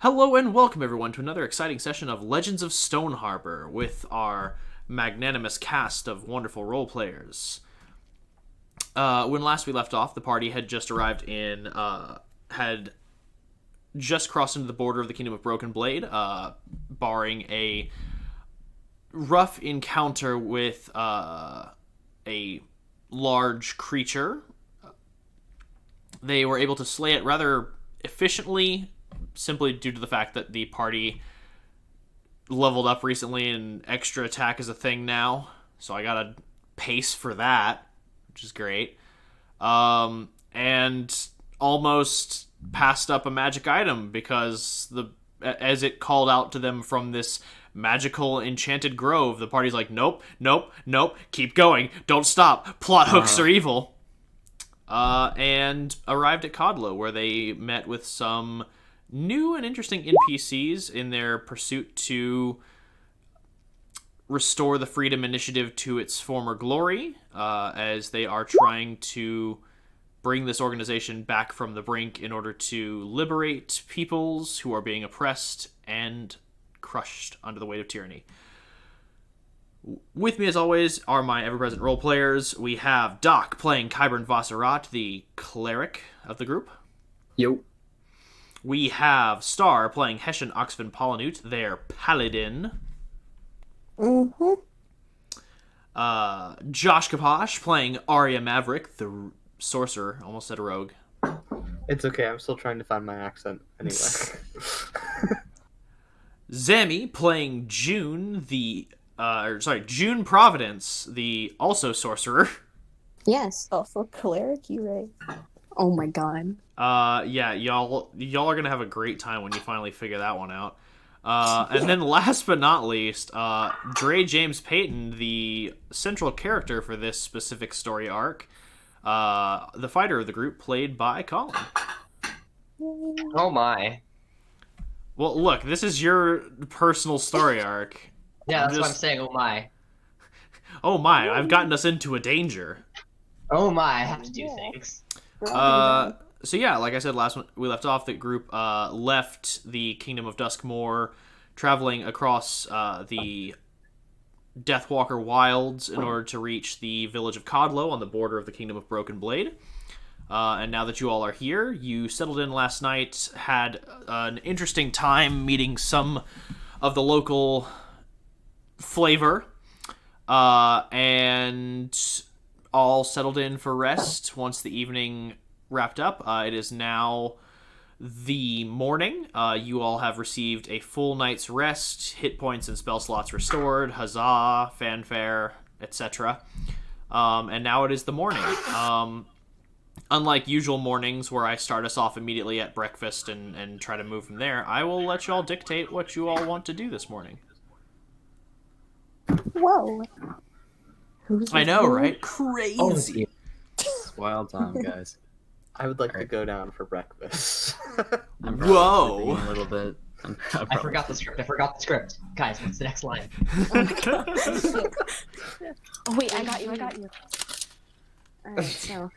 Hello and welcome everyone to another exciting session of Legends of Stoneharbor with our magnanimous cast of wonderful role players. When last we left off, the party had just arrived had just crossed into the border of the Kingdom of Brokenblade, barring a rough encounter with a large creature. They were able to slay it rather efficiently, simply due to the fact that the party leveled up recently and extra attack is a thing now. So I got a pace for that, which is great. And almost passed up a magic item because as it called out to them from this magical enchanted grove, the party's like, nope, nope, nope, keep going, don't stop, plot hooks are evil. And arrived at Kodlo, where they met with some new and interesting NPCs in their pursuit to restore the Freedom Initiative to its former glory, as they are trying to bring this organization back from the brink in order to liberate peoples who are being oppressed and crushed under the weight of tyranny. With me, as always, are my ever-present role players. We have Doc playing Kybern Vassarat, the cleric of the group. Yo. We have Star playing Hessian Oxven Polynute, their paladin. Mm-hmm. Josh Kaposh playing Arya Maverick, the sorcerer. Almost said a rogue. It's okay, I'm still trying to find my accent anyway. Zami playing June, June Providence, the also sorcerer. Yes. Also cleric, you right. Oh my god. Yeah, y'all are gonna have a great time when you finally figure that one out. And then last but not least, Dre James Payton, the central character for this specific story arc, the fighter of the group, played by Colin. Oh my. Well, look, this is your personal story arc. Yeah, that's what I'm saying, oh my. Oh my, I've gotten us into a danger. Oh my, I have to do things. So yeah, like I said, last one we left off, the group left the Kingdom of Duskmoor, traveling across the Deathwalker Wilds in order to reach the Village of Kodlo on the border of the Kingdom of Brokenblade. And now that you all are here, you settled in last night, had an interesting time meeting some of the local flavor, and all settled in for rest once the evening wrapped up. It is now the morning. You all have received a full night's rest, hit points and spell slots restored, huzzah, fanfare, etc. And now it is the morning. Unlike usual mornings where I start us off immediately at breakfast and try to move from there, I will let you all dictate what you all want to do this morning. Whoa. I know, right? Crazy. It's wild time, guys. I would like to go down for breakfast. I'm Whoa! A little bit. I forgot the script. Guys, what's the next line? Oh wait, I got you. Alright, so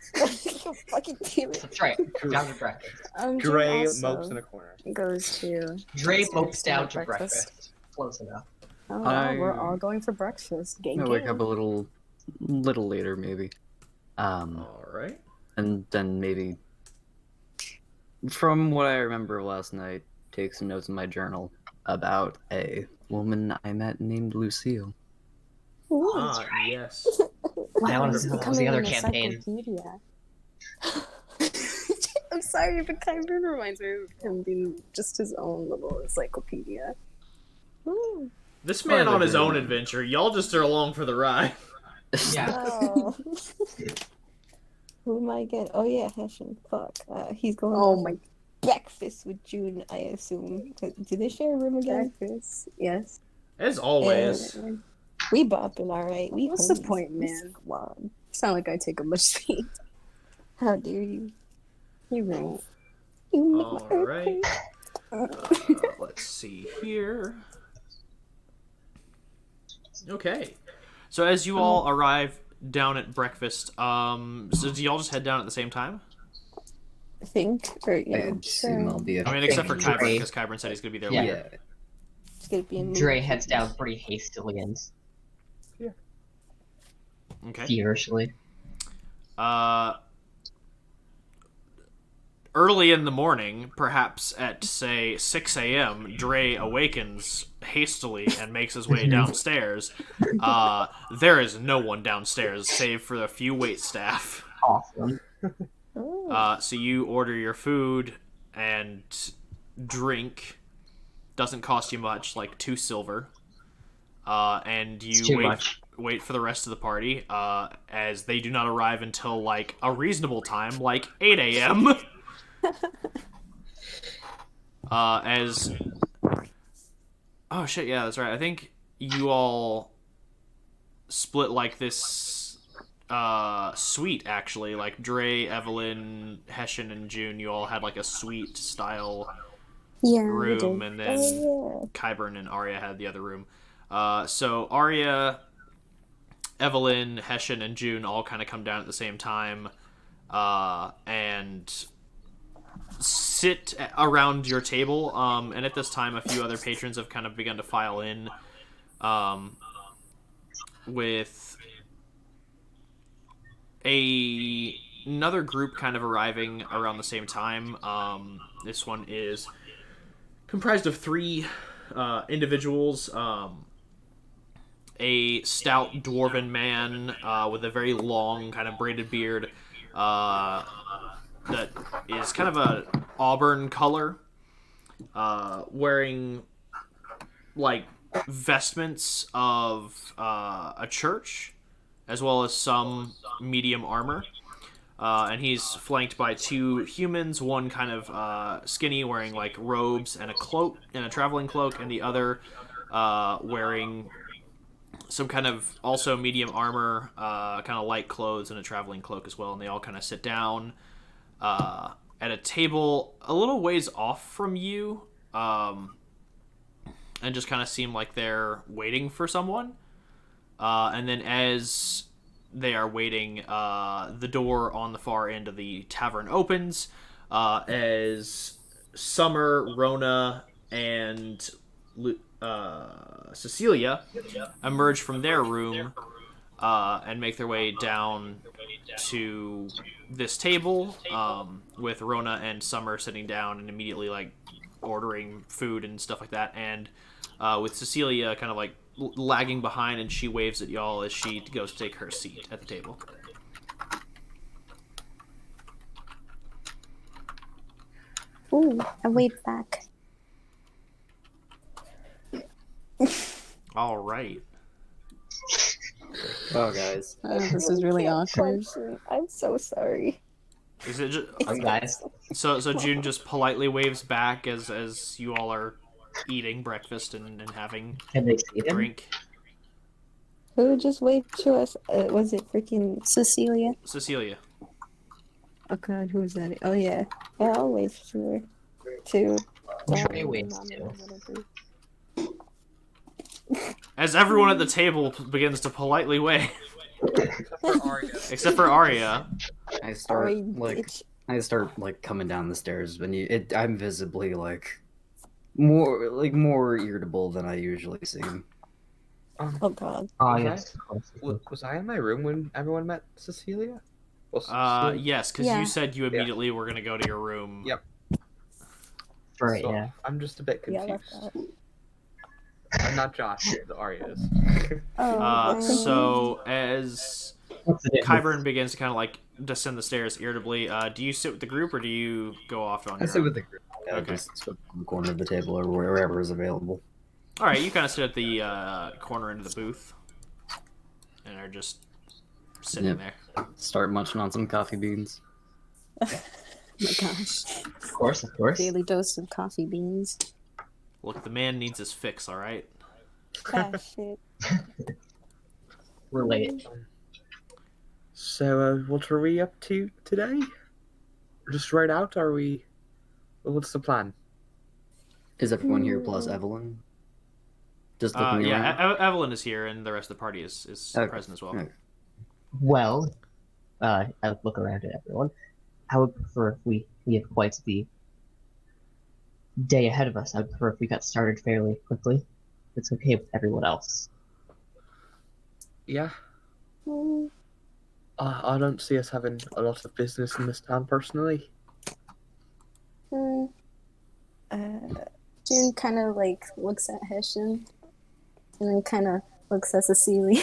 Fucking damn it. That's right. Down to breakfast. Dre also mopes in a corner. goes to Dre mopes down to to breakfast. Close enough. Oh, I- we're all going for breakfast. Gang, I wake gang. up a little later, maybe. Alright. And then maybe, from what I remember last night, take some notes in my journal about a woman I met named Lucille. Ooh. Ah, yes. That Wow, was this is the becoming other an campaign. encyclopedia. I'm sorry, but Kyber reminds me of him being just his own little encyclopedia. Ooh. This man Well, on his I own agree. adventure. Y'all just are along for the ride. Yeah. Oh. Who am I again? Oh yeah, Hessian. Fuck. He's going Oh to my breakfast with June, I assume. Do they share a room again? breakfast. Yes. As always. We bopping, alright. We What's the homies. point, We man? squad. Sound like I take up much space. How dare you? You right. You make my Alright. earthquake. Let's see here. Okay. So as you all arrive down at breakfast, so do y'all just head down at the same time? think, or I yeah, assume I'll be. I mean, except for Dre. Kyburn, because Kyburn said he's going to be there Yeah. later. it's gonna be a movie. Dre heads down pretty hastily and Okay. feverishly. Early in the morning, perhaps at, say, 6 a.m., Dre awakens hastily and makes his way downstairs. There is no one downstairs, save for a few waitstaff. Awesome. Oh. So you order your food and drink. Doesn't cost you much, like 2 silver. And It's you too much. wait for the rest of the party, as they do not arrive until, like, a reasonable time, like 8 a.m. As... Oh, shit, yeah, that's right. I think you all split, like, this suite, actually. Like, Dre, Evelyn, Hessian, and June, you all had, like, a suite-style Yeah, room, and then Oh Kyburn and Arya had the other room. So Arya, Evelyn, Hessian, and June all kind of come down at the same time, and sit around your table. And at this time, a few other patrons have kind of begun to file in, with another group kind of arriving around the same time. This one is comprised of 3 individuals. A stout dwarven man with a very long kind of braided beard that is kind of a auburn color, wearing like vestments of a church, as well as some medium armor. And he's flanked by 2 humans, one kind of skinny, wearing like robes and a cloak and a traveling cloak, and the other wearing some kind of also medium armor, kind of light clothes and a traveling cloak as well. And they all kind of sit down at a table a little ways off from you, and just kind of seem like they're waiting for someone. And then as they are waiting, the door on the far end of the tavern opens, as Summer, Rona, and Cecilia emerge from their room, and make their way down to this table, with Rona and Summer sitting down and immediately like ordering food and stuff like that, and with Cecilia kind of like lagging behind, and she waves at y'all as she goes to take her seat at the table. Ooh, I waved back. All right. Oh, guys. This is really awkward. I'm so sorry. Is it just, Guys, so June just politely waves back as you all are eating breakfast and having can they see him? drink. Who just waved to us? Was it freaking? Cecilia. Cecilia. Oh god, who was that? Oh yeah, yeah. I'll wave to her too. Dre waves too. As everyone at the table begins to politely wave, except for Arya. I start Sorry, like bitch. coming down the stairs when I'm visibly more irritable than I usually seem. Oh god. Oh, Was yes. Was I in my room when everyone met Cecilia? Well, Yes, because Yeah. you said you immediately were gonna go to your room. Yep. Right, so yeah. I'm just a bit Yeah, I confused. left that. I'm not Josh, the Arya is. Oh, So as What's the difference? Kyburn begins to kind of like descend the stairs irritably, do you sit with the group or do you go off on I your sit own? with the group. Yeah, Okay. just sit in the corner of the table or wherever is available. All right, you kind of sit at the corner end of the booth and are just sitting Yep. there. Start munching on some coffee beans. oh my gosh. Of course, of course. Daily dose of coffee beans. Look, the man needs his fix. All right. Ah shit. We're late. So, what are we up to today? Just right out? Are we? What's the plan? Is everyone here plus Evelyn? Just looking around. Yeah, Evelyn is here, and the rest of the party is Okay. present as well. Okay. Well, I look around at everyone. I would prefer if we have quite the day ahead of us. I'd prefer if we got started fairly quickly. It's okay with everyone else. Yeah. Hmm. I don't see us having a lot of business in this town personally. Hmm. June kind of like looks at Hessian and then kind of looks at Cecilia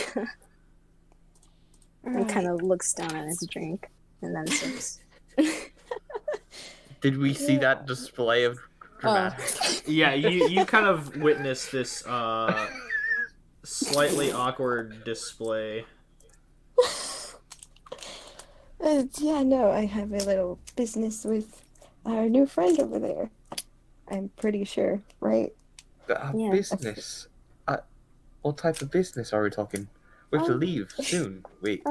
and kind of looks down at his drink and then says, Did we see that display of dramatic? Yeah, you kind of witnessed this slightly awkward display. Yeah, no, I have a little business with our new friend over there. I'm pretty sure, right? Yeah. Business. What type of business are we talking? We have to leave soon. Wait.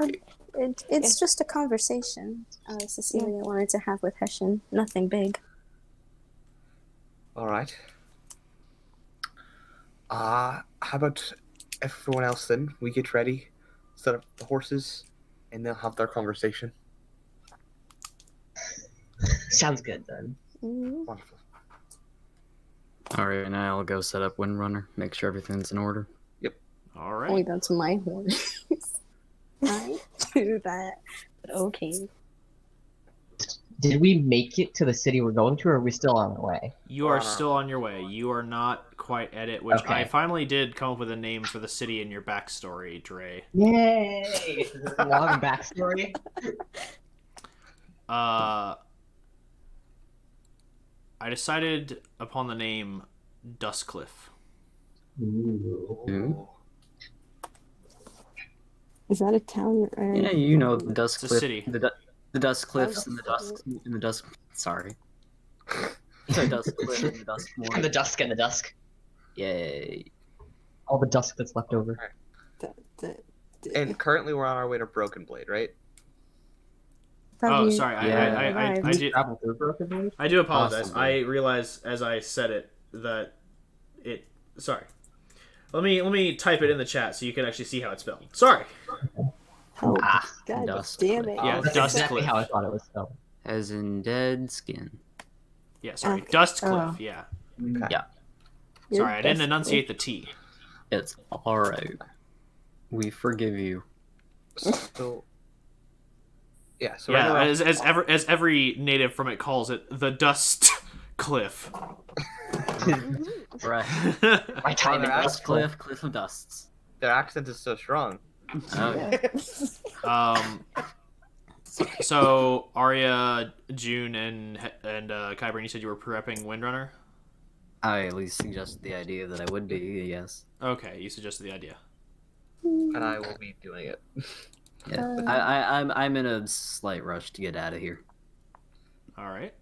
It's just a conversation Cecilia wanted to have with Hessian. Nothing big. All right. How about everyone else then? We get ready, set up the horses, and they'll have their conversation. Sounds good then. Wonderful. Alright, and I'll go set up Windrunner, make sure everything's in order. All right. Wait, that's my horse. I do that. But okay. Did we make it to the city we're going to, or are we still on our way? You are still on your way. You are not quite at it, which I Okay. finally did come up with a name for the city in your backstory, Dre. Yay! Is this a long backstory? I decided upon the name Duskcliff. Ooh. Is that a town? Yeah, you know the Dusk It's a Cliff, city. the Dusk Cliffs and the Dusk. Sorry, the Dusk Cliff and the Dusk And Moor. the dusk and the dusk. Yay! All the dusk that's left over. And currently we're on our way to Brokenblade, right? Oh, sorry. Yeah. I did. Travel through Brokenblade? I do apologize. Possibly. I realized as I said it that it. Sorry. Let me type it in the chat so you can actually see how it's spelled. Sorry. Oh, Ah, God Dusk damn it. Yeah, That's Dusk exactly Cliff. how I thought it was spelled. As in dead skin. Yeah, sorry. Okay. Dustcliff. Oh. Yeah. Yeah, Sorry, I didn't enunciate the T. it's all right. We forgive you. So. Yeah. So Yeah, right now- as every native from it calls it, the Dust Cliff. Right. My time in Other Dust Cliff, Cliff of Dusts. their accent is so strong. Oh, So Arya, June, and Kyburn, you said you were prepping Windrunner. I at least suggested the idea that I would be. Yes. Okay, you suggested the idea. And I will be doing it. Yeah. I'm in a slight rush to get out of here. All right.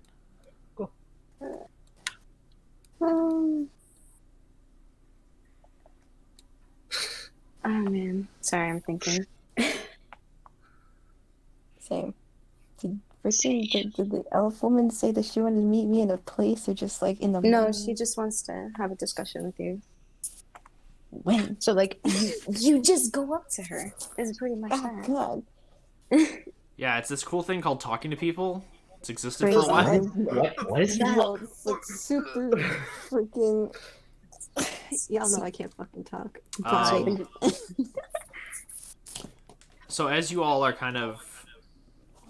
Oh man. Sorry, I'm thinking. Same. Did the elf woman say that she wanted to meet me in a place or just like in the No, morning? she just wants to have a discussion with you. When? So like you just go up to her. Is pretty much Oh that. God. Yeah, it's this cool thing called talking to people. It's existed Crazy. for a while. What is that? No, it's like super freaking. Y'all know I can't fucking talk. So as you all are kind of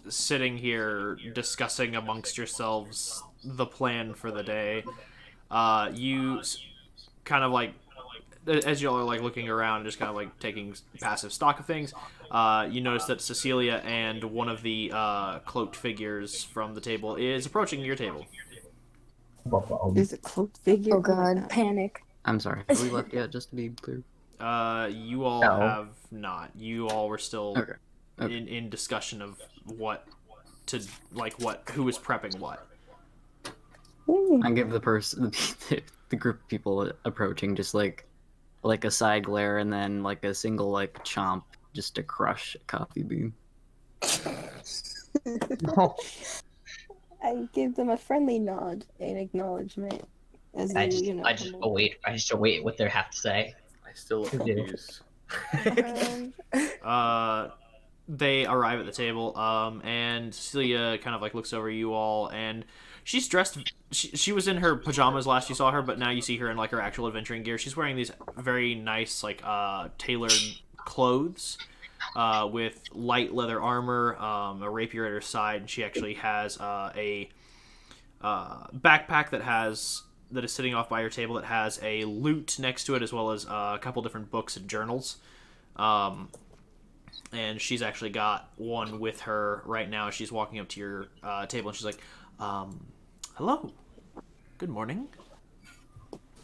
sitting here discussing amongst yourselves the plan for the day, you kind of like, as you all are like looking around, just kind of like taking passive stock of things, you notice that Cecilia and one of the cloaked figures from the table is approaching your table. There's a cloaked figure. Oh god, panic. I'm sorry. Have we left yet? Just to be clear. You all No. have not. You all were still Okay. Okay. in discussion of what to who is prepping what. I give the person, the group of people approaching, just like a side glare, and then like a single like chomp, just to crush a coffee bean. I give them a friendly nod in acknowledgement. As I they, just, you know, I just await. I just await what they have to say. I still look You do. confused. they arrive at the table, and Cecilia kind of like looks over you all, and she's dressed. She was in her pajamas last you saw her, but now you see her in like her actual adventuring gear. She's wearing these very nice like tailored clothes, with light leather armor, a rapier at her side, and she actually has a backpack that is sitting off by her table that has a lute next to it, as well as a couple different books and journals. And she's actually got one with her right now. She's walking up to your table, and she's like, hello. Good morning.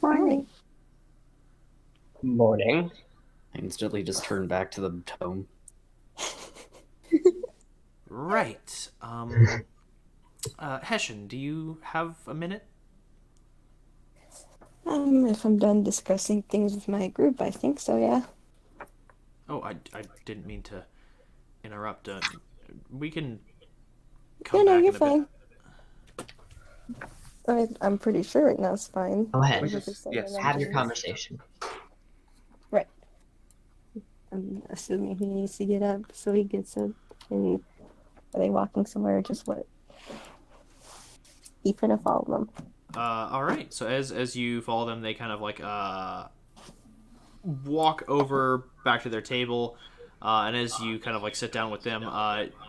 Morning. Morning. I instantly just turn back to the tome. Right. Hessian, do you have a minute? If I'm done discussing things with my group, I think so, yeah. Oh, I didn't mean to interrupt. We can No, come no, back you're in a fine. bit. I'm pretty sure right now it's fine. Go ahead. We're just saying Yes. that Have your I'm- conversation. Right. I'm assuming he needs to get up, so he gets up. And are they walking somewhere or just what? He gonna follow them. All right. So as you follow them, they kind of like walk over back to their table, and as you kind of like sit down with them,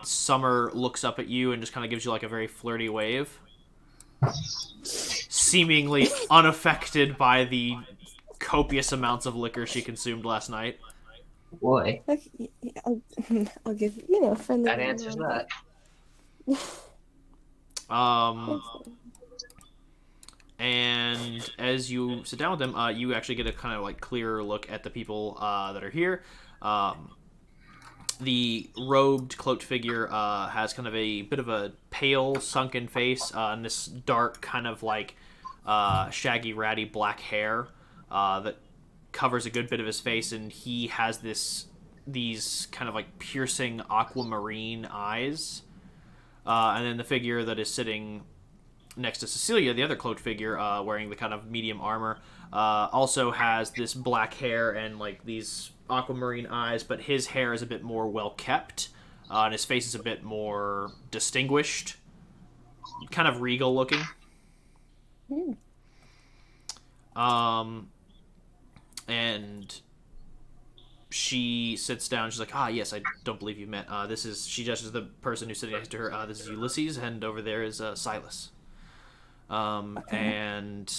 Summer looks up at you and just kind of gives you like a very flirty wave, seemingly unaffected by the copious amounts of liquor she consumed last night. Boy, Okay, I'll give friendly. that answers that. And as you sit down with them, you actually get a kind of like clearer look at the people that are here. The robed, cloaked figure has kind of a bit of a pale, sunken face, and this dark, kind of like shaggy, ratty black hair that covers a good bit of his face, and he has these kind of like piercing aquamarine eyes. And then the figure that is sitting next to Cecilia, the other cloaked figure, wearing the kind of medium armor, also has this black hair and like these aquamarine eyes, but his hair is a bit more well kept, and his face is a bit more distinguished, kind of regal looking. And she sits down. She's like, yes, I don't believe you've met. She gestures the person who's sitting next to her. This is Ulysses, and over there is Silas. And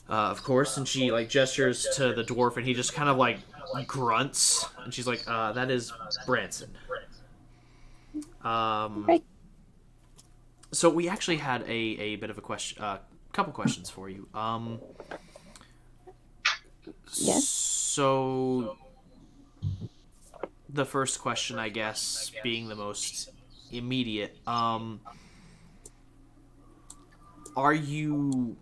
of course, and she like gestures to the dwarf, and he just kind of like grunts, and she's like, that is Branson. Right. So we actually had a bit of a couple questions for you. Yes. So the first question, I guess, being the most immediate, are you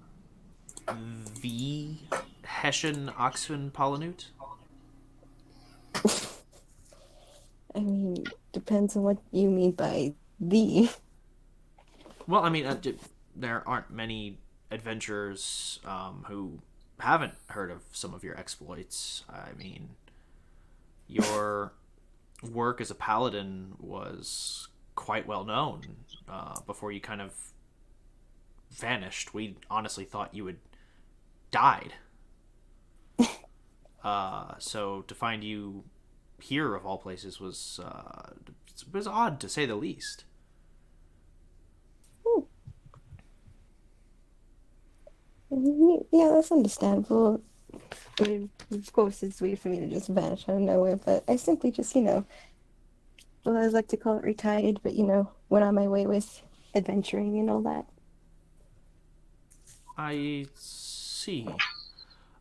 the Hessian Oxfin Polynoot? I mean, depends on what you mean by the. Well, I mean, there aren't many adventurers who haven't heard of some of your exploits. I mean, your work as a paladin was quite well known before you kind of vanished. We honestly thought you had died. So to find you here, of all places, was odd, to say the least. Yeah, that's understandable. I mean, of course, it's weird for me to just vanish out of nowhere, but I simply just, well, I like to call it retired, but, went on my way with adventuring and all that. I see.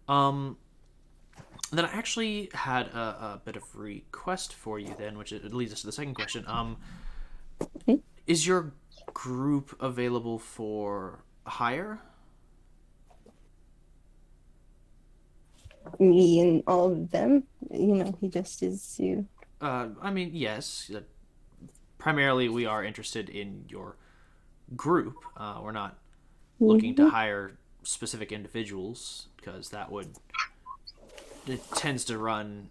Then I actually had a bit of request for you then, which it leads us to the second question. Is your group available for hire? Me and all of them, he just is you. I mean, yes. Primarily, we are interested in your group. We're not looking to hire specific individuals, because it tends to run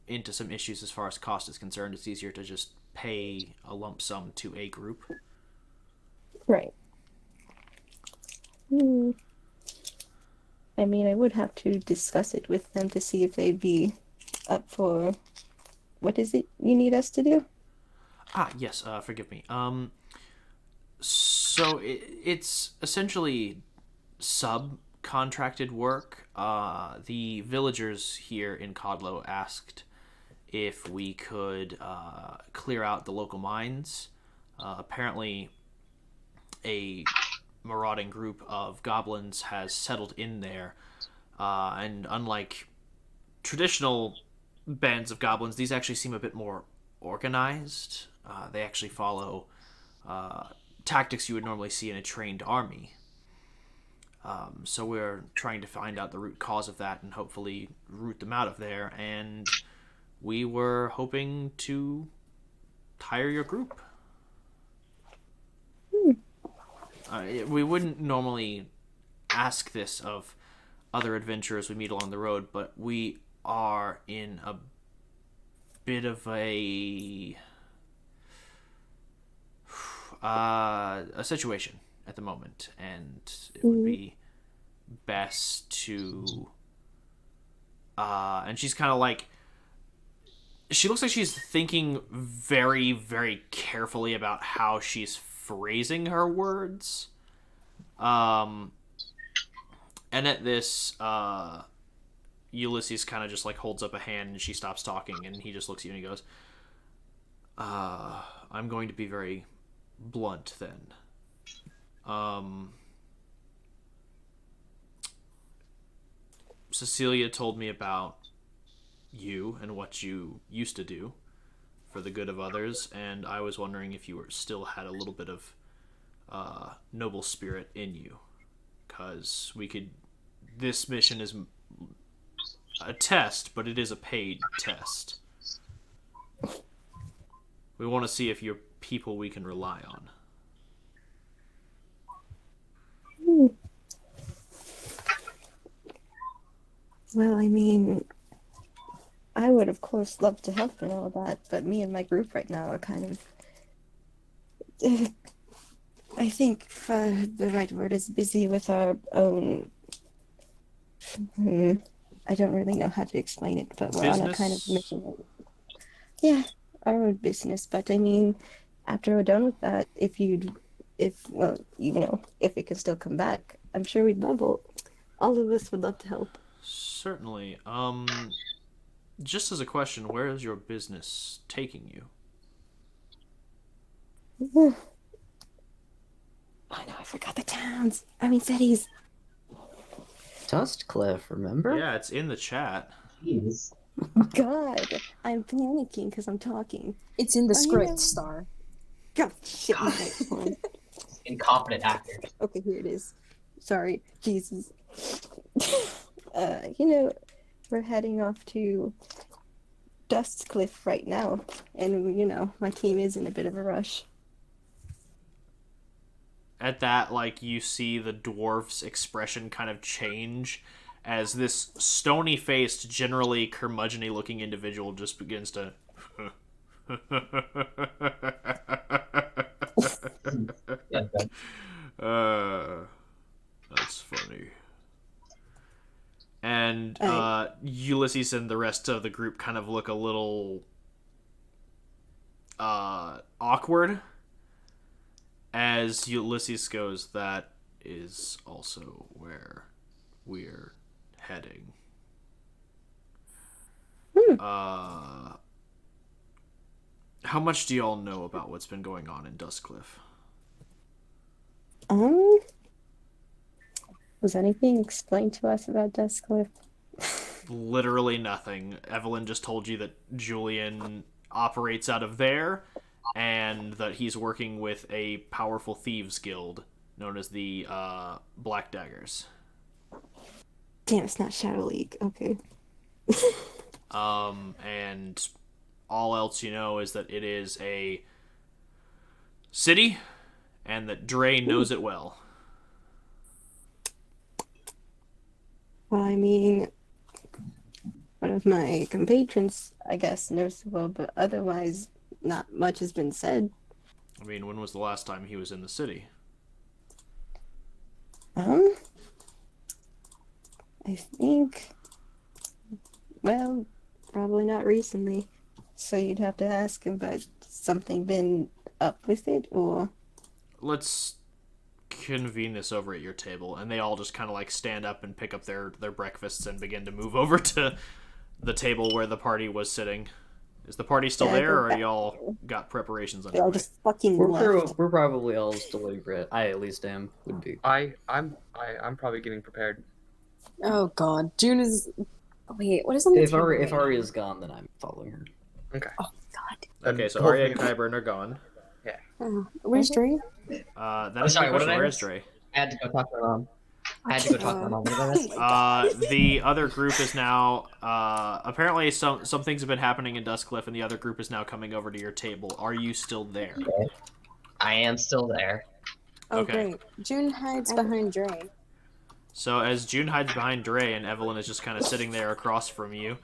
into some issues as far as cost is concerned. It's easier to just pay a lump sum to a group. Right. Hmm. I mean, I would have to discuss it with them to see if they'd be up for... What is it you need us to do? Yes, forgive me. So it's essentially subcontracted work. The villagers here in Kodlo asked if we could clear out the local mines. Apparently, a marauding group of goblins has settled in there, and unlike traditional bands of goblins, these actually seem a bit more organized. They actually follow tactics you would normally see in a trained army. So we're trying to find out the root cause of that and hopefully root them out of there. And we were hoping to hire your group. We wouldn't normally ask this of other adventurers we meet along the road, but we are in a bit of a situation at the moment, and it would be best to and she's kind of like, she looks like she's thinking very, very carefully about how she's phrasing her words. And at this, Ulysses kind of just like holds up a hand and she stops talking, and he just looks at you and he goes, I'm going to be very blunt then. Cecilia told me about you and what you used to do for the good of others, and I was wondering if you still had a little bit of noble spirit in you, because this mission is a test, but it is a paid test. We want to see if you're people we can rely on. Well, I mean, I would of course love to help and all that, but me and my group right now are kind of... I think the right word is busy with our own... I don't really know how to explain it, but we're on a kind of mission. Yeah, our own business, but I mean, after we're done with that, if it can still come back, I'm sure we'd love all of us would love to help. Certainly. Just as a question, where is your business taking you? Oh no, I forgot the towns. I mean cities. Dustcliff, remember? Yeah, it's in the chat. Jeez. God, I'm panicking because I'm talking. It's in the script, Star. God, shit, my microphone. Incompetent actor. Okay, here it is. Sorry, Jesus. We're heading off to Dustcliff right now, and my team is in a bit of a rush. At that, you see the dwarf's expression kind of change as this stony-faced, generally curmudgeon-y-looking individual just begins to... That's funny. And Ulysses and the rest of the group kind of look a little awkward as Ulysses goes, that is also where we're heading. How much do y'all know about what's been going on in Dustcliff? Was anything explained to us about Dustcliff? Literally nothing. Evelyn just told you that Julian operates out of there, and that he's working with a powerful thieves guild known as the Black Daggers. Damn, it's not Shadow League. Okay. And all else you know is that it is a city, and that Dre knows it well. Well, I mean, one of my compatriots I guess, noticeable, but otherwise, not much has been said. I mean, when was the last time he was in the city? I think, well, probably not recently. So you'd have to ask him, but something been up with it, or? Let's convene this over at your table. And they all just kind of like stand up and pick up their breakfasts and begin to move over to the table where the party was sitting. Is the party still there, or y'all got preparations They all underway? just fucking We're left. we're probably all still deliberate. I at least would be. I'm probably getting prepared. Oh god, June is. Wait, what is on the If table Ari right now? is gone, then I'm following her. Okay. Oh god. Okay, so Both Arya of and you- Kyburn are gone. Where's Dre? That is sorry, my what did question. I Where miss? is Dre? I had to go talk to my mom. I had to go talk to my mom. What did I miss? Oh my god. The other group is now apparently some things have been happening in Duskcliff, and the other group is now coming over to your table. Are you still there? I am still there. Oh Okay. great. June hides behind Dre. So as June hides behind Dre and Evelyn is just kind of sitting there across from you,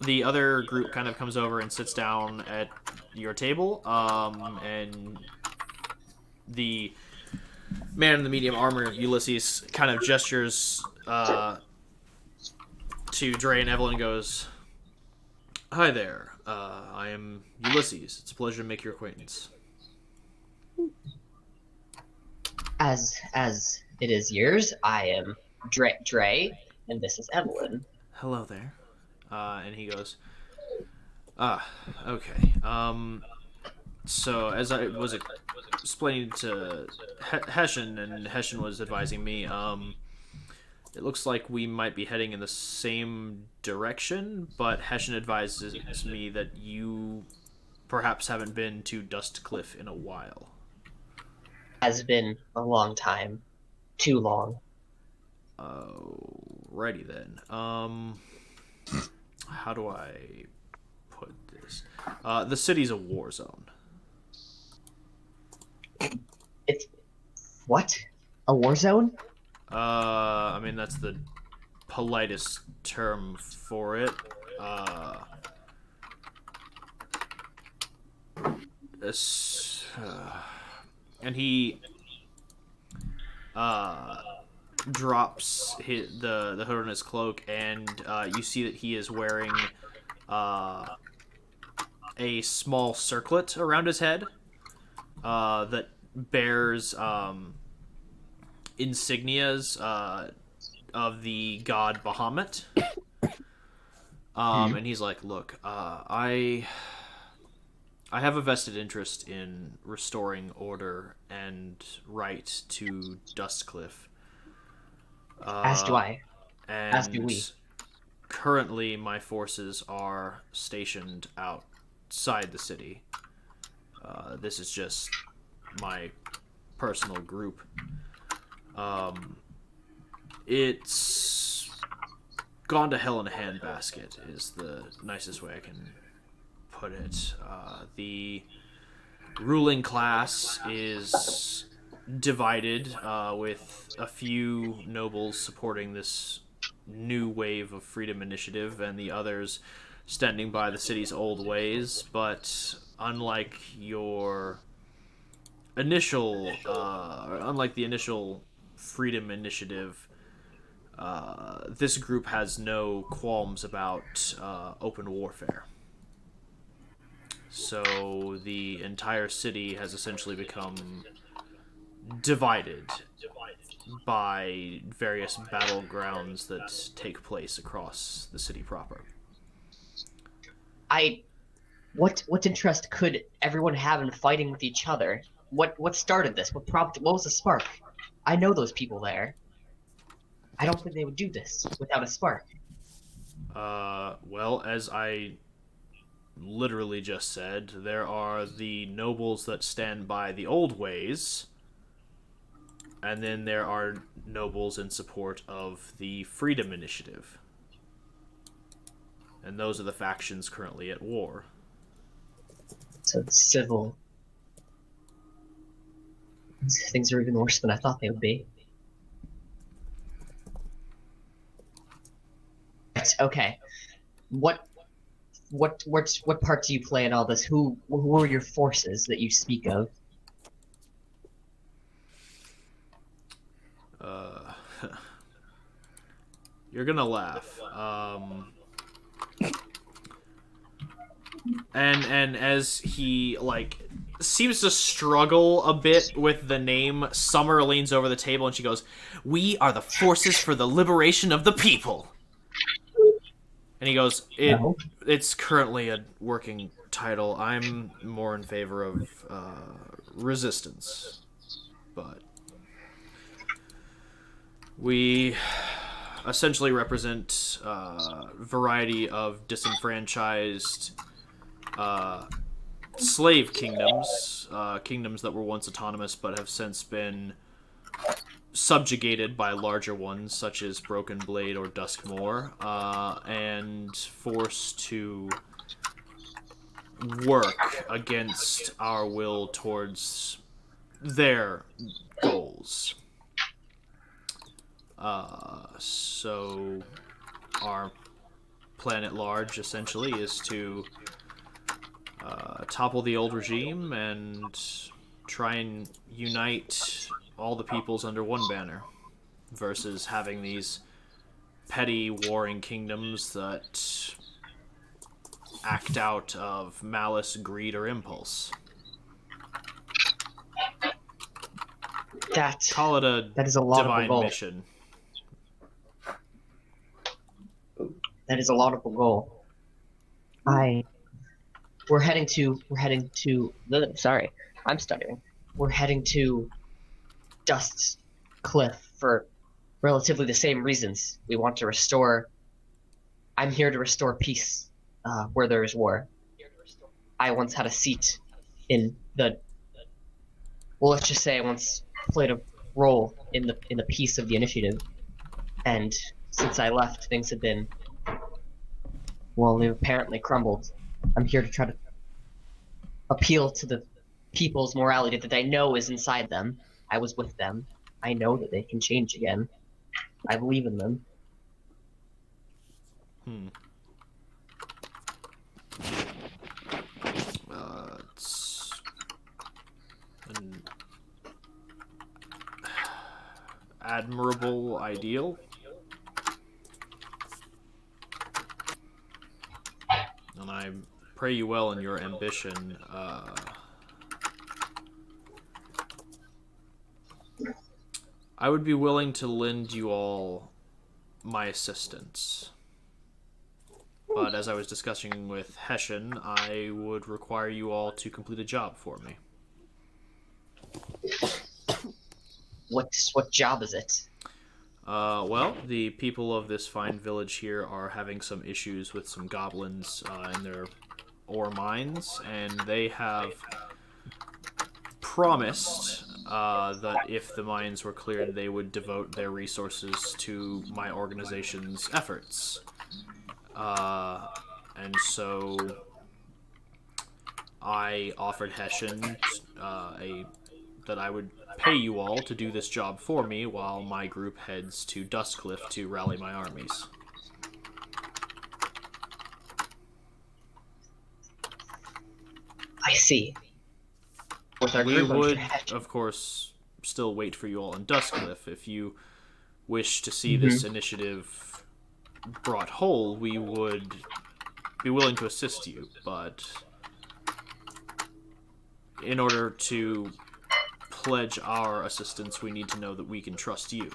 the other group kind of comes over and sits down at your table, and the man in the medium armor, Ulysses, kind of gestures to Dre and Evelyn and goes, "Hi there, I am Ulysses. It's a pleasure to make your acquaintance." As it is yours, I am Dre, and this is Evelyn. Hello there. And he goes, okay. So as I was explaining to Hessian, and Hessian was advising me, it looks like we might be heading in the same direction, but Hessian advises me that you perhaps haven't been to Dustcliff in a while. Has been a long time. Too long. Alrighty then. How do I put this? The city's a war zone. It's what? A war zone? I mean, that's the politest term for it. And he drops the hood on his cloak, and you see that he is wearing a small circlet around his head that bears insignias of the god Bahamut. And he's like, "Look, I have a vested interest in restoring order and right to Dustcliff. As do I. And As do we. currently, my forces are stationed outside the city. This is just my personal group. It's gone to hell in a handbasket is the nicest way I can put it. The ruling class is divided, with a few nobles supporting this new wave of freedom initiative and the others standing by the city's old ways. But unlike your initial unlike the initial freedom initiative, this group has no qualms about open warfare. So the entire city has essentially become divided by various battlegrounds that take place across the city proper. What interest could everyone have in fighting with each other? What started this? What was the spark? I know those people there. I don't think they would do this without a spark. Well, as I literally just said, there are the nobles that stand by the old ways, and then there are nobles in support of the Freedom Initiative. And those are the factions currently at war. So it's civil. Things are even worse than I thought they would be. Right. But okay, what what part do you play in all this? Who are your forces that you speak of? You're gonna laugh. And as he seems to struggle a bit with the name, Summer leans over the table and she goes, "We are the forces for the liberation of the people." And he goes, "It's currently a working title. I'm more in favor of resistance, but we essentially represent a variety of disenfranchised slave kingdoms, kingdoms that were once autonomous but have since been subjugated by larger ones such as Brokenblade or Duskmoor, and forced to work against our will towards their goals. So our plan at large essentially is to topple the old regime and try and unite all the peoples under one banner versus having these petty warring kingdoms that act out of malice, greed, or impulse. Call it a that is a laudable divine goal. mission. That is a laudable goal. We're heading to. Sorry, I'm stuttering. We're heading to Dust Cliff for relatively the same reasons. We want to restore. I'm here to restore peace where there is war. I once had a seat in the. Well, let's just say I once played a role in the peace of the initiative, and since I left, things have been. Well, they've apparently crumbled. I'm here to try to appeal to the people's morality that I know is inside them. I was with them. I know that they can change again. I believe in them. It's an admirable ideal. And I pray you well in your ambition. I would be willing to lend you all my assistance. But as I was discussing with Hessian, I would require you all to complete a job for me. What job is it? Well, the people of this fine village here are having some issues with some goblins in their ore mines, and they have promised that if the mines were cleared, they would devote their resources to my organization's efforts. And so I offered Hessian that I would pay you all to do this job for me while my group heads to Dustcliff to rally my armies. I see. With our We group, would, of course, still wait for you all in Dustcliff. If you wish to see this initiative brought whole, we would be willing to assist you, but in order to pledge our assistance, we need to know that we can trust you.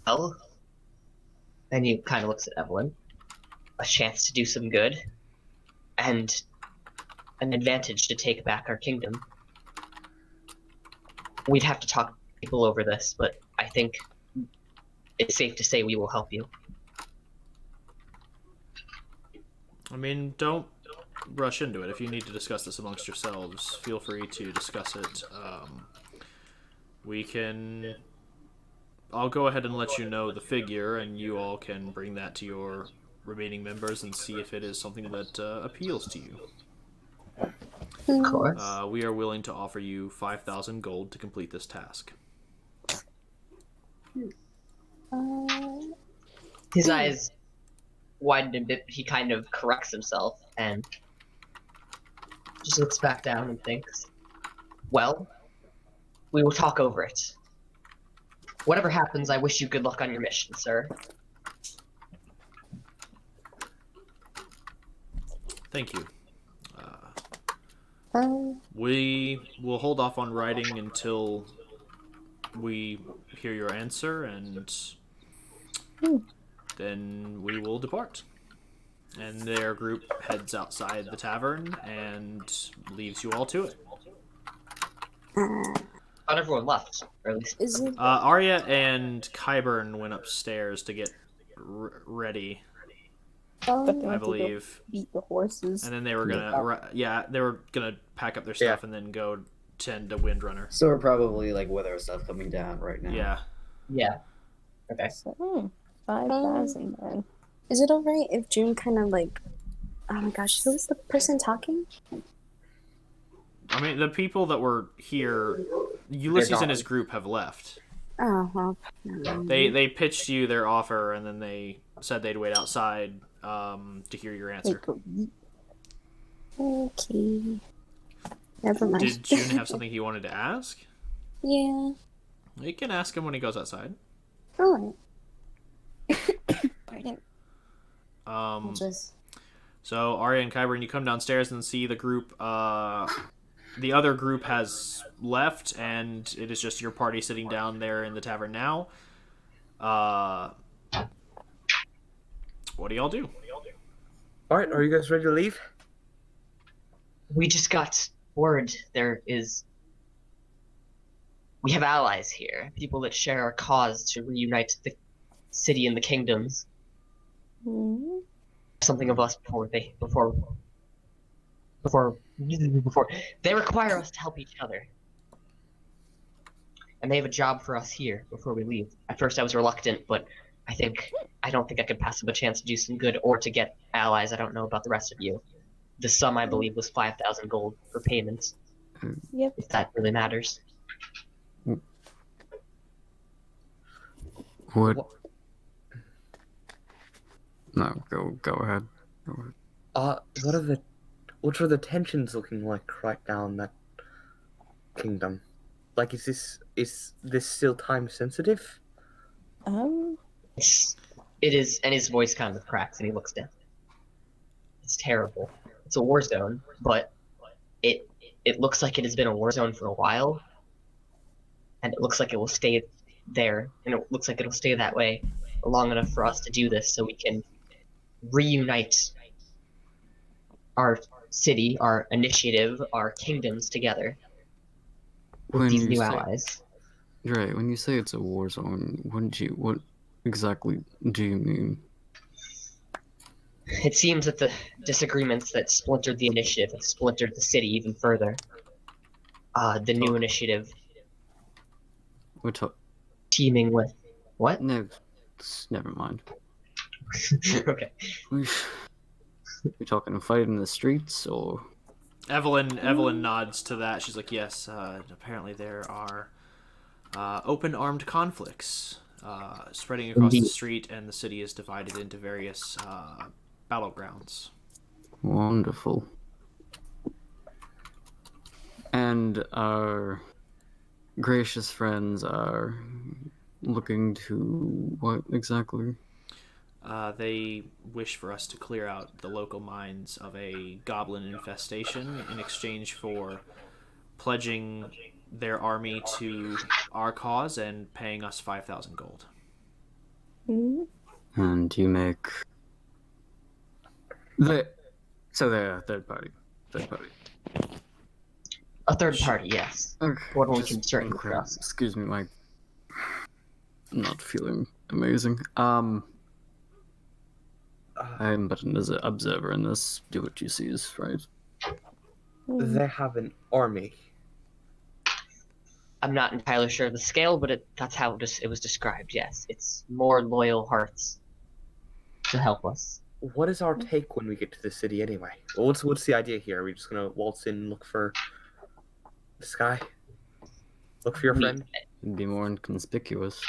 Well, then he kind of looks at Evelyn. A chance to do some good, and an advantage to take back our kingdom. We'd have to talk to people over this, but I think it's safe to say we will help you. I mean, don't rush into it. If you need to discuss this amongst yourselves, feel free to discuss it. I'll go ahead and let you know the figure, and you all can bring that to your remaining members and see if it is something that appeals to you. Of course. We are willing to offer you 5,000 gold to complete this task. His eyes widen a bit, but he kind of corrects himself and just looks back down and thinks, well, we will talk over it. Whatever happens, I wish you good luck on your mission, sir. Thank you. Um, We will hold off on writing until we hear your answer, and then we will depart. And their group heads outside the tavern and leaves you all to it. Not everyone left, or at least Is it? Arya and Kyburn went upstairs to get ready, but they I went to go believe. beat the horses. And then they were gonna, they were gonna pack up their stuff and then go tend to Windrunner. So we're probably like with our stuff coming down right now. Yeah. Yeah. Okay. So, 5,000 then. Is it alright if June kind of like? Oh my gosh, who was the person talking? I mean, the people that were here, Ulysses and his group have left. Oh well. They pitched you their offer, and then they said they'd wait outside to hear your answer. Okay. Never mind. Did June have something he wanted to ask? Yeah. You can ask him when he goes outside. Alright. So Arya and Kyburn, you come downstairs and see the group. The other group has left, and it is just your party sitting down there in the tavern now. What do y'all do? All right, are you guys ready to leave? We just got word we have allies here, people that share our cause to reunite the city and the kingdoms. Something of us before they require us to help each other. And they have a job for us here before we leave. At first I was reluctant, but I don't think I could pass up a chance to do some good or to get allies. I don't know about the rest of you. The sum, I believe, was 5,000 gold for payment. Yep. If that really matters. What? No, go ahead. Go ahead. What are the tensions looking like right now in that kingdom? Like, is this still time sensitive? It is, and his voice kind of cracks, and he looks down. It's terrible. It's a war zone, but it looks like it has been a war zone for a while, and it looks like it will stay there, and it looks like it'll stay that way long enough for us to do this, so we can reunite our city, our initiative, our kingdoms together with these new allies. Right, when you say it's a war zone, what exactly do you mean? It seems that the disagreements that splintered the initiative have splintered the city even further. The new initiative teaming with... What? No, never mind. Okay. We talking fight in the streets, or... Evelyn nods to that. She's like, yes, apparently there are open armed conflicts spreading across the street, and the city is divided into various battlegrounds. Wonderful. And our gracious friends are looking to what exactly? They wish for us to clear out the local mines of a goblin infestation in exchange for pledging their army to our cause and paying us 5,000 gold. And you make... So they're a third party. A third party, yes. Okay. One we can certainly okay. trust. Excuse me, Mike. I'm not feeling amazing. I'm but an observer in this. Do what you see is right. They have an army. I'm not entirely sure of the scale, but that's how it was described, yes. It's more loyal hearts to help us. What is our take when we get to the city anyway? Well, what's the idea here? Are we just gonna waltz in and look for this guy? Look for your friend? Be more inconspicuous.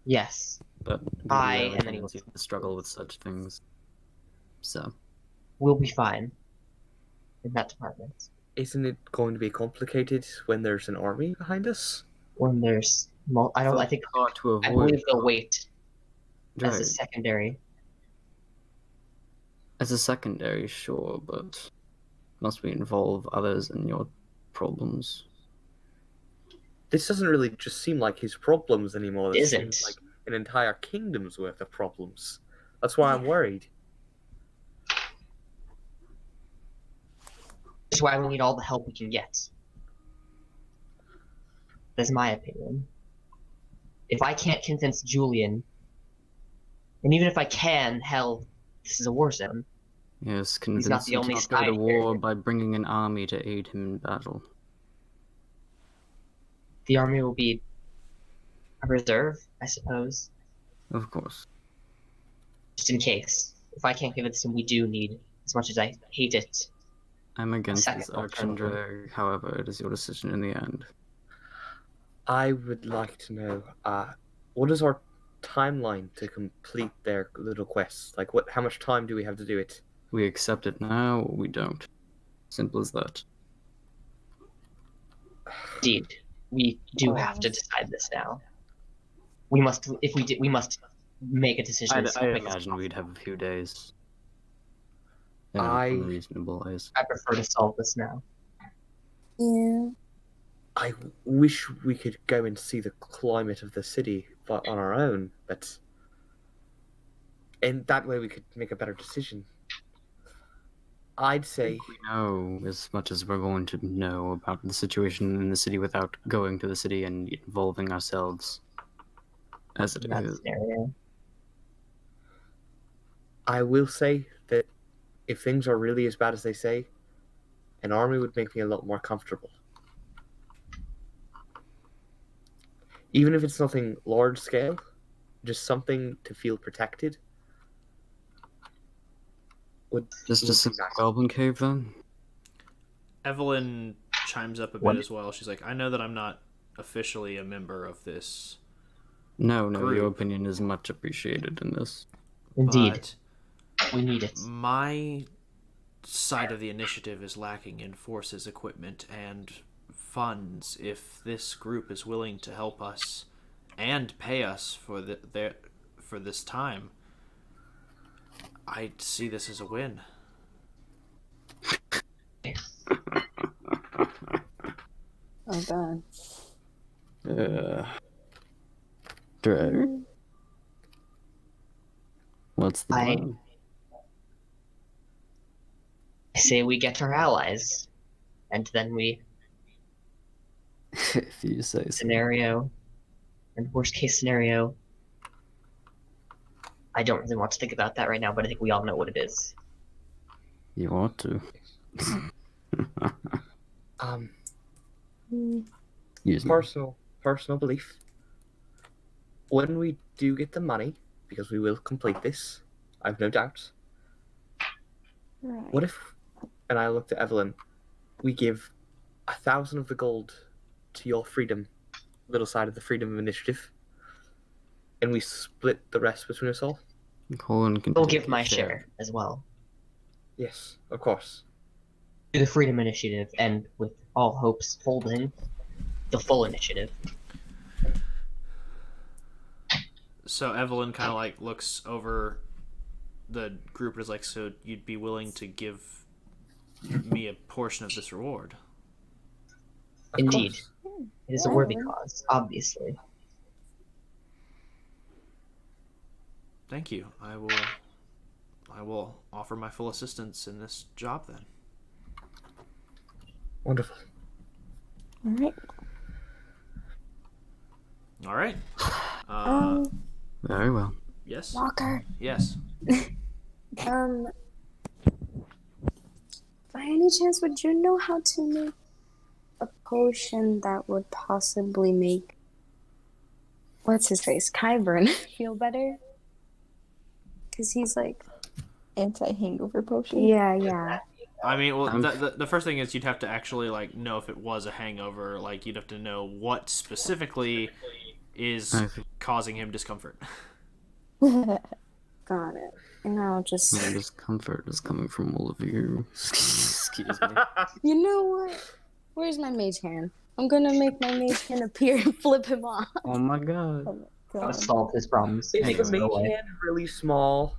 Yes. But And then he seem to struggle with such things. So We'll be fine in that department. Isn't it going to be complicated when there's an army behind us? When there's, I hard to avoid. believe they'll wait as a Right. secondary. As a secondary, sure, but must we involve others in your problems? This doesn't really just seem like his problems anymore. This Isn't. seems like an entire kingdom's worth of problems. That's why I'm worried. That's why we need all the help we can get. That's my opinion. If I can't convince Julian, and even if I can, hell, this is a war zone. Yes, not convince the him only to not go to side war here. by bringing an army to aid him in battle. The army will be a reserve, I suppose, Of course. just in case. If I can't convince him, we do need, as much as I hate it. I'm against second this alternative. Archendra, however, it is your decision in the end. I would like to know, what is our timeline to complete their little quests? Like, how much time do we have to do it? We accept it now, or we don't. Simple as that. Indeed, we do have to decide this now. We must, if we we must make a decision. I imagine we'd have a few days. Unreasonable, I prefer to solve this now. Yeah. I wish we could go and see the climate of the city on our own, but and that way we could make a better decision. I'd say we know as much as we're going to know about the situation in the city without going to the city and involving ourselves as it In that is. scenario. I will say that if things are really as bad as they say, an army would make me a lot more comfortable. Even if it's nothing large scale, just something to feel protected. Just a simple goblin cave then? Evelyn chimes up a bit as well. She's like, I know that I'm not officially a member of this. No, Group. your opinion is much appreciated in this. Indeed, But we need it. my side of the initiative is lacking in forces, equipment, and funds. If this group is willing to help us and pay us for for this time, I see this as a win. Oh god. Drag. What's the plan? I say we get our allies, and then we If you say so. scenario, and worst case scenario. I don't really want to think about that right now, but I think we all know what it is. You ought to. Excuse me. Personal belief. When we do get the money, because we will complete this, I've no doubt. Right. What if, and I looked at Evelyn, we give 1,000 of the gold to your freedom, little side of the freedom initiative, and we split the rest between us all? Colin can I'll take give my his share as well. Yes, of course. To the Freedom Initiative, and with all hopes holding the full initiative. So Evelyn kind of like looks over the group and is like, so you'd be willing to give me a portion of this reward? Of Indeed. course. It is a worthy cause, obviously. Thank you. I will offer my full assistance in this job then. Wonderful. All right. All right. Very well. Yes. Walker. Yes. By any chance, would you know how to make a potion that would possibly make what's his face, Kyburn, feel better? Because he's like, Anti-hangover potion. yeah. I mean, well, the first thing is you'd have to actually like know if it was a hangover. Like you'd have to know what specifically is I think- causing him discomfort. Got it. And I'll just. My discomfort is coming from all of you. Excuse me. You know what? Where's my mage hand? I'm gonna make my mage hand appear and flip him off. Oh my god. Oh my Gotta god. solve his problems. Is Make the us go mage away. hand really small?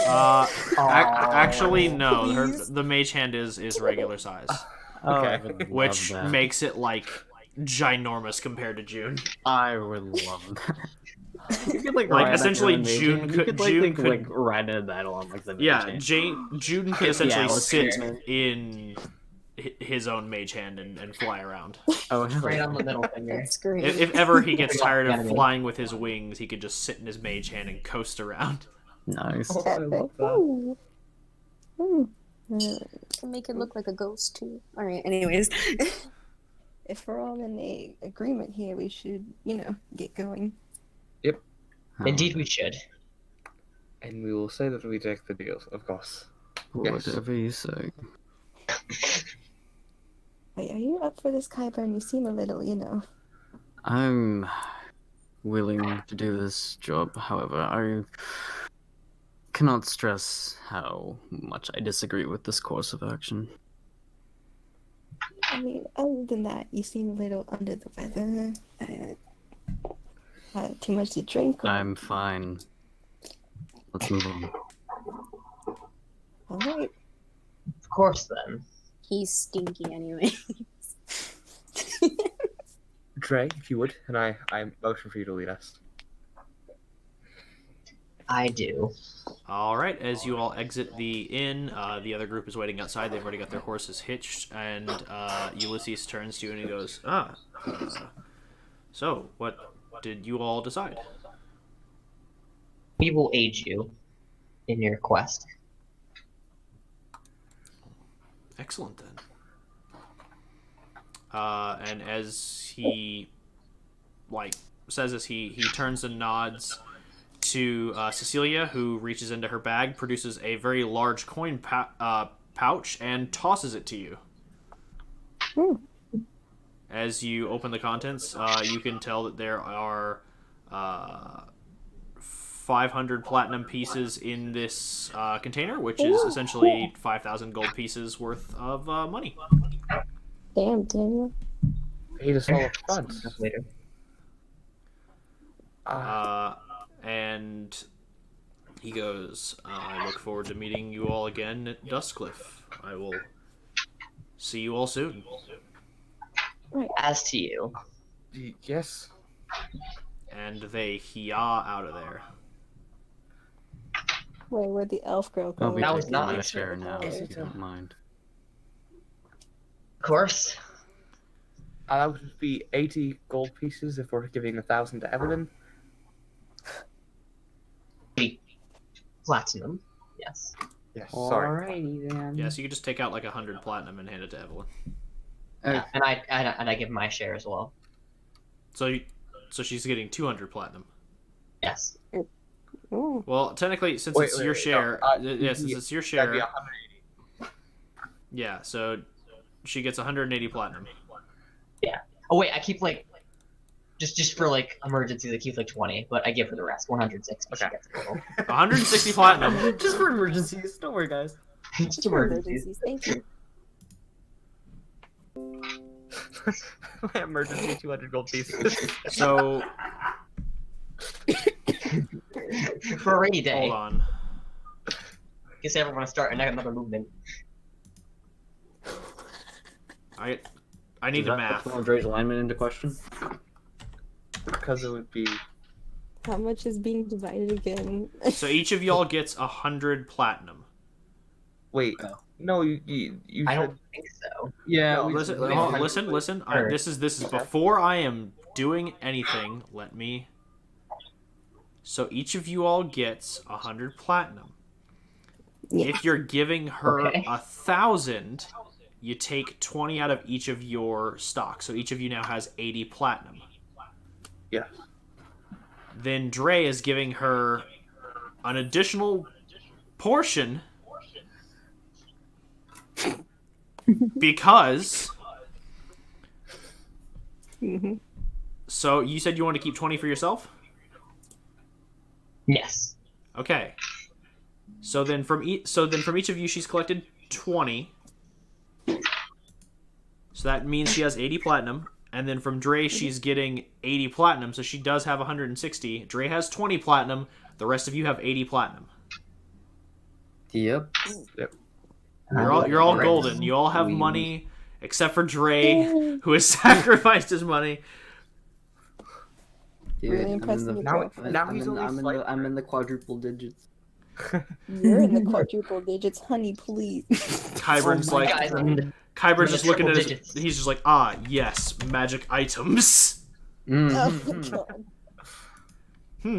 Actually, no. Please. The mage hand is regular size, Oh, I Okay. would love which that. makes it like ginormous compared to June. I would love that. You could like, Like, ride essentially, that mage June hand. could- You could like, June think, could- like ride into that on like the mage Yeah, hand. June could essentially let's sit do it. in his own mage hand and fly around. Oh, hell Right yeah. on the middle finger. That's great. If ever he gets tired of Anime. flying with his wings, he could just sit in his mage hand and coast around. Nice. Oh, I love that. Ooh. Ooh. Can make it look like a ghost too. All right. Anyways. If we're all in a agreement here, we should, get going. Indeed, we should. And we will say that we take the deals, of course. Yes. Whatever you say. Wait, are you up for this, Kyburn? You seem a little, I'm willing to do this job. However, I cannot stress how much I disagree with this course of action. I mean, other than that, you seem a little under the weather. Too much to drink. I'm fine. Let's move on. All right. Of course, then. He's stinky anyway. Dre, if you would, and I motion for you to lead us. I do. All right, as you all exit the inn, the other group is waiting outside. They've already got their horses hitched, and Ulysses turns to you and he goes, so what did you all decide? We will aid you in your quest. Excellent, then. And as he, says as he turns and nods to Cecilia, who reaches into her bag, produces a very large coin pouch, and tosses it to you. As you open the contents, you can tell that there are 500 platinum pieces in this container, which is essentially 5,000 gold pieces worth of money. Damn, Daniel. Paid us all up front. Later. And he goes, I look forward to meeting you all again at Duskcliff. I will see you all soon. As to you. Yes. And they hiya out of there. Wait, where'd the elf girl go? I'll be That was taking not my my share turn. now, if you don't mind. Of course. That would be 80 gold pieces if we're giving 1,000 to Evelyn. Platinum. Yes. Yes, sorry. Alrighty then. Yeah, so you could just take out 100 platinum and hand it to Evelyn. Yeah, and I give my share as well. So she's getting 200 platinum. Yes. Ooh. Well, technically, since Wait, it's wait, your wait, share, no, since it's your That'd be share, 180. yeah. So she gets 180 platinum. Oh wait, I keep just for emergencies, I keep 20, but I give her the rest, 106. But Okay. she gets a little. 160 platinum. Just for emergencies. Don't worry, guys. Just emergencies. Thank you. My emergency 200 gold pieces. So For a rainy day. hold on. Guess everyone to start another movement. I need Does to that math. put Dre's alignment into question? Because it would be. How much is being divided again? So each of y'all gets 100 platinum. Wait. No, you I said. don't think so. Yeah. No, listen. This is before I am doing anything. Let me. So each of you all gets 100 platinum. Yeah. If you're giving her Okay. 1,000, you take 20 out of each of your stock. So each of you now has 80 platinum. Yes. Then Dre is giving her an additional portion because Mm-hmm. So you said you want to keep 20 for yourself? Yes. Okay. So then from each of you, she's collected 20. So that means she has 80 platinum. And then from Dre, she's getting 80 platinum, so she does have 160. Dre has 20 platinum. The rest of you have 80 platinum. Yep. You're all golden. You all have money, except for Dre, who has sacrificed his money. Dude, Really impressive. I'm in the quadruple digits. You're in the quadruple digits, honey, please. Kyburn's like, Guys, Kyburn's just looking at his. digits. He's just like, ah, yes, magic items. Oh my god.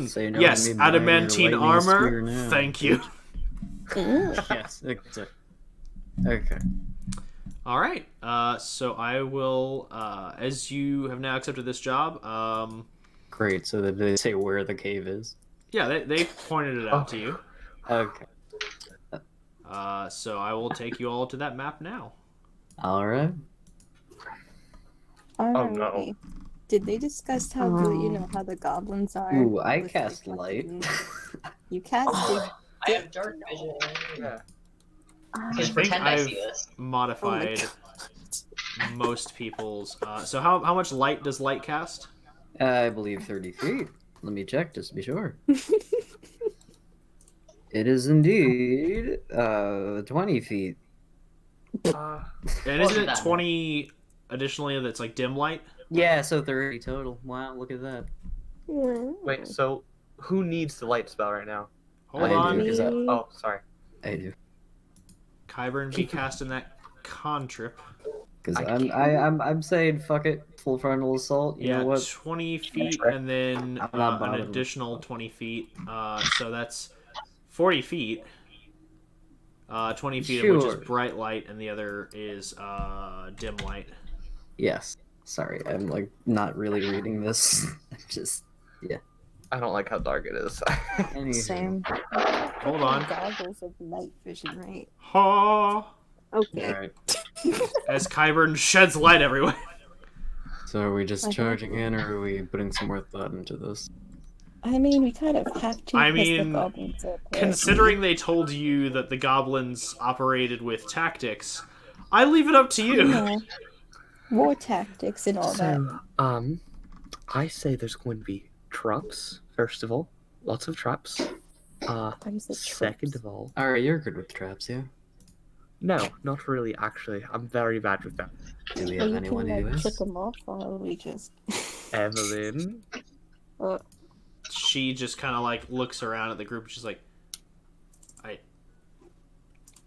So you know Yes, I need my adamantine lightning spear armor. now. Thank you. Yes. Okay. All right. So I will. As you have now accepted this job. Great. So did they say where the cave is? Yeah, they pointed it out to you. Okay. So I will take you all to that map now. All right. Alright. no. Did they discuss how good, how the goblins are? Ooh, I with, cast like, light. You casted. I have dark vision. Yeah. Just I think pretend I I've see this. modified most people's. So how much light does light cast? I believe 30 feet. Let me check just to be sure. It is indeed 20 feet. And isn't it 20 additionally that's like dim light? Yeah, so 30 total. Wow, look at that. Wait, so who needs the light spell right now? Hold I on. do, 'cause Oh, sorry. I do. Kyburn be casting that cantrip. Because I'm saying fuck it, full frontal assault. You Yeah, know what? 20 feet and then I'm not an bothered. additional 20 feet. So that's 40 feet. 20 feet of which is Sure. bright light and the other is dim light. Yes. Sorry, I'm like not really reading this. Just I don't like how dark it is. anywho. Same. Hold on. Goggles of night vision, right? Ha! Okay. All right. As Kyburn sheds light everywhere. So are we just Okay. charging in, or are we putting some more thought into this? I mean, we kind of have to. I 'cause the mean, goblins are Considering they told you that the goblins operated with tactics, I leave it up to you. Yeah. War tactics and all that. So, I say there's going to be traps, first of all. Lots of traps. I use the Second tropes. of all, All right, you're good with traps, yeah. no, not really, actually. I'm very bad with them. Do we Well, have you anyone can who like is? trick them off, or we just. Evelyn. She just kind of like looks around at the group. She's like,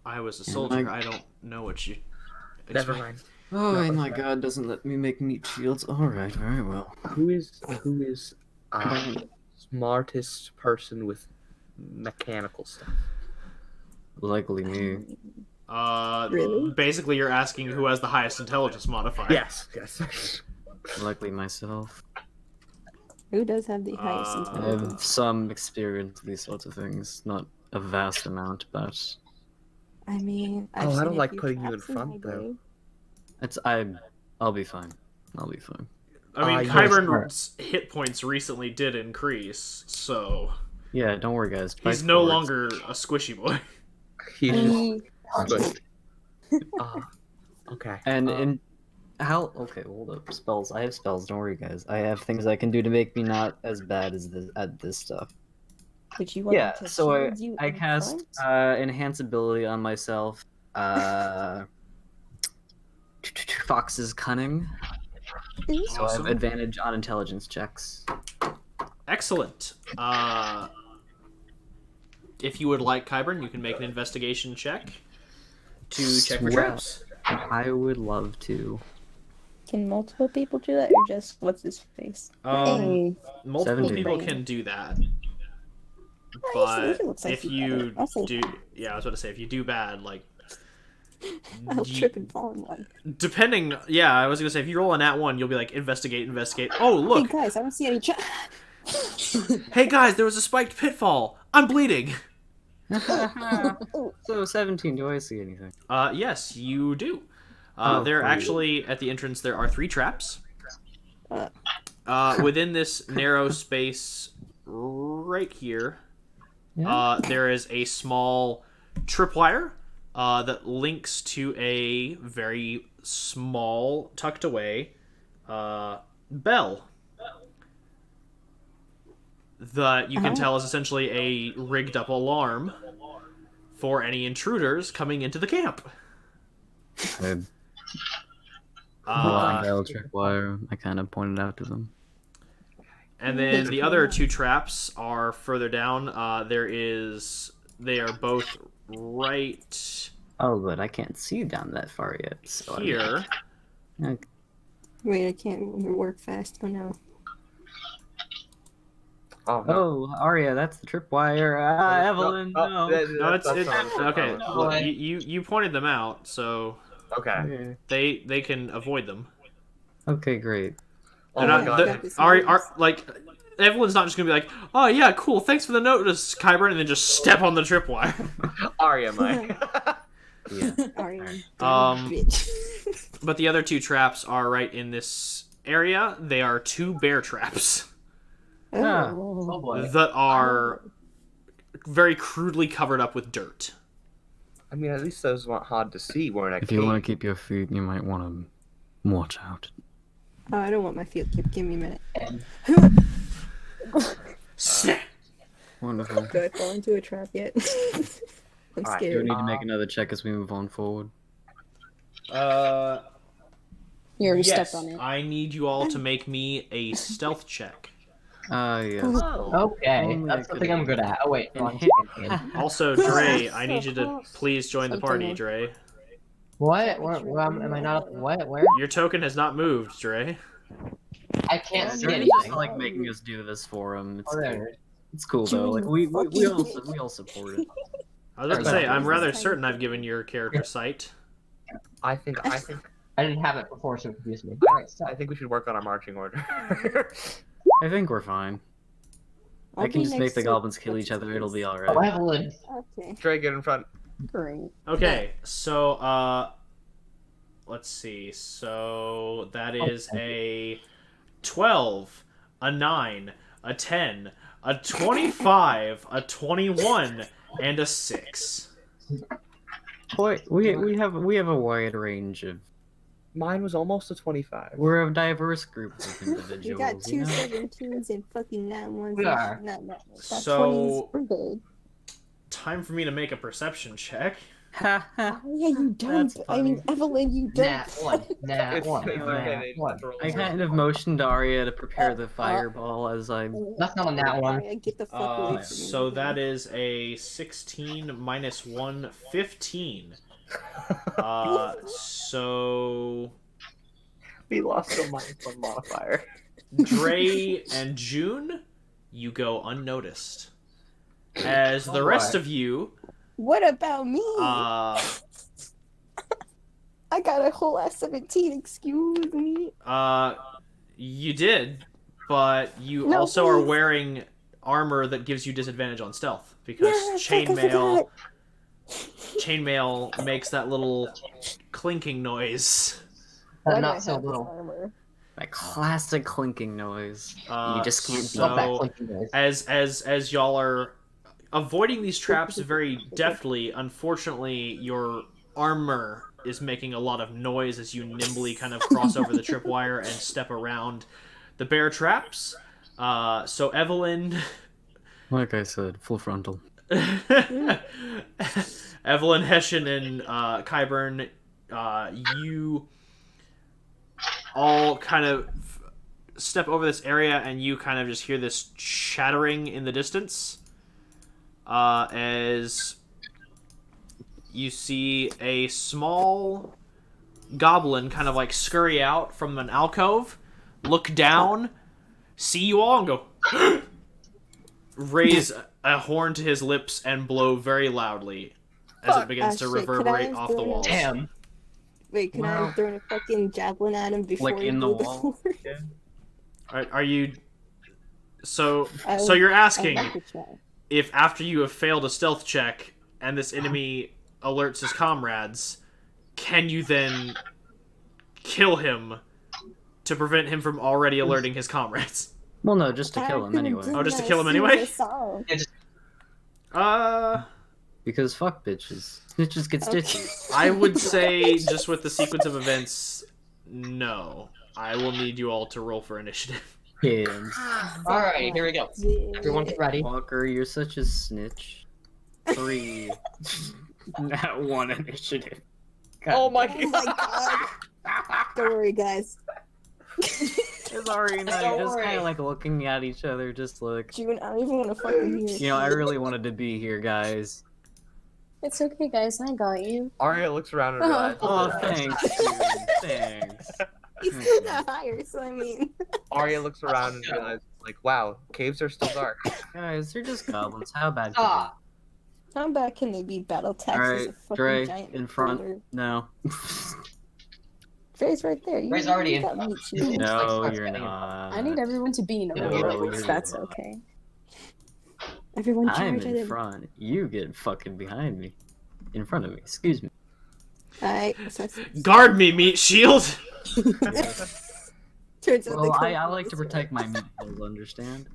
I was a soldier. I don't know what you. Never mind. Oh my god, doesn't let me make meat shields. Alright, very well. Who is smartest person with mechanical stuff? Likely me. Really? Basically, you're asking who has the highest intelligence modifier. Yes. Likely myself. Who does have the highest I intelligence? have some experience with these sorts of things. Not a vast amount, but I mean, Oh, I seen don't a like few putting you in traps my front, though. day. I'll be fine. I'll be fine. I mean, Yes. Kyburn's hit points recently did increase, so Yeah, don't worry guys. he's Fight no forward. longer a squishy boy. He's Mm. just okay. And in how okay, hold up. Spells. I have spells, don't worry guys. I have things I can do to make me not as bad as this at this stuff. Would you want Yeah, to so shield you I in cast front? enhance ability on myself. Fox's cunning. Ooh. So I have Awesome. advantage on intelligence checks. Excellent. If you would like, Kyburn, you can make an investigation check to check for Swell. traps. I would love to. Can multiple people do that, or just what's his face? Hey. Multiple 17. people can do that. Nice, But it looks like if you you got it. I'll say do, yeah, I was about to say, if you do bad, like, I'll ye- trip and fall in one. depending, yeah, I was gonna say, if you roll a nat 1, you'll be like, investigate. Oh, look, Hey guys, I don't see any. hey guys, there was a spiked pitfall. I'm bleeding. So 17, do I see anything? Yes, you do. Oh, There cool. actually, at the entrance, there are 3 traps. Within this narrow space right here, there is a small tripwire that links to a very small, tucked away bell that you can tell is essentially a rigged up alarm for any intruders coming into the camp. Bell tripwire. I kind of pointed out to them. And then the other two traps are further down. They are both right Oh, but I can't see down that far yet. So here. Okay. Wait, I can't work fast. Oh no. Oh, no. Oh, Arya, that's the tripwire. Evelyn, no. No, it's okay. Oh, Well, you pointed them out, so okay. they can avoid them. Okay, great. Oh my god. Like Evelyn's not just gonna be like, oh yeah, cool, thanks for the notice, Kyburn, and then just step on the tripwire. Arya, Mike. Yeah. Bitch. But the other two traps are right in this area. They are two bear traps Oh boy. that are very crudely covered up with dirt. I mean, at least those weren't hard to see. Weren't If you want to keep your feet, you might want to watch out. Oh, I don't want my field kip. Give me a minute. Snap. Wonderful. Do I fall into a trap yet? I'm Alright, Do we scared. need to make another check as we move on forward? You already Yes, stepped on it. I need you all to make me a stealth check. Yes. Okay, Only that's I something I'm good at. Oh wait, no, I'm Also, Dre, I need you to please join the party, Dre. What? Where am I not? What? Where? Your token has not moved, Dre. I can't see They're anything. just like making us do this for him. It's Oh, there. it's cool though. Like we all support it. I was going to say, I'm rather certain I've given your character sight. I think I didn't have it before, so it confused me. Alright, so I think we should work on our marching order. I think we're fine. I'll I can be just make next the to- goblins kill each other. It'll be alright. Evelyn. Okay. Dre, get in front. Great. Okay, so, let's see. So, that is a 12, a 9, a 10, a 25, a 21, and a 6. Boy, we have a wide range of. Mine was almost a 25. We're a diverse group of individuals. You got two know? 17s and fucking 9-1s. We are. Not So- 20s. We're good. Time for me to make a perception check. Ha ha. Oh, yeah, you dumb. That's I mean, Evelyn, you dumb. Nat 1. Nat It's 1. okay, Nat 1. I kind of motioned Arya to prepare the fireball as I. That's not a nat 1. Alright, get the fuck away from me. So that is a 16 minus 1, 15. So We lost a -1 modifier. Dre and June, you go unnoticed. As the rest of you, What about me? uh, I got a whole ass 17, excuse me. you did, but you No, also are please. wearing armor that gives you disadvantage on stealth because Yeah, I forgot. chainmail makes that little clinking noise. Why do I Not so have this little. armor? That classic clinking noise. You just can't beat Love that So clinky noise. as y'all are avoiding these traps very deftly, unfortunately your armor is making a lot of noise as you nimbly kind of cross over the tripwire and step around the bear traps. So Evelyn Like I said, full frontal. Evelyn, Hessian, and Kyburn, you all kind of step over this area, and you kind of just hear this chattering in the distance as you see a small goblin kind of like scurry out from an alcove, look down, see you all, and go raise a horn to his lips and blow very loudly as it begins to shit, could I reverberate have off the thrown it? walls. Damn. Wait, can I Wow. have thrown a fucking javelin at him before Like he in the blew wall? horn? Are you? So I so you're I asking like to try. if after you have failed a stealth check and this enemy alerts his comrades, can you then kill him to prevent him from already alerting his comrades. Well, no, just to kill him anyway. Oh, just to kill him anyway? Yeah, just Because fuck bitches. Bitches get stitches. I would say, just with the sequence of events, no. I will need you all to roll for initiative. Yeah. Alright, here we go. Everyone get ready. Walker, you're such a snitch. 3. Not 1 initiative. God. Oh my Oh my god. Don't worry, guys. It's already not. Don't You're just worry. kind of like looking at each other, just like, June, I don't even want to fucking hear it. you know, I really wanted to be here, guys. It's okay, guys. I got you. Arya looks around and realizes. Oh, that- thanks, dude. Thanks. He's still got higher, so I mean. Arya looks around and realizes, like, wow, caves are still dark. Guys, they're just goblins. How bad could Ah, How bad can they be? Battle taxes Alright, a fucking Dre, giant in front. boulder. No. Dre's right there. Dre's already in got front. meat shield. No, like you're getting- not. I need everyone to be in a No, row. you're That's not. okay. Everyone I'm charge in at front. You get fucking behind me. In front of me. Excuse me. Alright, so Guard me, meat shield! turns out Well, they I come like to this way. protect my meatballs, understand?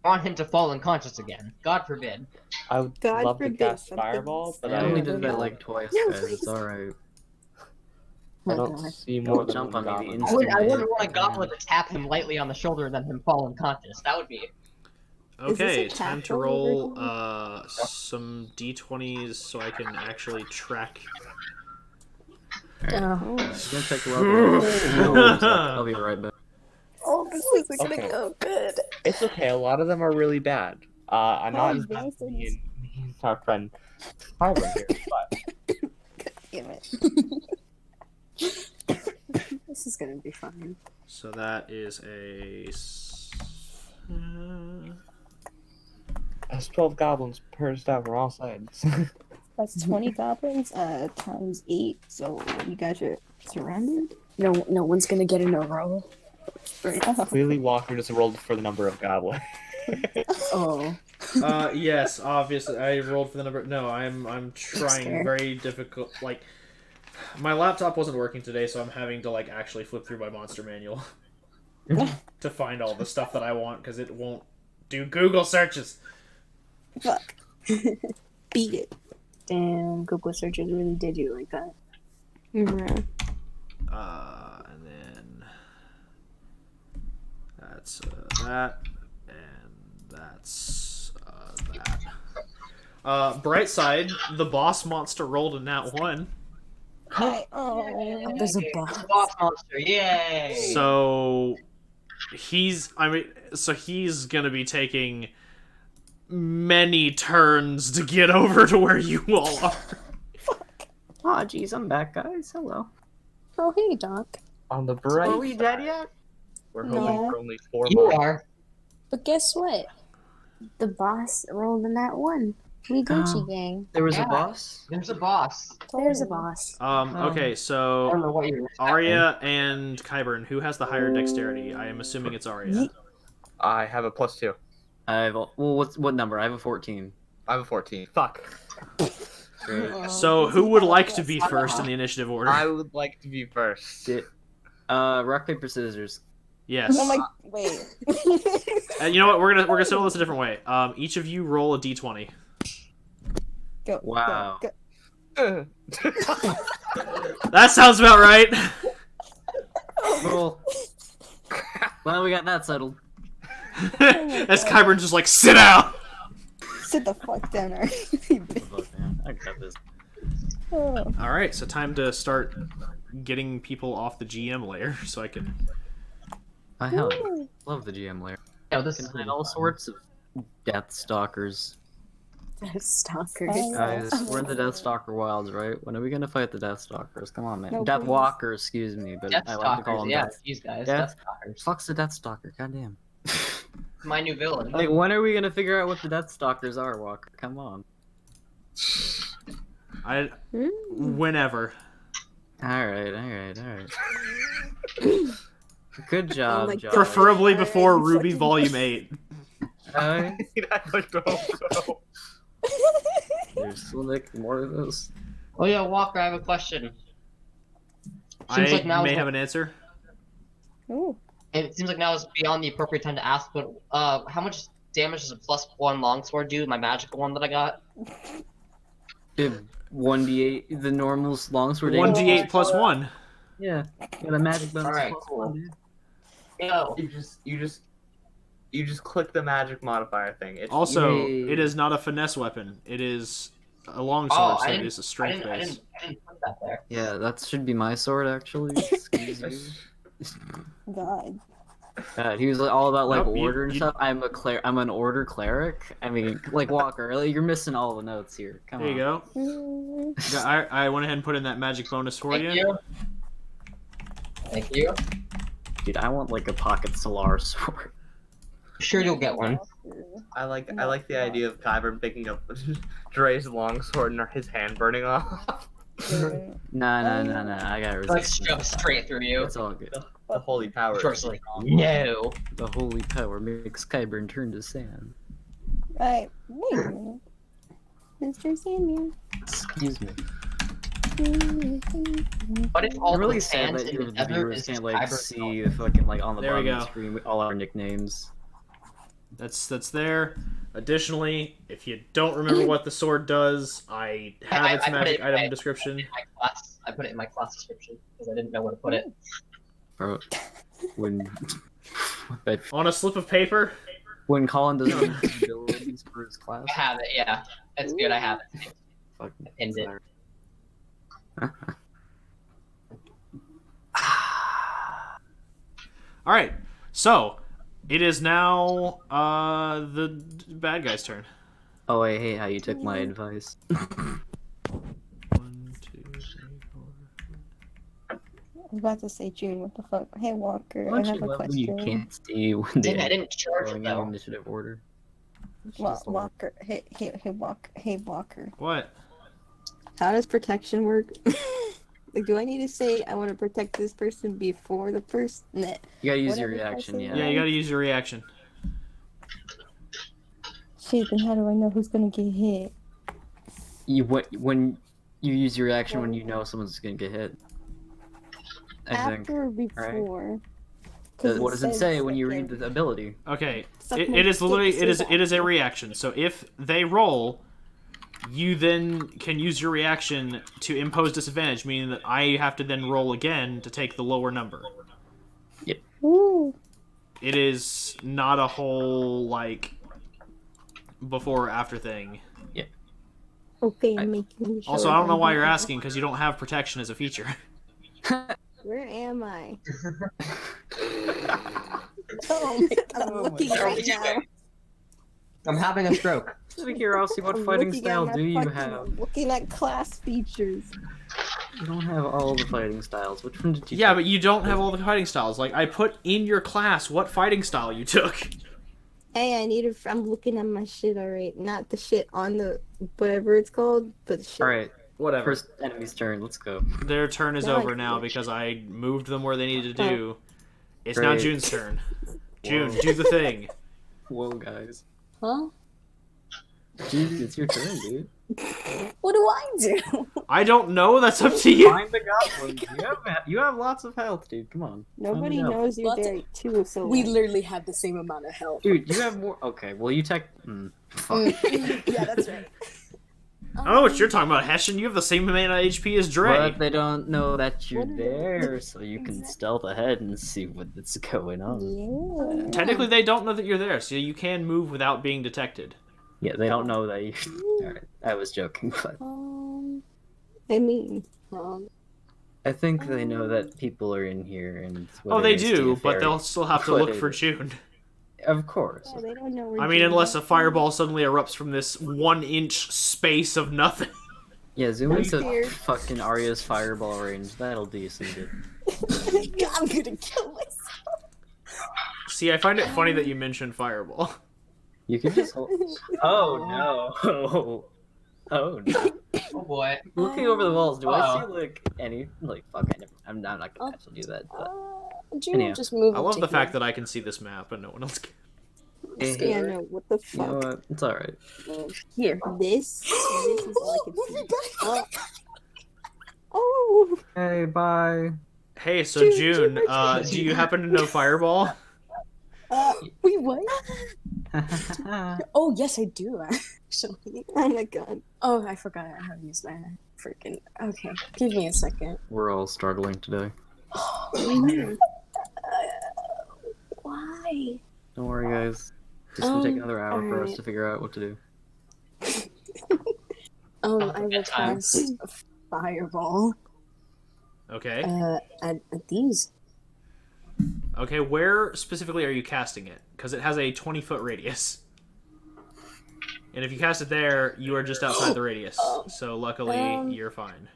I want him to fall unconscious again. God forbid. I would God love to forbid cast something Fireball, but I I only don't, did that like twice, No, guys. It's please. alright. I Oh, don't God. see more Don't than jump one on me, goblin. the I wouldn't Instant want a hit. goblin to tap him lightly on the shoulder and then him fall unconscious. That would be. Is this a Okay, time to castle roll over some d20s so I can actually track. Oh, I'm gonna check the weapon. I'll be right back. oh this is Okay. gonna go good. It's okay, a lot of them are really bad. I'm How not as bad as advanced are me and our friend Hybrid here, but Damn it. This is gonna be fine. So that is a. that's 12 goblins perched out on all sides. That's 20 goblins, times 8, so you guys are surrounded? No one's gonna get in a row. Right. Clearly, Walker just rolled for the number of goblins. Oh. Yes, obviously I rolled for the number. No, I'm trying scared. very difficult. Like, my laptop wasn't working today, so I'm having to like actually flip through my monster manual to find all the stuff that I want because it won't do Google searches. Fuck. Beat it. Damn, Google searches really did you like that. Mm-hmm. And then that's that, and that's that. Bright side, the boss monster rolled a nat 1. Hi. Oh. There's a boss. Boss monster, yay! So he's gonna be taking many turns to get over to where you all are. Aw, jeez, I'm back, guys. Hello. Oh, hey, Doc. On the bright Are we dead yet? we're No. hoping for only 4 You more. are. But guess what? The boss rolled in that one. We Gucci Oh. gang. There was Yeah. a boss? There's a boss. There's a boss. Okay, I so don't know what you're expecting. Arya and Kyburn, who has the higher dexterity? I am assuming it's Arya. I have a +2. I have a, well, what number? I have a 14. I have a 14. Fuck. Great. So who would like to be first in the initiative order? I would like to be first. Rock, paper, scissors. Yes. Oh my. Wait. And you know what? We're gonna settle this a different way. Each of you roll a d20. Go. Wow. Go, go. That sounds about right. Cool. Well, we got that settled. As Kyburn just like sit down. Sit the fuck down, alright? Look, man, I got this. Oh. All right, so time to start getting people off the GM layer, so I can. I hell yeah. Love the GM layer. No, this Can is find all sorts of Death Stalkers. Stalkers. Oh. Guys, we're in the Death Stalker wilds, right? When are we gonna fight the Death Stalkers? Come on, man. No, Death please. Walkers, excuse me, but Death I like to call Stalkers, them yeah, Death. these guys. Death- Death Stalkers. Fuck's the Death Stalker, goddamn. My new villain. Like, when are we gonna figure out what the Death Stalkers are, Walker? Come on. Whenever. Alright. Good job, my Josh. God. Preferably before Alright, Ruby fucking- Volume 8. Alright. I'd like to hope so. There's still like more of those. Oh yeah, Walker, I have a question. I Seems like now may is have the- an answer. Ooh. It seems like now is beyond the appropriate time to ask, but how much damage does a +1 longsword do? My magical one that I got. 1d8, the normal longsword. 1d8 plus 1. Yeah, got a magic bonus. Alright, plus cool. 1, dude. Yo. You just click the magic modifier thing. It's Also, Yay. it is not a finesse weapon. It is a longsword, so it is a strength I base. didn't put that there. Yeah, that should be my sword, actually. Excuse you. God. He was all about like Nope, order and stuff. I'm an order cleric. I mean, like Walker, like, you're missing all the notes here. Come There on. you go. Mm, Yeah, I went ahead and put in that magic bonus for Thank you. Thank you. Dude, I want like a pocket Solar sword. Sure, you'll get one. I like the idea of Kyber picking up Dre's longsword and his hand burning off. Nah. I gotta Like resist. shove straight through you. It's all good. The holy power. Jor's like, no. The holy power makes Kyburn turn to sand. Right. Wait a minute. Mr. Sandman. Excuse me. But if all I'm really the sad sand that in your the desert viewers is can't like Kyber's see the fucking like on the There we bottom of the go. screen all our nicknames. That's there. Additionally, if you don't remember what the sword does, I have its I put magic it- item description. I put it in my class description because I didn't know where to put it. Bro, when On a slip of paper. when Colin doesn't have his abilities for his class, I have it, yeah. That's good, I have it. fucking pinned it. All right. So, it is now the bad guy's turn. Oh, I hate how you took my advice. 1, 2, 3, 4. I was about to say June, what the fuck? Hey Walker, I Don't have you a love when you question. can't see when Dang, I they're didn't charge it going in though. initiative order? It's Wa- just like- Walker, hey Walker. What? How does protection work? Like, do I need to say I want to protect this person before the person? Nah. You gotta use your Whatever reaction, person- yeah. Yeah, you gotta use your reaction. Shit, then how do I know who's gonna get hit? When you use your reaction when you know someone's gonna get hit. I think. After or before? 'Cause What does it says, say when you like, read the ability? Okay. Suck It, my it is dick, literally say that. it is a reaction. So if they roll, you then can use your reaction to impose disadvantage, meaning that I have to then roll again to take the lower number. Ooh. It is not a whole like before or after thing. Okay, I'm making sure. Also, I don't know why you're I'm- asking because you don't have protection as a feature. Where am I? Oh my god, I'm looking right now. I'm having a stroke. Just out of curiosity, what I'm fighting looking at style my do you fucking- have? I'm looking at class features. You don't have all the fighting styles. Which one did you Yeah, take? but you don't have all the fighting styles. Like I put in your class what fighting style you took. Hey, I need to. I'm looking at my shit, alright. Not the shit on the whatever it's called, but the shit. Alright, Whatever. first enemy's turn, let's go. Their turn is Now I over can now do it. because I moved them where they needed to do. It's now Great. June's turn. June, Whoa. do the thing. Whoa, guys. Huh? Dude, it's your turn, dude. What do I do? I don't know. That's up to you. Find the goblins. You have lots of health, dude. Come on. Nobody Find the knows you're Lots there too, so We literally have the same amount of health. Dude, you have more. Okay, well, you tech. Fuck. Yeah, that's right. I don't know what you're talking about, Hessian. You have the same amount of HP as Dre. But they don't know that you're What are there, so you can stealth ahead and see what's going on. yeah. Technically, they don't know that you're there, so you can move without being detected. Yeah, they don't know that you. Alright, I was joking, but I mean, I think they know that people are in here and. Oh, they whether it's do, the but fairy- they'll still have to But look it- for June. Of course. yeah, they don't know. Where I mean, June unless is. a fireball suddenly erupts from this 1-inch space of nothing. Yeah, zoom I'm into scared. fucking Arya's fireball range. That'll do you some good. God, I'm gonna kill myself. See, I find it funny that you mentioned fireball. You can just hold. Oh no! Oh no! Oh boy. Looking over the walls, do I Uh-oh. see like any like fuck? I'm not gonna actually do that. But... June Anyhow. just move. I love the fact that I can see this map and no one else can. Yeah, no, what the You know fuck? what? It's all right. Here. This is all I can see. Oh, Hey, bye. Hey, so June, do you happen to know Fireball? Wait, what? Oh, yes, I do, actually. Oh my god. Oh, I forgot how to use my freaking... Okay, give me a second. We're all struggling today. Why? Don't worry, guys. It's gonna take another hour for us alright. to figure out what to do. I will Bedtime. cast a fireball Okay. at these. Okay, where specifically are you casting it? Because it has a 20-foot radius. And if you cast it there, you are just outside the radius. So luckily, you're fine.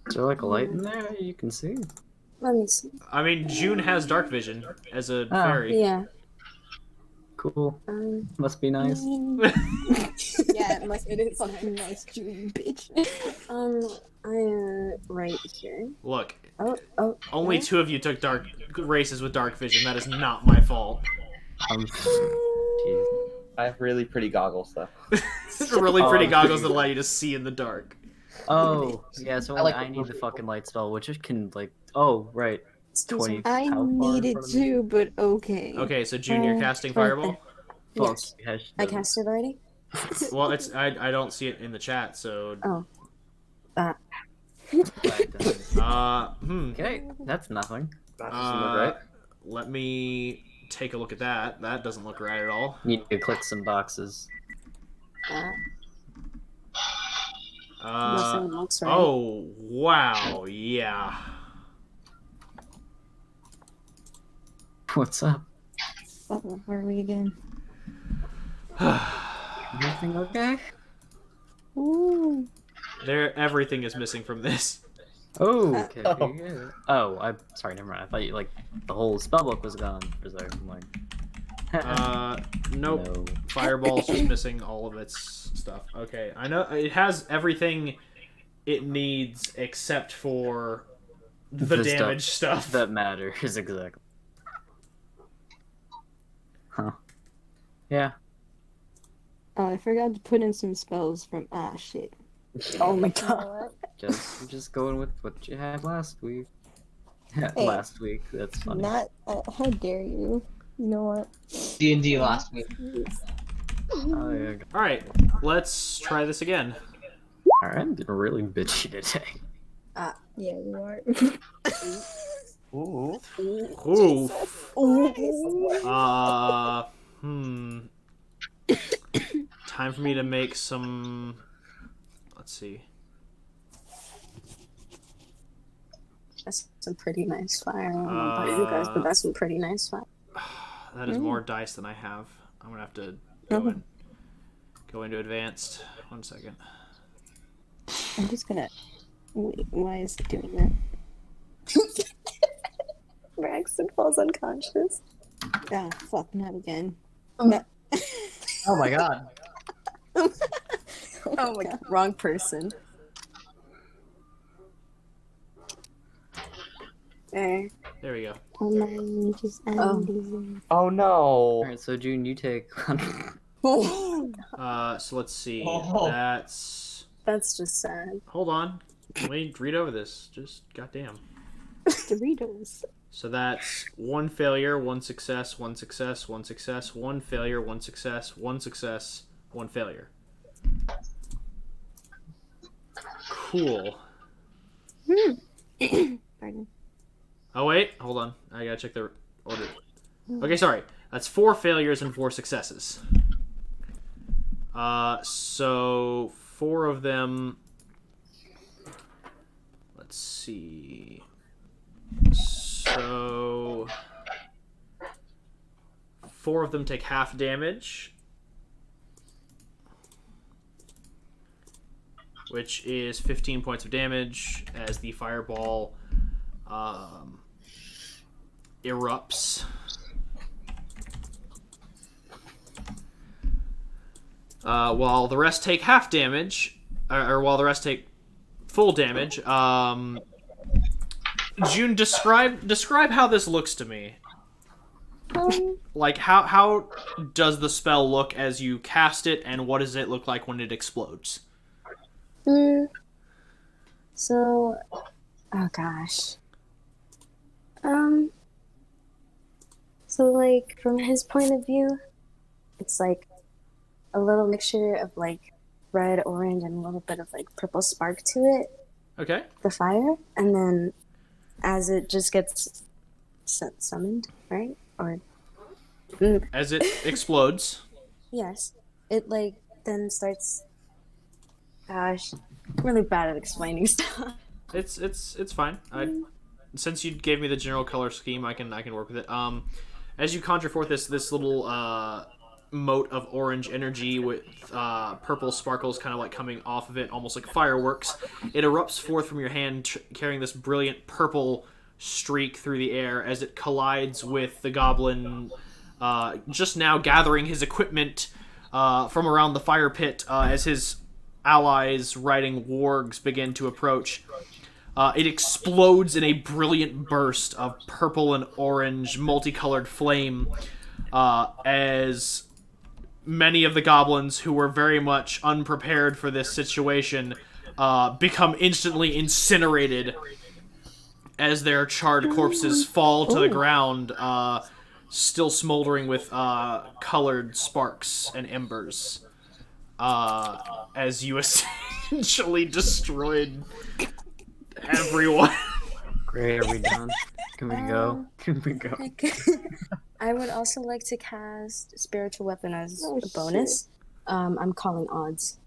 Is there like a light in there you can see? Let me see. I mean, June has dark vision as a fairy. Yeah. Cool. Must be nice. Yeah, it must. It is fucking nice, June, bitch. Right here. Look, Oh. only 2 of you took dark races with dark vision. That is not my fault. Jeez. I have really pretty goggles though. Really pretty goggles that allow you to see in the dark. Oh, yeah, so I like I the need the purple. fucking light spell, which it can, like... Oh, right. 20... I how far need in it front of me? too, but okay. Okay, so June, you're casting right Fireball? Yes. Fuck, I cast it already? Well, it's I don't see it in the chat, so... Oh. Okay, that's nothing. That doesn't look right. Let me take a look at that. That doesn't look right at all. You need to click some boxes. Nothing looks right. Oh, wow, yeah. What's up? Oh, where are we again? Everything okay? Ooh. Everything is missing from this. Oh, okay. Oh, I'm sorry, never mind. I thought you, like, the whole spellbook was gone for a second. I'm like... Nope. No. Fireball's just missing all of its stuff. Okay, I know it has everything it needs except for the damage stuff. That matters, exactly. Huh. Yeah. Oh, I forgot to put in some spells from. Ah, shit. Oh my You know god. what? Just going with what you had last week. Hey. Last week, that's funny. Not. How dare you? You know what? D&D last week. Oh, yeah. All right, let's try this again. Alright, I'm getting really bitchy today. Yeah, you are. Ooh. Ooh. Oh. Time for me to make some. Let's see. That's some pretty nice fire. I don't know about you guys, but that's some pretty nice fire. That is more dice than I have. I'm gonna have to go into advanced. 1 second. I'm just gonna. Wait, why is it doing that? Braxton falls unconscious. Ah, fuck, not again. Oh. No. Oh my god. Oh my god, wrong person. There. There we go. Oh my, just Oh no. Alright, so June, you take... Oh, So let's see. Oh. That's. that's just sad. Hold on. Let me read over this. Just goddamn. Doritos. So that's 1 failure, 1 success, 1 success, 1 success, 1 failure, 1 success, 1 success, 1 failure. Cool. Pardon. Oh wait, hold on. I gotta check the order. Okay, sorry. That's 4 failures and 4 successes. So 4 of them. Let's see. So 4 of them take half damage, which is 15 points of damage as the fireball erupts. While the rest take half damage, or while the rest take full damage. June, describe how this looks to me. Like, how does the spell look as you cast it, and what does it look like when it explodes? So, Oh gosh. So like from his point of view, it's like a little mixture of like red, orange, and a little bit of like purple spark to it, Okay. the fire, and then as it just gets summoned, right? Or As it explodes. yes, it like then starts. Gosh, I'm really bad at explaining stuff. It's fine. Since you gave me the general color scheme, I can work with it. As you conjure forth this little mote of orange energy with purple sparkles kind of like coming off of it, almost like fireworks, it erupts forth from your hand, carrying this brilliant purple streak through the air as it collides with the goblin, just now gathering his equipment from around the fire pit as his allies riding wargs begin to approach. It explodes in a brilliant burst of purple and orange multicolored flame as many of the goblins who were very much unprepared for this situation become instantly incinerated as their charred corpses fall to the ground, still smoldering with colored sparks and embers. As you essentially destroyed everyone. Great, are we done? Can we go? Can we go? I would also like to cast Spiritual Weapon as Oh, a bonus. I'm calling odds.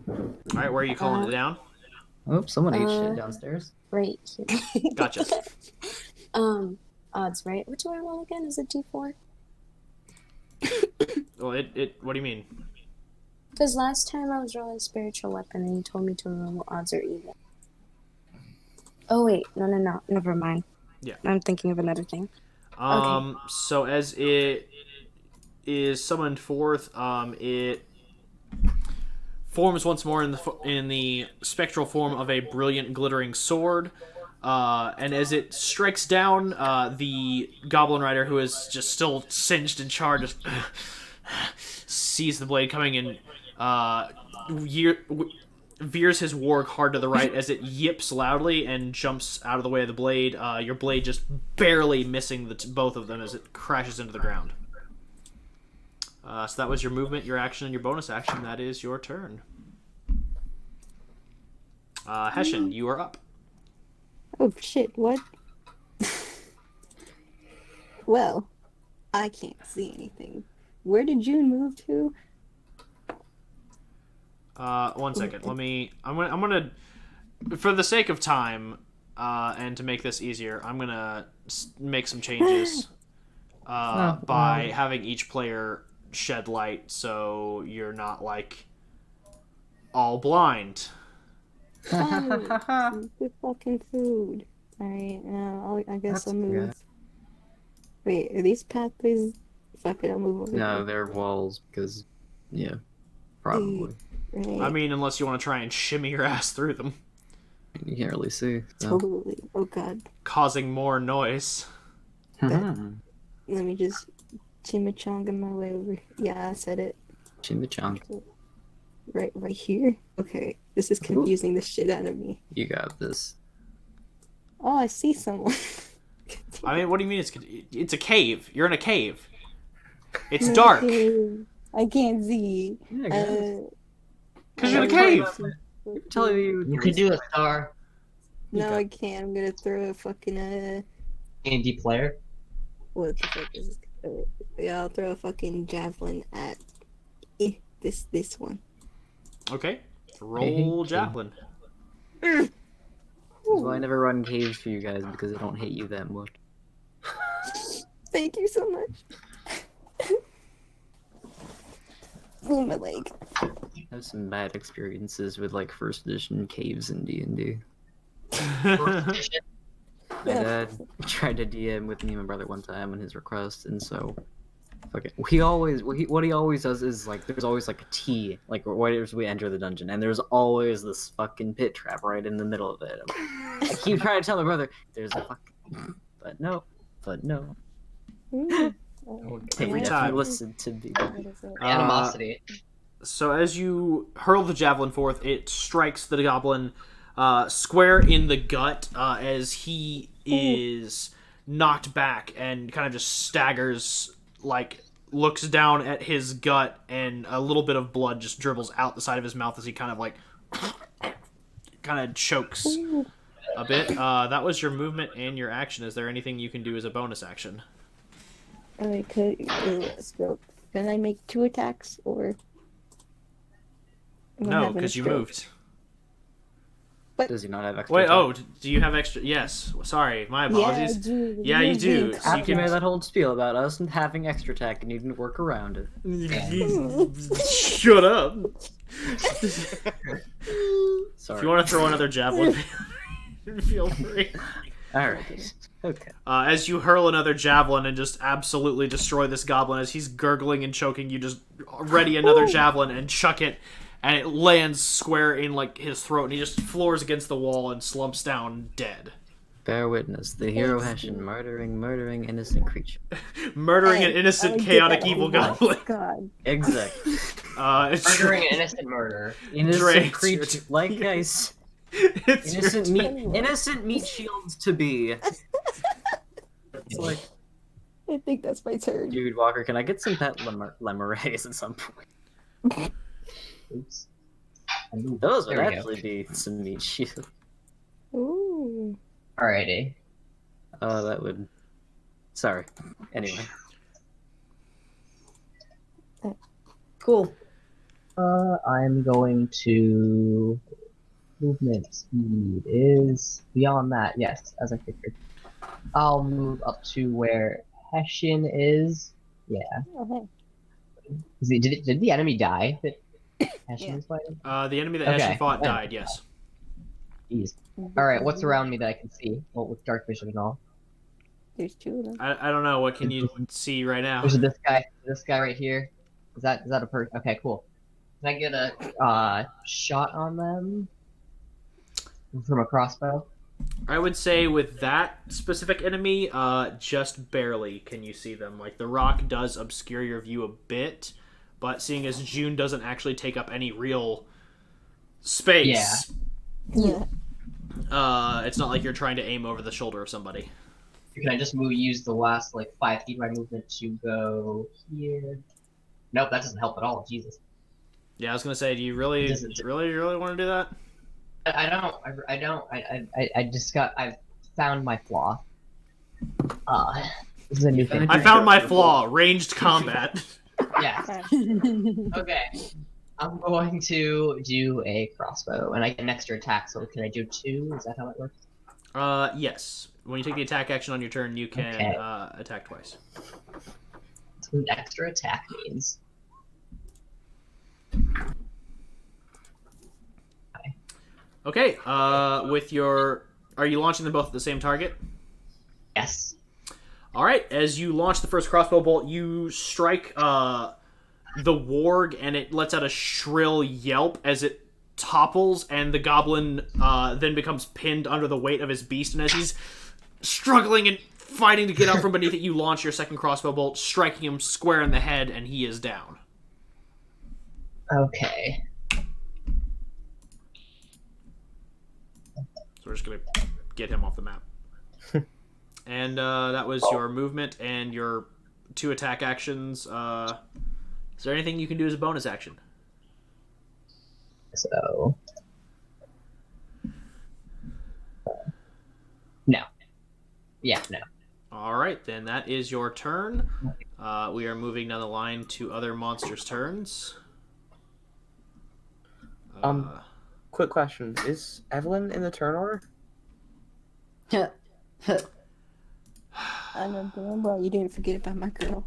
Alright, where are you calling it down? Oops, someone ate shit downstairs. Right here. Gotcha. Odds, right? What do I roll again? Is it D4? Well, what do you mean? Because last time I was rolling Spiritual Weapon and you told me to roll odds or even. Oh wait, no, never mind. Yeah. I'm thinking of another thing. So as it is summoned forth, it forms once more in the spectral form of a brilliant glittering sword. And as it strikes down, the goblin rider, who is just still singed and charred, just sees the blade coming and veers his warg hard to the right as it yips loudly and jumps out of the way of the blade. Your blade just barely missing both of them as it crashes into the ground. So that was your movement, your action, and your bonus action. That is your turn. Hessian, you are up. Oh shit, what? Well, I can't see anything. Where did June move to? 1 second. I'm gonna, for the sake of time, and to make this easier, I'm gonna make some changes by having each player shed light, so you're not like all blind. Oh, good fucking food. Alright, I guess I'll move. good. Wait, are these pathways? Fuck it, I'll move over. No, they're walls because, yeah, probably. Right. I mean, unless you want to try and shimmy your ass through them, You can't really see. So. Totally. Oh god. causing more noise. Let me just chimichanga my way over. Yeah, I said it. Chimichanga. Right here. Okay, this is confusing the shit out of me. You got this. Oh, I see someone. I mean, what do you mean it's a cave? You're in a cave. It's No, dark. I can't see. Because you're in a cave. Telling you. You can do a star. No, I can't. I'm gonna throw a fucking Andy player. what the fuck is this? Yeah, I'll throw a fucking javelin at this one. Okay. Roll Hey, javelin. That's why I never run caves for you guys, because I don't hate you that much. Thank you so much. Oh, my leg. I have some bad experiences with like first edition caves in D&D. My dad tried to DM with me and my brother one time on his request, and so what he always does is like there's always like a T like right as we enter the dungeon, and there's always this fucking pit trap right in the middle of it. I keep trying to tell my brother there's a fucking but no. Every He time. listen to me. Animosity. So as you hurl the javelin forth, it strikes the goblin square in the gut as he is knocked back and kind of just staggers, like looks down at his gut, and a little bit of blood just dribbles out the side of his mouth as he kind of like kind of chokes a bit. That was your movement and your action. Is there anything you can do as a bonus action? I could. Can I make 2 attacks or? Am I No, having a because you stroke? moved. Does he not have extra? Wait, attack? do you have extra? Yes. Sorry, my Yeah, apologies. I do. Yeah, you do. Thanks. So you After you can- made that whole spiel about us having extra attack and you didn't work around it. Shut up. Sorry. If you want to throw another javelin, feel free. Alright. Okay. As you hurl another javelin and just absolutely destroy this goblin, as he's gurgling and choking, you just ready another javelin and chuck it, and it lands square in like his throat, and he just floors against the wall and slumps down dead. Bear witness, the hero Hessian murdering innocent creature. Murdering an Hey, innocent, I get chaotic, that. evil Oh my goblin. God. Exactly. Murdering an innocent murderer. Innocent Drake's creature, your- like ice. It's your Innocent turn. meat. Innocent meat shields to be. It's like, I think that's my turn. dude, Walker, can I get some pet lemurays at some point? Oops. Those would There we go. actually be some meat shields. Ooh. Alrighty. Oh, that would. Sorry. Anyway. Cool. I'm going to... Movement speed is beyond that, yes, as I figured. I'll move up to where Hessian is. Yeah. Oh, hey. Did the enemy die that Hessian Yeah. was fighting? The enemy that Okay. Hessian fought died, yes. Jeez. Alright, what's around me that I can see? Well, with dark vision and all. There's 2 of them. I don't know, what can you see right now? There's this guy right here. Is that a person? Okay, cool. Can I get a shot on them? From a crossbow? I would say with that specific enemy, just barely can you see them. Like, the rock does obscure your view a bit, but seeing as June doesn't actually take up any real space, Yeah. it's not like you're trying to aim over the shoulder of somebody. Can I just use the last, 5 feet of my movement to go here? Nope, that doesn't help at all, Jesus. Yeah, I was gonna say, do you really want to do that? I don't. I've found my flaw. This is a new thing. I found my flaw: ranged combat. Yeah. Okay. I'm going to do a crossbow, and I get an extra attack, so can I do 2? Is that how it works? Yes. When you take the attack action on your turn, you can Okay. attack twice. That's what an extra attack means. Okay. With your, are you launching them both at the same target? Yes. All right. As you launch the first crossbow bolt, you strike the warg, and it lets out a shrill yelp as it topples, and the goblin then becomes pinned under the weight of his beast. And as he's struggling and fighting to get out from beneath it, you launch your second crossbow bolt, striking him square in the head, and he is down. Okay. So we're just gonna get him off the map. And that was your movement and your 2 attack actions. Is there anything you can do as a bonus action? So. No. Yeah, no. All right, then that is your turn. We are moving down the line to other monsters' turns. Quick question: is Evelyn in the turn order? I know damn well you didn't forget about my girl.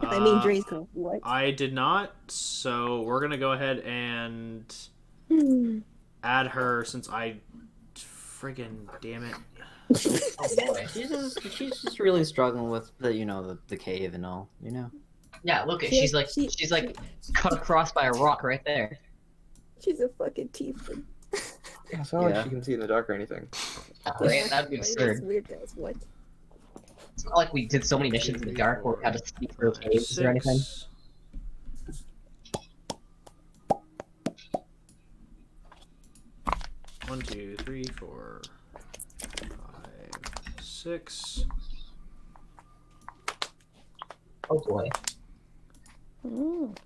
I mean, Dre's girl. What? I did not, so we're gonna go ahead and add her since I friggin' damn it. Oh boy. She's just really struggling with the cave and all, you know. Yeah, look at she's cut across by a rock right there. She's a fucking tiefling. Yeah, it's not like Yeah. she can see in the dark or anything. Right? That'd be That's absurd. weird as what? It's not like we did so many missions in the dark where we had to sneak through caves or anything. 6. 1, 2, 3, 4, 5, 6. Oh boy. Mm.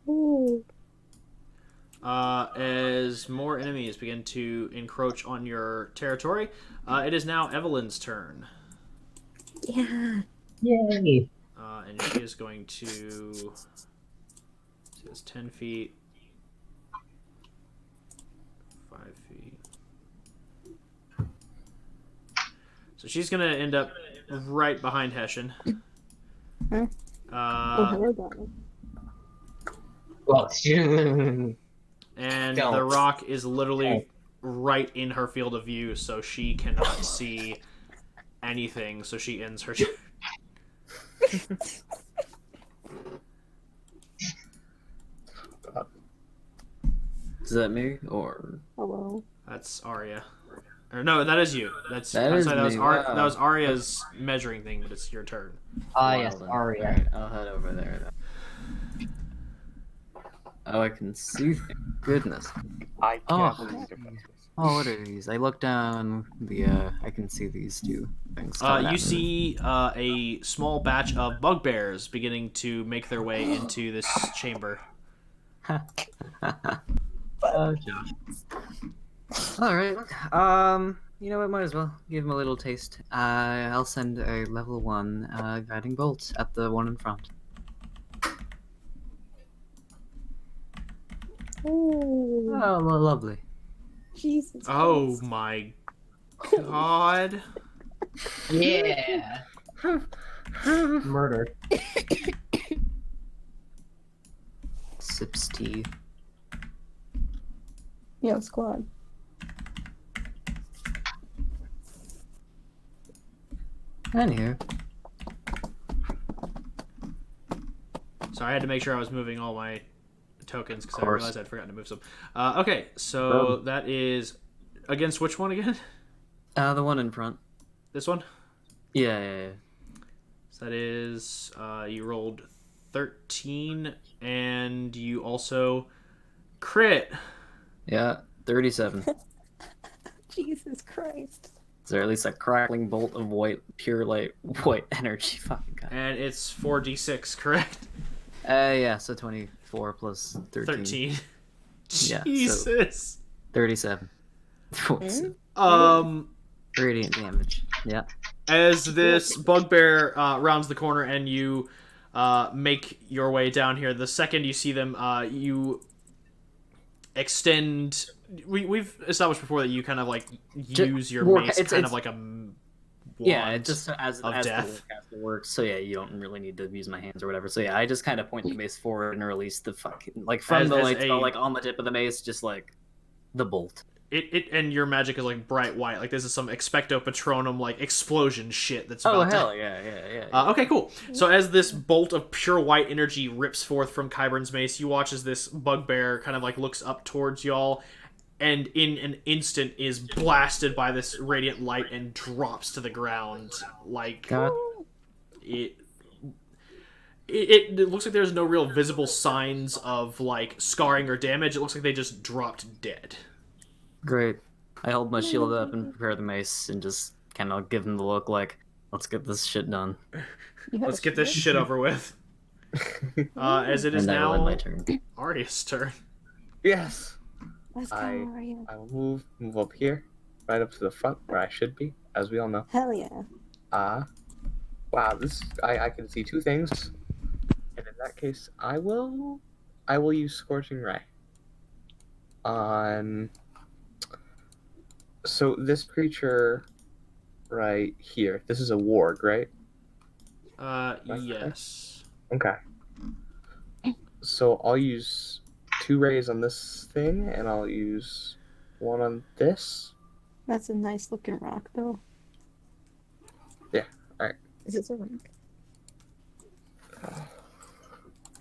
Ooh. As more enemies begin to encroach on your territory, it is now Evelyn's turn. Yeah. Yay! And she is going to. She has 10 feet, 5 feet. So she's going to end up right behind Hessian. Huh? Hello, darling. Well, And Don't. the rock is literally right in her field of view, so she cannot see anything, so she ends her turn. Is that me or? Hello. That's Arya. Or no, that is you. That is me, wow. That was Arya's measuring thing, but it's your turn. yes, Well then. Arya. Alright, I'll head over there then. Oh, I can see things. Goodness. I Oh. can't believe it. Oh, what are these? I look down I can see these two things. coming at You me. see a small batch of bugbears beginning to make their way into this chamber. Oh, Josh. Alright. You know what? Might as well give him a little taste. I'll send a level 1 guiding bolt at the one in front. Ooh. Oh, lovely. Jesus. Oh Christ. my god. Yeah. Murder. Sips tea. Yo, squad. Anywho. Sorry, I had to make sure I was moving all my tokens because I course. realized I'd forgotten to move some. Okay, so that is against which one again? The one in front. This one? Yeah. So that is you rolled 13 and you also crit. Yeah, 37. Jesus Christ. Is there at least a crackling bolt of pure light, white energy? Fucking god. And it's 4d6, correct? Yeah, so 24 plus 13. 13. Yeah, so- Jesus. 37. Radiant damage. Yeah. As this bugbear rounds the corner and you make your way down here, the second you see them, you extend. We've established before that you kind of like use your mace kind of like a wand. Yeah, it just as of the death. warcaster works. So yeah, you don't really need to use my hands or whatever. So yeah, I just kind of point the mace forward and release the fucking from the light spell, like on the tip of the mace, just like the bolt. It and your magic is like bright white. Like this is some expecto patronum like explosion shit that's about hell to... yeah. Okay, cool. So as this bolt of pure white energy rips forth from Qyburn's mace, you watch as this bugbear kind of like looks up towards y'all, and in an instant is blasted by this radiant light and drops to the ground. Like God. it looks like there's no real visible signs of like scarring or damage. It looks like they just dropped dead. Great. I hold my shield up and prepare the mace and just kind of give him the look like, let's get this shit done. Let's get this shit over with. As it is And I will end now my turn. Arya's turn. Yes. Let's go, I Arya. will move up here, right up to the front where I should be, as we all know. Hell yeah. Wow, I can see two things. And in that case, I will use Scorching Ray. So this creature right here, this is a warg, right? Yes. Okay. So I'll use 2 rays on this thing, and I'll use 1 on this. That's a nice looking rock, though. Yeah, alright. Is it a rock?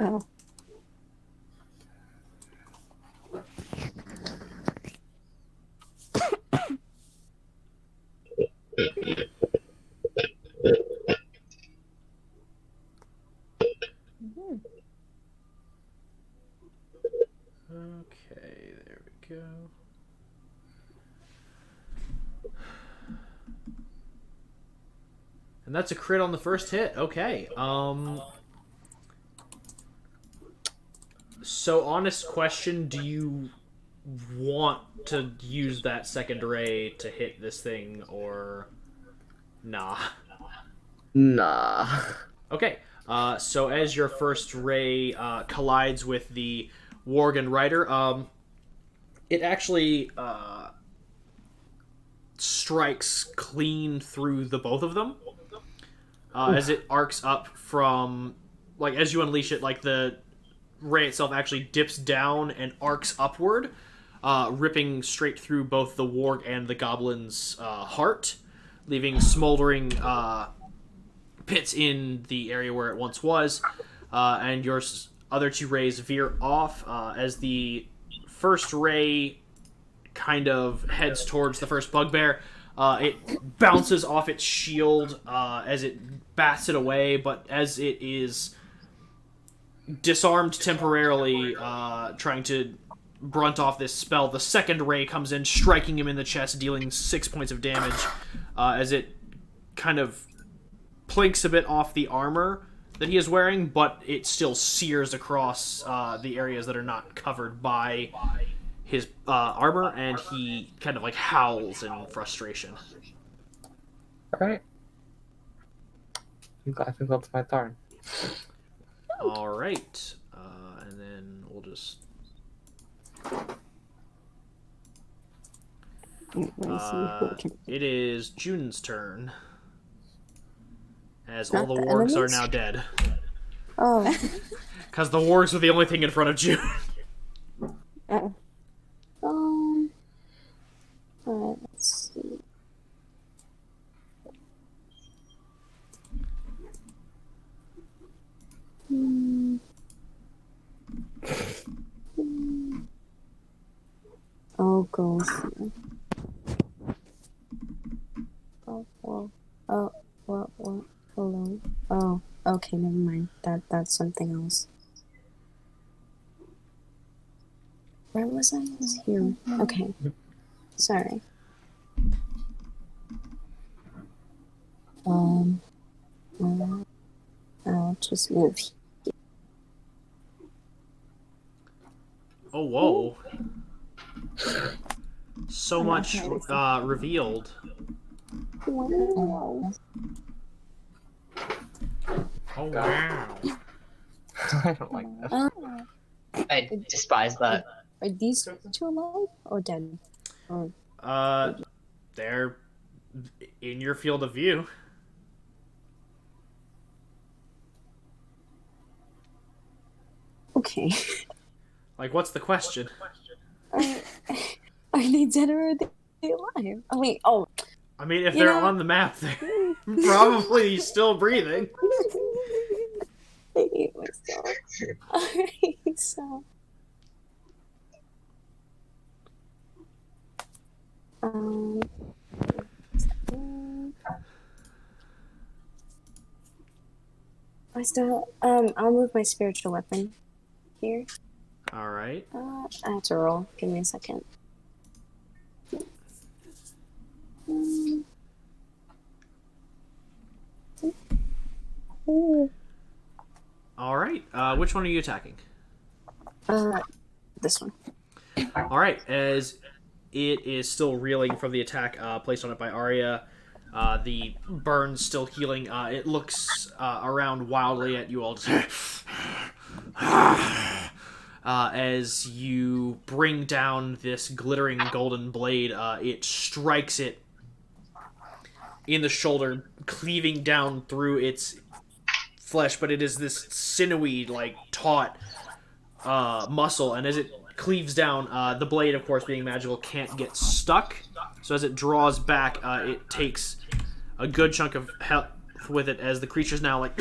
Oh. And that's a crit on the first hit. Okay. So, honest question, do you want to use that second ray to hit this thing, or nah? Nah. Okay. So as your first ray collides with the Worgen Rider, it actually strikes clean through the both of them. As it arcs up from, like, as you unleash it, like, the ray itself actually dips down and arcs upward, ripping straight through both the warg and the goblin's heart, leaving smoldering pits in the area where it once was, and your other two rays veer off as the first ray kind of heads towards the first bugbear. It bounces off its shield as it bats it away, but as it is disarmed temporarily, trying to brunt off this spell, the second ray comes in, striking him in the chest, dealing 6 points of damage as it kind of plinks a bit off the armor that he is wearing, but it still sears across the areas that are not covered by his armor, and he kind of like howls in frustration. Alright. I think that's my turn. Alright. And then we'll just... it is June's turn. As all Not the the wargs are enemies? now dead. Oh. Because the wargs were the only thing in front of June. Alright, let's see. I'll go here. Oh, whoa. Oh, what? Hello? Oh, okay, never mind. That's something else. Where was I? I was here. Okay. Sorry. I'll just move here. Oh, whoa. So much revealed. Wow. Oh, wow. I don't like that. I despise that. Are these two alive or dead? Or They're in your field of view. okay. Like, what's the question? Are they dead or are they alive? Oh wait. Oh. I mean, if You they're know- on the map, they're probably still breathing. I hate myself. Alright, so. I still, I'll move my spiritual weapon here. Alright. I have to roll. Give me a second. Alright. Which one are you attacking? This one. Alright. As it is still reeling from the attack placed on it by Arya, the burns still healing, it looks around wildly at you all. As you bring down this glittering golden blade, it strikes it in the shoulder, cleaving down through its flesh, but it is this sinewy, like, taut muscle, and as it cleaves down, the blade, of course, being magical, can't get stuck, so as it draws back, it takes a good chunk of health with it, as the creature's now, like,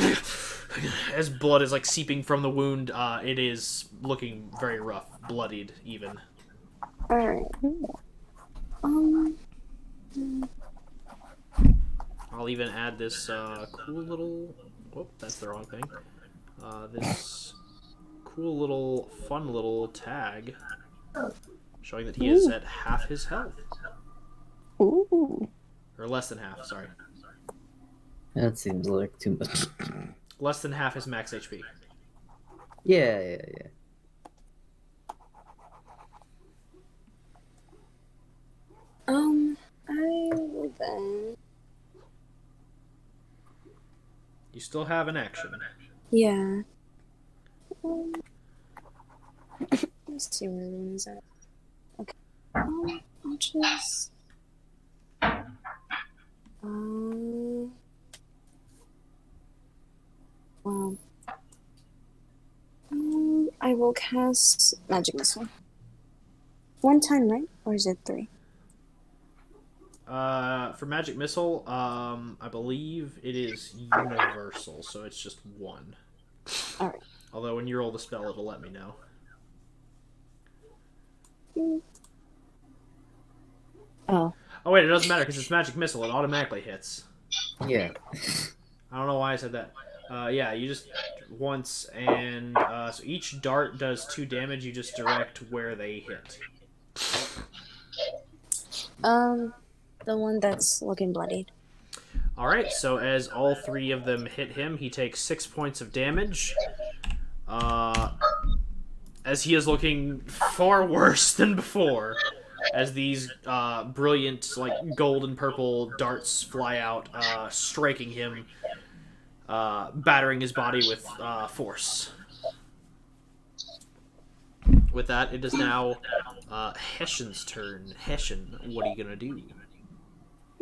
as blood is, like, seeping from the wound, it is looking very rough, bloodied, even. Alright. I'll even add this cool little... Whoop, that's the wrong thing. This cool little, fun little tag showing that he is at half his health. Ooh. Or less than half, sorry. That seems like too much. Less than half his max HP. Yeah. I will then. You still have an action. Yeah. Let's see where everyone is at. Okay. I'll just. Well. I will cast Magic Missile. One time, right? Or is it 3? For Magic Missile, I believe it is universal, so it's just 1. Alright. Although when you roll the spell, it'll let me know. Oh. Oh wait, it doesn't matter because it's Magic Missile. It automatically hits. Yeah. I don't know why I said that. Yeah, you just once, and so each dart does 2 damage. You just direct where they hit. The one that's looking bloodied. All right, so as all 3 of them hit him, he takes 6 points of damage. As he is looking far worse than before, as these brilliant, like gold and purple darts fly out, striking him, battering his body with force. With that, it is now Hessian's turn. Hessian, what are you gonna do?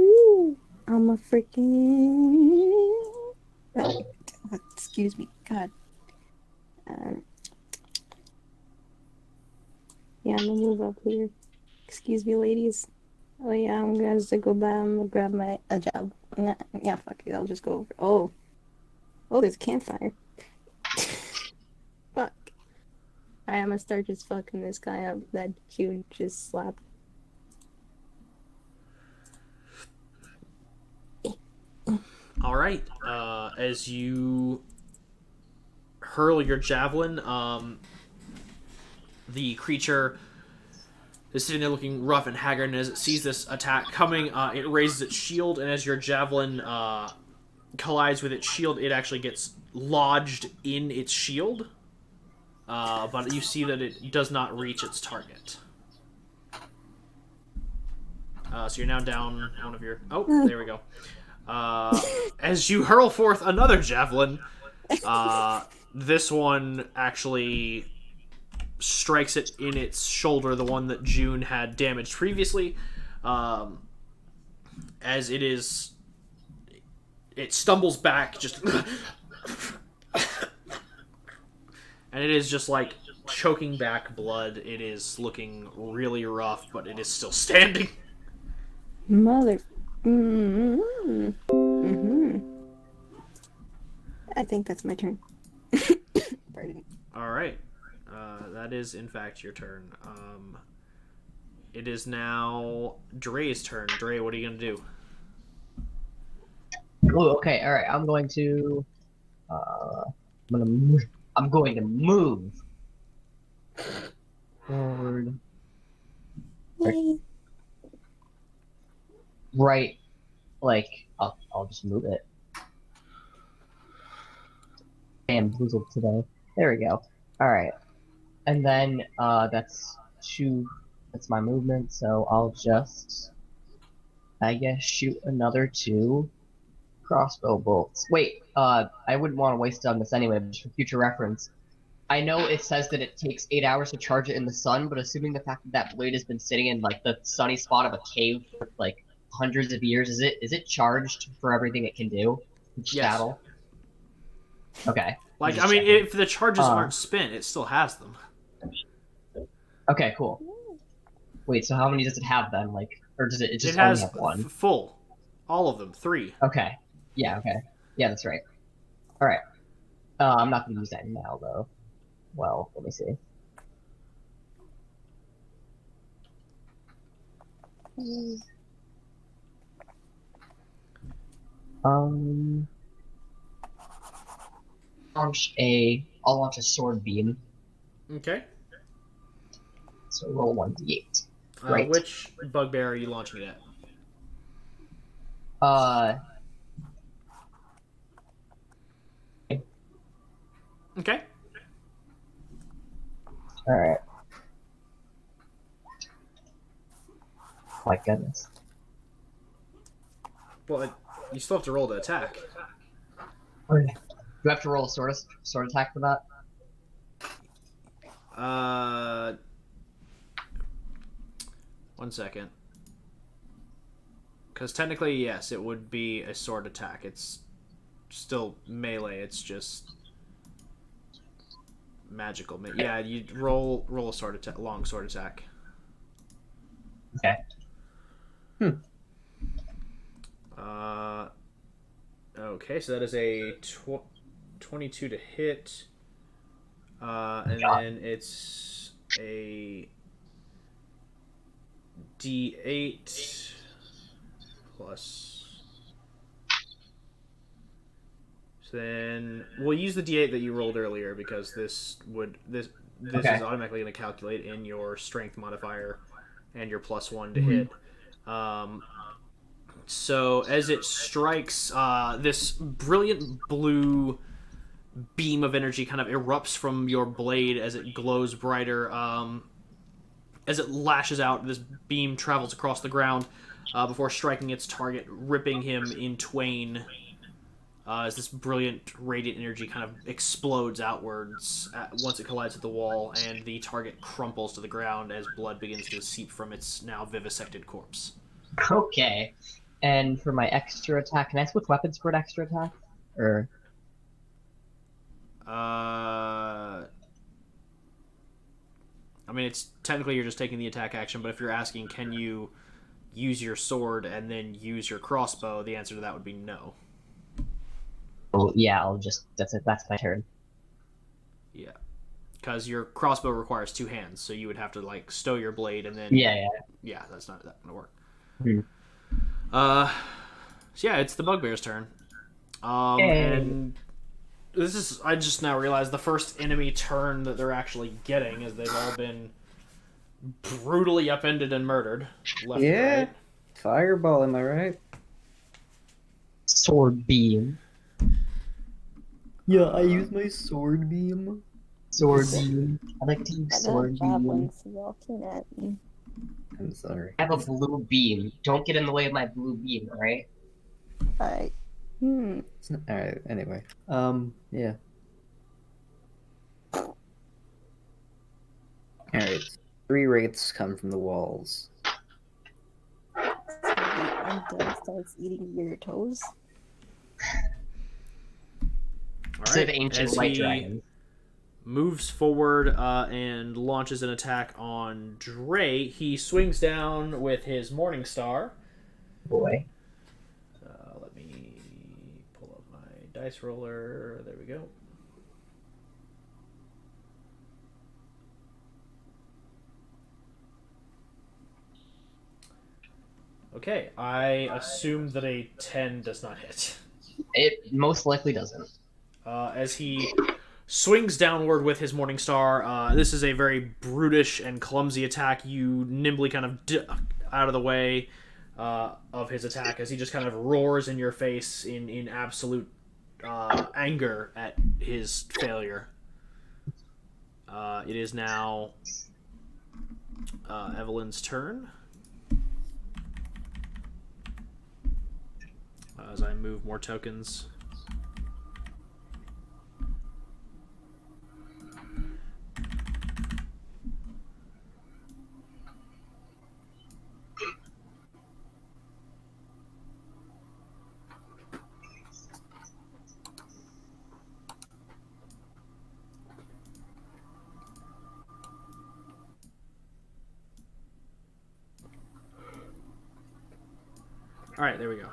Ooh, I'm a freaking. Excuse me, God. Yeah, I'm gonna move up here. Excuse me, ladies. Oh yeah, I'm gonna just go by. I'm gonna grab my a job. Yeah, fuck it. I'll just go over. Oh, there's a campfire. Fuck. Alright, I'm gonna start just fucking this guy up that Q just slapped. All right. As you hurl your javelin, the creature is sitting there looking rough and haggard, and as it sees this attack coming, it raises its shield, and as your javelin collides with its shield, it actually gets lodged in its shield. But you see that it does not reach its target. So you're now down one of your... Oh, there we go. As you hurl forth another javelin, this one actually strikes it in its shoulder, the one that June had damaged previously. As it is... It stumbles back, just... and it is just like choking back blood. It is looking really rough, but it is still standing. Mother. I think that's my turn. Pardon me. All right. That is, in fact, your turn. It is now Dre's turn. Dre, what are you going to do? Oh, okay, alright, I'm going to move forward. Yay. Right, like, I'll just move it. Damn, boozled today. There we go. Alright. And then, that's my movement, so I'll just, I guess, shoot another 2 crossbow bolts. Wait, I wouldn't want to waste on this anyway, but just for future reference. I know it says that it takes 8 hours to charge it in the sun, but assuming the fact that that blade has been sitting in, like, the sunny spot of a cave for, like, hundreds of years, is it charged for everything it can do? Each Yes. battle? Okay. Like, Just I mean, checking. if the charges aren't spent, it still has them. Okay, cool. Wait, so how many does it have then? Like, or does it just It only has have 1? full. All of them. 3. Okay. Yeah, okay. Yeah, that's right. Alright. I'm not gonna use that now, though. Well, let me see. I'll launch a sword beam. Okay. So roll 1d8. Right. Which bugbear are you launching it at? Okay. All right. My goodness. Well, you still have to roll to attack. Okay. Do I have to roll a sword attack for that? One second. Because technically, yes, it would be a sword attack. It's still melee. It's just magical. Yeah, you roll a sword attack, long sword attack. Okay. Okay, so that is a 22 to hit. And God. then it's a D8 plus. So then we'll use the D8 that you rolled earlier because this Okay. is automatically going to calculate in your strength modifier and your +1 to hit. So as it strikes, this brilliant blue beam of energy kind of erupts from your blade as it glows brighter. As it lashes out, this beam travels across the ground before striking its target, ripping him in twain. As this brilliant radiant energy kind of explodes outwards once it collides with the wall, and the target crumples to the ground as blood begins to seep from its now vivisected corpse. Okay. And for my extra attack, can I switch weapons for an extra attack? Or I mean, it's technically you're just taking the attack action, but if you're asking, can you use your sword and then use your crossbow, the answer to that would be no. well, yeah, I'll just that's it. That's my turn. Yeah, because your crossbow requires 2 hands, so you would have to like stow your blade and then Yeah. that's not gonna work. Hmm. So yeah, it's the bugbear's turn. Yay. And this is I just now realized the first enemy turn that they're actually getting, as they've all been brutally upended and murdered left and Yeah. right. Fireball, am I right? Sword beam. Yeah, I use my sword beam. Sword beam. I like to use I don't sword have beam. javelins, so y'all came at me. I'm sorry. I have a blue beam. Don't get in the way of my blue beam, alright? Alright. Alright, anyway. Yeah. Alright. 3 wraiths come from the walls. So the undead starts eating your toes. All Instead of right, ancient as white he dragons. moves forward and launches an attack on Dre, he swings down with his Morning Star. Boy. Let me pull up my dice roller. There we go. Okay, I assume that a 10 does not hit. It most likely doesn't. As he swings downward with his Morning Star, this is a very brutish and clumsy attack. You nimbly kind of duck out of the way of his attack as he just kind of roars in your face in absolute anger at his failure. It is now Evelyn's turn. As I move more tokens. Alright, there we go.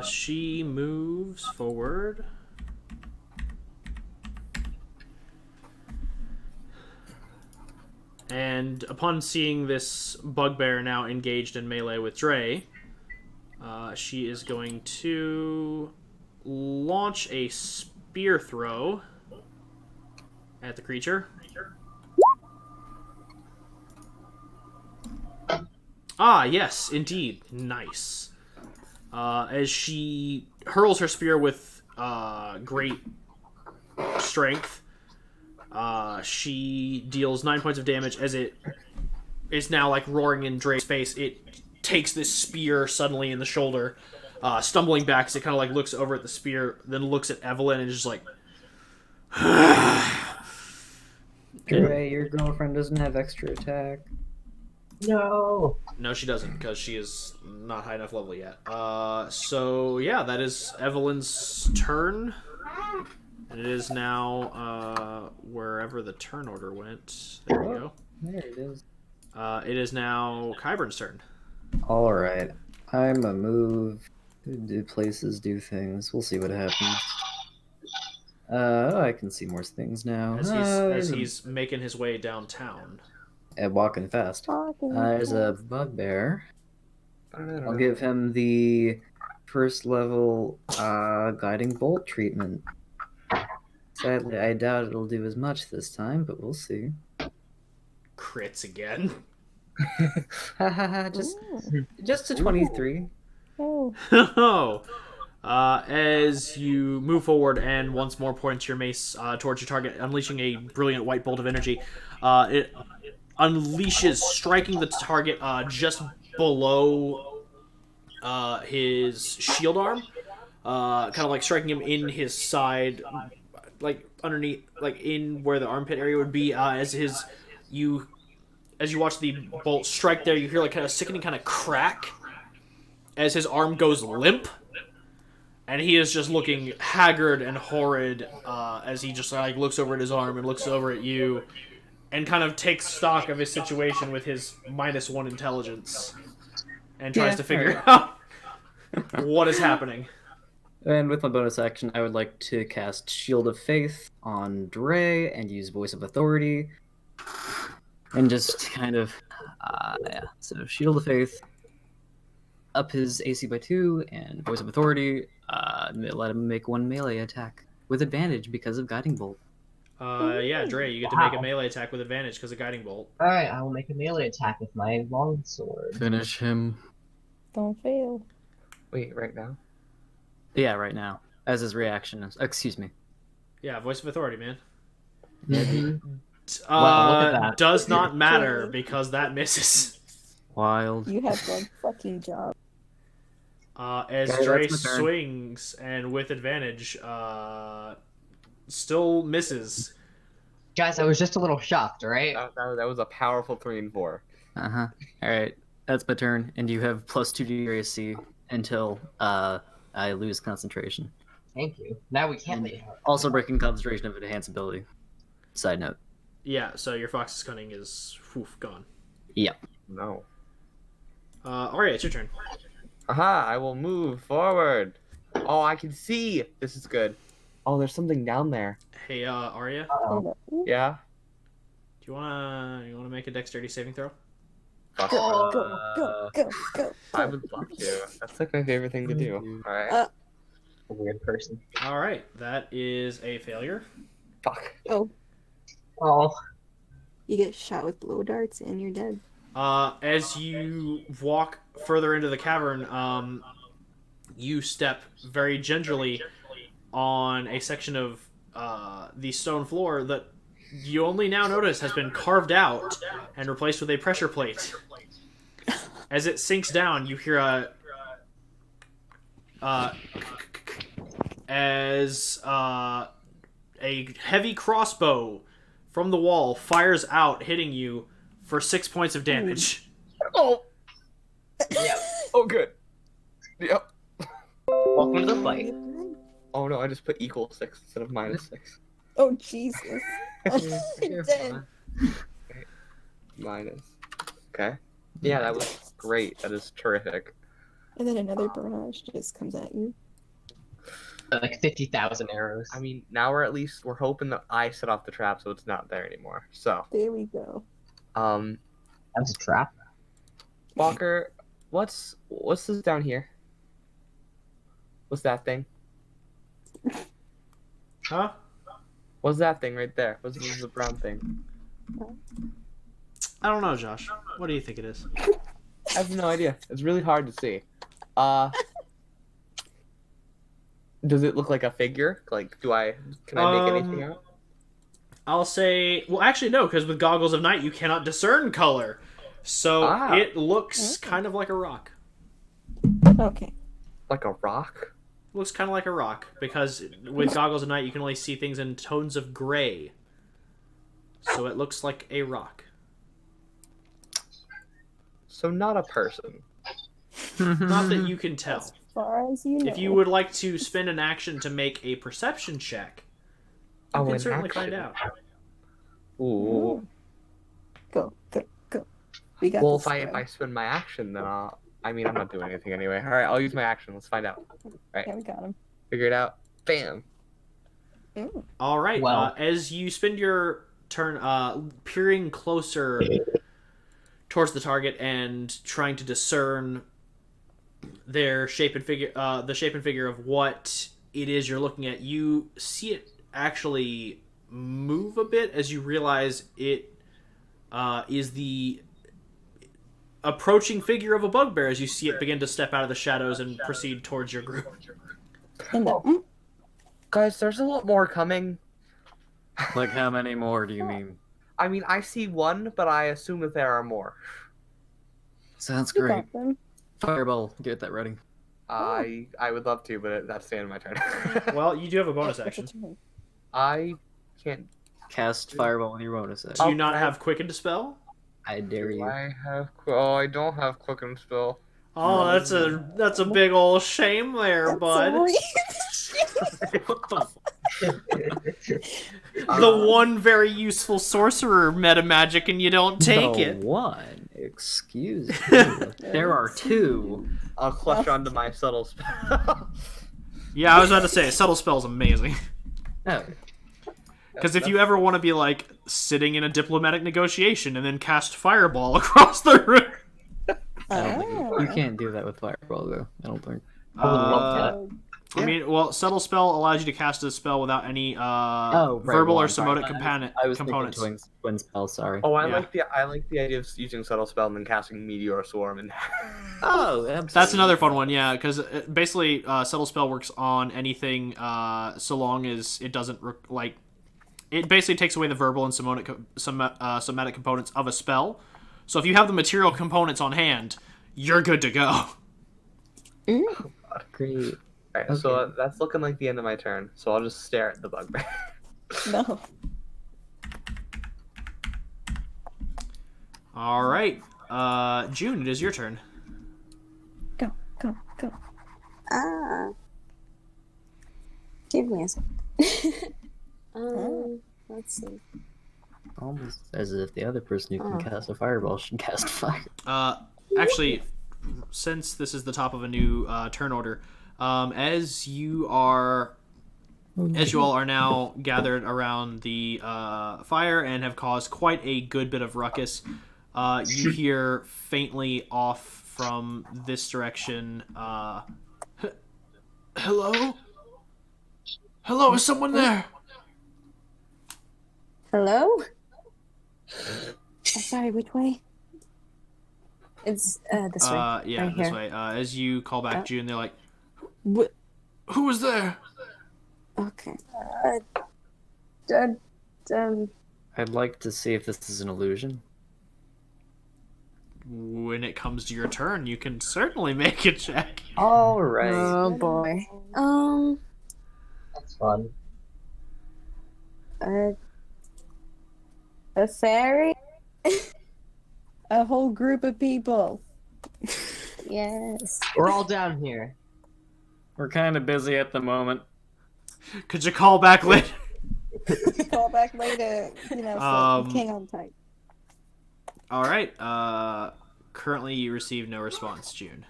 She moves forward. And upon seeing this bugbear now engaged in melee with Dre, she is going to launch a spear throw at the creature. Ah, yes, indeed. Nice. As she hurls her spear with great strength. She deals 9 points of damage as it is now like roaring in Dre's face. It takes this spear suddenly in the shoulder, stumbling back as it kind of like looks over at the spear, then looks at Evelyn and is just like, Dre, your girlfriend doesn't have extra attack. No. no, she doesn't, because she is not high enough level yet. So yeah, that is Evelyn's turn. And it is now, wherever the turn order went. There we go. There it is. It is now Kyburn's turn. Alright. I'm a move. Do places, do things. We'll see what happens. I can see more things now. As he's making his way downtown. Walking fast. There's a bugbear. I'll give him the first level guiding bolt treatment. Sadly, I doubt it'll do as much this time, but we'll see. Crits again. just to 23. Oh. As you move forward and once more point your mace towards your target, unleashing a brilliant white bolt of energy, it unleashes, striking the target just below his shield arm, kind of like striking him in his side, like underneath, like in where the armpit area would be. As you watch the bolt strike there, you hear like kind of sickening kind of crack as his arm goes limp, and he is just looking haggard and horrid as he just like looks over at his arm and looks over at you, and kind of takes stock of his situation with his -1 intelligence, and tries to figure out what is happening. And with my bonus action, I would like to cast Shield of Faith on Dre and use Voice of Authority. And just kind of, yeah. So Shield of Faith, up his AC by 2, and Voice of Authority, let him make 1 melee attack with advantage because of Guiding Bolt. Yeah, Dre, you get to make a melee attack with advantage because of Guiding Bolt. Alright, I will make a melee attack with my longsword. Finish him. Don't fail. Wait, right now? Yeah, right now. As his reaction. Excuse me. Yeah, Voice of Authority, man. Wow, look at that. Does not matter because that misses. Wild. You have one fucking job. As Okay, Dre that's my turn. swings and with advantage, still misses. Guys, I was just a little shocked, alright? That was a powerful 3 and 4. Uh-huh. Alright. That's my turn. And you have +2 to your AC until I lose concentration. Thank you. Now we can't leave. Also breaking concentration of enhanced ability. Side note. Yeah, so your Fox's Cunning is gone. Yep. No. Arya, it's your turn. Aha, I will move forward. Oh, I can see. This is good. Oh, there's something down there. Hey, Arya, Uh-oh. Yeah? do you wanna make a dexterity saving throw? Fuck. Go, go, go, go. I would love to. That's like my favorite thing to do. Alright. A weird person. All right, that is a failure. Fuck. Oh, Oh. you get shot with blow darts and you're dead. As you walk further into the cavern, you step very gingerly on a section of the stone floor that you only now notice has been carved out and replaced with a pressure plate. As it sinks down, you hear as a heavy crossbow from the wall fires out, hitting you for 6 points of damage. Oh! Yep. Oh, good. Yep. Welcome to the fight. Oh no, I just put =6 instead of -6. Oh, Jesus. You're dead. Minus. Okay. Yeah, that was great. That is terrific. And then another barrage just comes at you. Like 50,000 arrows. I mean, now we're hoping that I set off the trap so it's not there anymore. So, There we go. That's a trap. Walker, what's this down here? What's that thing? Huh? What's that thing right there? What's the brown thing? I don't know, Josh. What do you think it is? I have no idea. It's really hard to see. Does it look like a figure? Like, can I make anything out? I'll say, well, actually no, because with goggles of night you cannot discern color, so it looks kind of like a rock. Okay. Like a rock? Looks kind of like a rock because with goggles of night you can only see things in tones of gray, so it looks like a rock. So not a person. Not that you can tell. As far as you know. If you would like to spend an action to make a perception check, you can certainly find out. Ooh. Go. We got Well, this, if I spend my action, then I'm not doing anything anyway. All right, I'll use my action. Let's find out. All right, Yeah, we got him. figure it out. Bam. All right. Well- As you spend your turn peering closer towards the target and trying to discern their shape and figure, the shape and figure of what it is you're looking at, you see it actually move a bit as you realize it is the approaching figure of a bugbear as you see it begin to step out of the shadows and proceed towards your group. And Guys, there's a lot more coming. Like, how many more do you mean? I mean, I see one, but I assume that there are more. Sounds we great. got them. Fireball, get that ready. I would love to, but that's the end of my turn. Well, you do have a bonus What's action. your turn? I can't. Cast Fireball with your bonus Do action. you not have Quicken to spell? I dare you. I have. Oh, I don't have Quicken Spell. Oh, that's a big old shame there, bud. What the the one very useful sorcerer meta magic and you don't take The it. one. Excuse me. There are two. I'll clutch onto my subtle spell. Yeah, I was about to say, subtle spell's amazing. Oh, Because if you ever want to be like sitting in a diplomatic negotiation and then cast fireball across the room. I don't think you can't do that with Fireball, though. I don't think. I would love that. I mean, well, subtle spell allows you to cast a spell without any Right, verbal well, or I'm sorry. semotic I was components. thinking twin spell, sorry. Oh, I Yeah. like the idea of using subtle spell and then casting meteor swarm and. Oh, absolutely. That's another fun one, yeah, because basically subtle spell works on anything so long as it doesn't it basically takes away the verbal and somatic components of a spell. So if you have the material components on hand, you're good to go. Great. Alright, so that's looking like the end of my turn. So I'll just stare at the bugbear. No. All right, June, it is your turn. Go. Ah. Give me a second. Let's see. Almost as if the other person who can cast a fireball should cast fire. Actually, since this is the top of a new turn order, as you all are now gathered around the fire and have caused quite a good bit of ruckus, you hear faintly off from this direction, hello? Hello, is someone there? Hello? Sorry, which way? It's this way. Yeah, right this here. way. As you call back June, they're like, What? who was there? Okay. I'd like to see if this is an illusion. When it comes to your turn, you can certainly make a check. All right. Oh boy. That's fun. A fairy? A whole group of people. Yes. We're all down here. We're kind of busy at the moment. Could you call back later? Call back later. You know, so hang on tight. All right. Currently, you receive no response, June.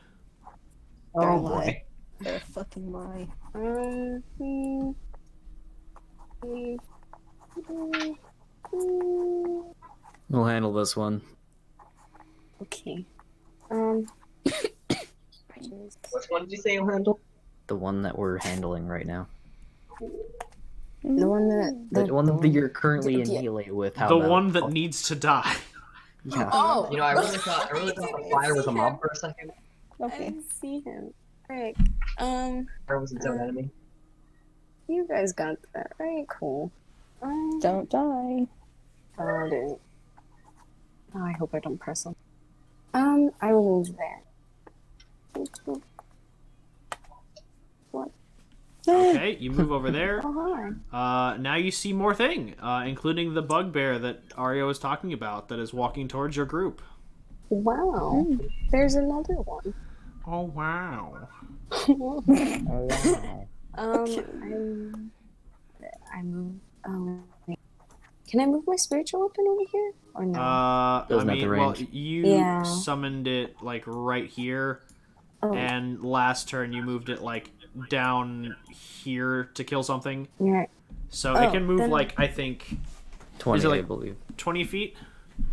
They're Oh alive. boy. They're fucking lie. We'll handle this one. Okay. Which one did you say you handle? The one that we're handling right now. The one that The one that you're currently in Yeah. melee with. The one that needs to die. Yeah. Oh, You know, I really thought the fire was a mob for a second. I Okay. didn't see him. Frick. Or was its own enemy? You guys got that, right? Cool. Don't die. Oh, dude. Oh, I hope I don't press them. I will move there. What? Okay, you move over there. Oh, hi. Now you see more thing, including the bugbear that Arya was talking about that is walking towards your group. Wow. There's another one. Oh, wow. I move. Oh, wait. Can I move my spiritual weapon over here? Or no? I Doesn't have the mean, well, range. you Yeah. summoned it, like, right here, Oh, and last turn you moved it, like, down here to kill something. you're right. So it Oh, can move, then- like, I think, 20, Is it like- I believe. 20 feet?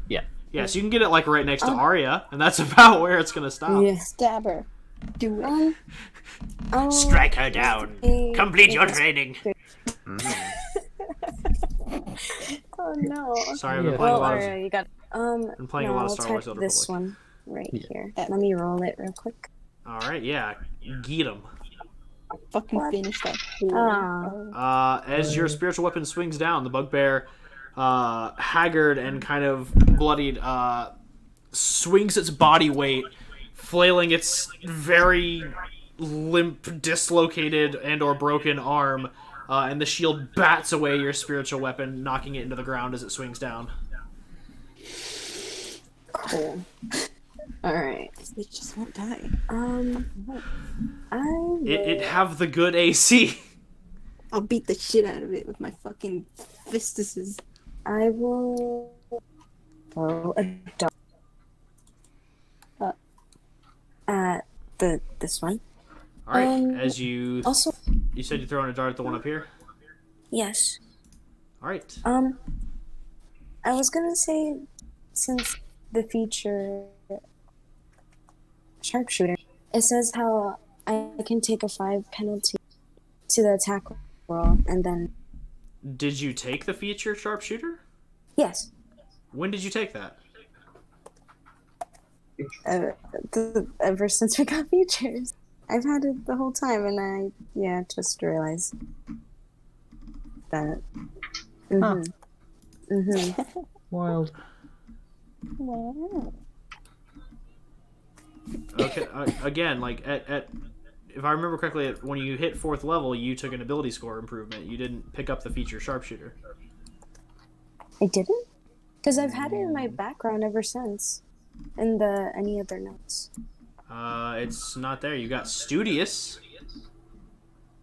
Yeah. Yeah, so you can get it, like, right next to Oh. Arya, and that's about where it's gonna stop. Yeah. Stab her. Do it. Strike her down. Complete your training. Oh no. Sorry, I've been Yeah. playing a Well, lot of... alright, you got. Been playing a lot of I'll Star type Wars: The Old this Republic. one right Yeah. here. Let me roll it real quick. Alright, yeah. Get him. Fucking What? finish that. As your spiritual weapon swings down, the bugbear, haggard and kind of bloodied, swings its body weight, flailing its very limp, dislocated, and or broken arm, and the shield bats away your spiritual weapon, knocking it into the ground as it swings down. Cool. Alright. This bitch just won't die. It have the good AC. I'll beat the shit out of it with my fucking fistuses. I will throw a dart at this one. Alright, as you... Also, You said you're throwing a dart at the one up here? yes. Alright. I was gonna say, since the feature sharpshooter, it says how I can take a 5 penalty to the attack roll, and then Did you take the feature sharpshooter? yes, When did you take that? ever since we got features, I've had it the whole time, and I just realized that. Wild. Wow. Okay, again, like at if I remember correctly, when you hit 4th level, you took an ability score improvement. You didn't pick up the feature sharpshooter. I didn't, because I've had it in my background ever since, in the any other notes. It's not there. You got studious,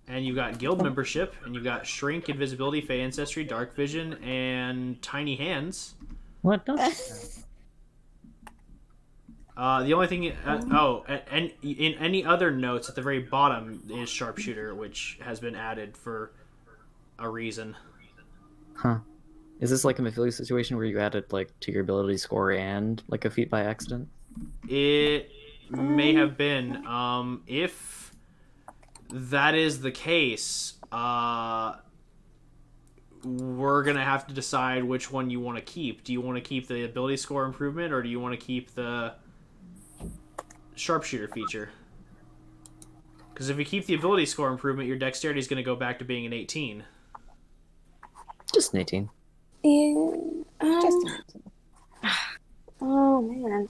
and you got guild membership, and you got shrink, invisibility, fey ancestry, dark vision, and tiny hands. What? The only thing, and in any other notes at the very bottom is sharpshooter, which has been added for a reason. Huh. Is this like a Mephilia situation where you added like to your ability score and like a feat by accident? It may have been. If that is the case, we're gonna have to decide which one you want to keep. Do you want to keep the ability score improvement, or do you want to keep the sharpshooter feature? Because if you keep the ability score improvement, your dexterity is going to go back to being an 18. Just an 18. Yeah. Just Oh man.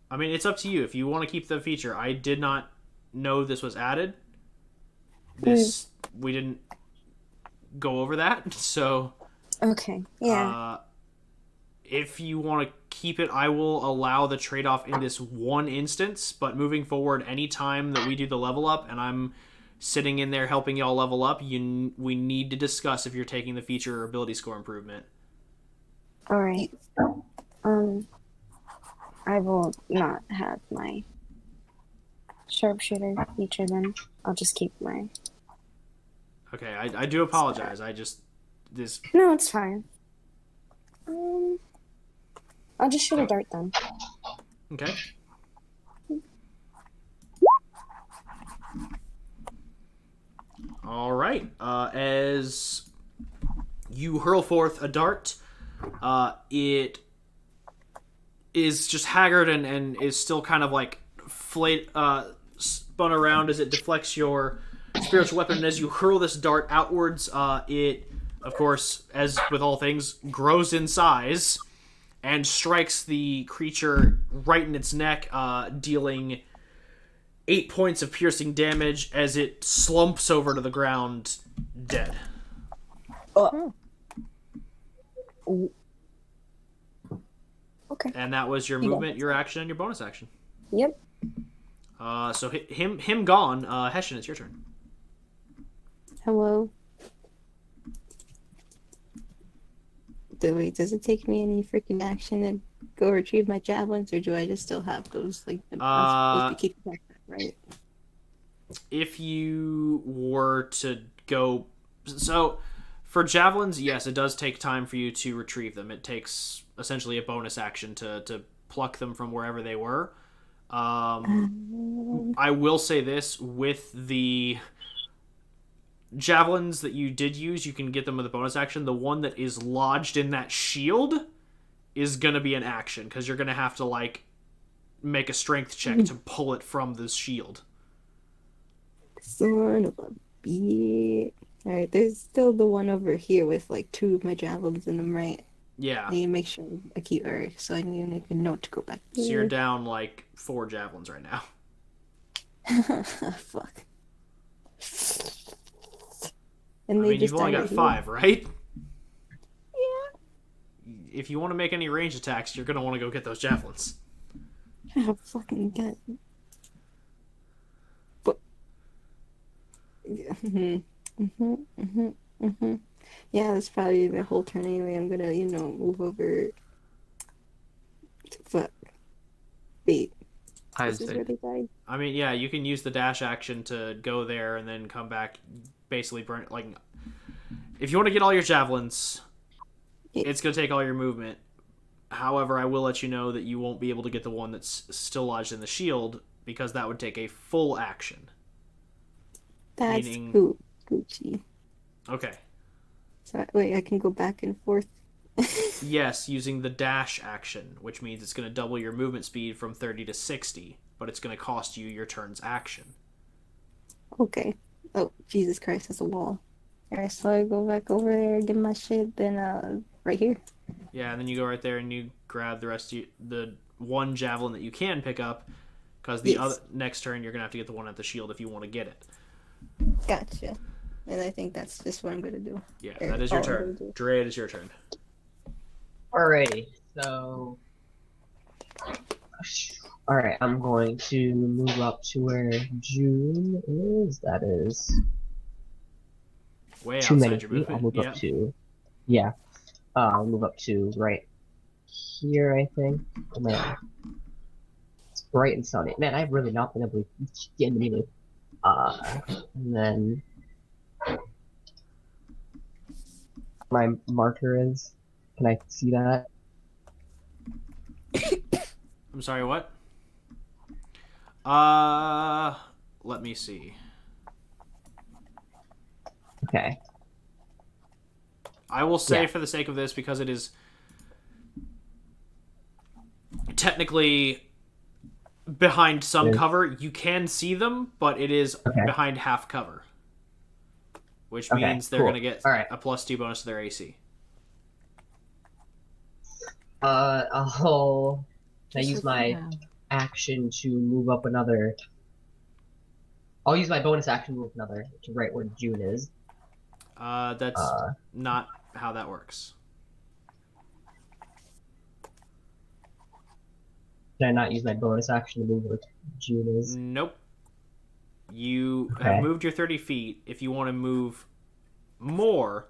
I mean, it's up to you if you want to keep the feature. I did not know this was added. We didn't go over that, so Okay. Yeah. if you want to keep it, I will allow the trade-off in this one instance, but moving forward, any time that we do the level up and I'm sitting in there helping y'all level up, we need to discuss if you're taking the feature or ability score improvement. All right. I will not have my sharpshooter feature then. I'll just keep my. Okay, I do apologize. This No, it's fine. I'll just shoot a dart then. okay. All right. As you hurl forth a dart, it is just haggard and is still kind of like spun around as it deflects your spiritual weapon, and as you hurl this dart outwards, it, of course, as with all things, grows in size and strikes the creature right in its neck, dealing 8 points of piercing damage as it slumps over to the ground, dead. Okay. And that was your movement, your action, and your bonus action. Yep. So him gone. Hessian, it's your turn. Hello. Does it take me any freaking action to go retrieve my javelins, or do I just still have those? Like, I'm supposed to keep track of that, right? If you were to go, so for javelins, yes, it does take time for you to retrieve them. It takes essentially a bonus action to pluck them from wherever they were. I will say this, with the javelins that you did use, you can get them with a bonus action. The one that is lodged in that shield is going to be an action, because you're going to have to, like, make a strength check to pull it from this shield. Son of a bitch. Alright, there's still the one over here with, like, 2 of my javelins in them, right? Yeah. I need to make sure I keep her, so I need to make a note to go back. So you're down, like, 4 javelins right now. Fuck. And I mean, you've only got 5, right? Yeah. If you want to make any range attacks, you're going to want to go get those javelins. Oh, fucking god. But... Yeah, that's probably the whole turn anyway. I'm gonna, move over... Fuck. Wait. This is where they died? I mean, yeah, you can use the dash action to go there and then come back, basically burn, like, if you want to get all your javelins, it's going to take all your movement. However, I will let you know that you won't be able to get the one that's still lodged in the shield, because that would take a full action. That's Meaning... Gucci. Okay. So, wait, I can go back and forth? Yes, using the dash action, which means it's going to double your movement speed from 30 to 60, but it's going to cost you your turn's action. Okay. Oh, Jesus Christ, that's a wall. Alright, so I go back over there, get my shit, then, right here. Yeah, and then you go right there and you grab the rest of the one javelin that you can pick up, because the other next turn you're going to have to get the one at the shield if you want to get it. Gotcha. And I think that's just what I'm going to do. Yeah, that is your turn. Dre, it is your turn. Alrighty, so... Alright, I'm going to move up to where June is. That is... Way too outside many your feet. movement. I'll move Yep. up to... Yeah. I'll move up to right here, I think. Oh, man. It's bright and sunny. Man, I've really not been able to get into meeting. And then... my marker is... Can I see that? I'm sorry, what? Let me see. Okay. I will say, for the sake of this, because it is technically behind some cover, you can see them, but it is behind half cover. Which means they're going to get a +2 bonus to their AC. I'll use my action to move up another. I'll use my bonus action to move another to right where June is. That's not how that works. Can I not use my bonus action to move where June is? Nope. You have moved your 30 feet. If you want to move more,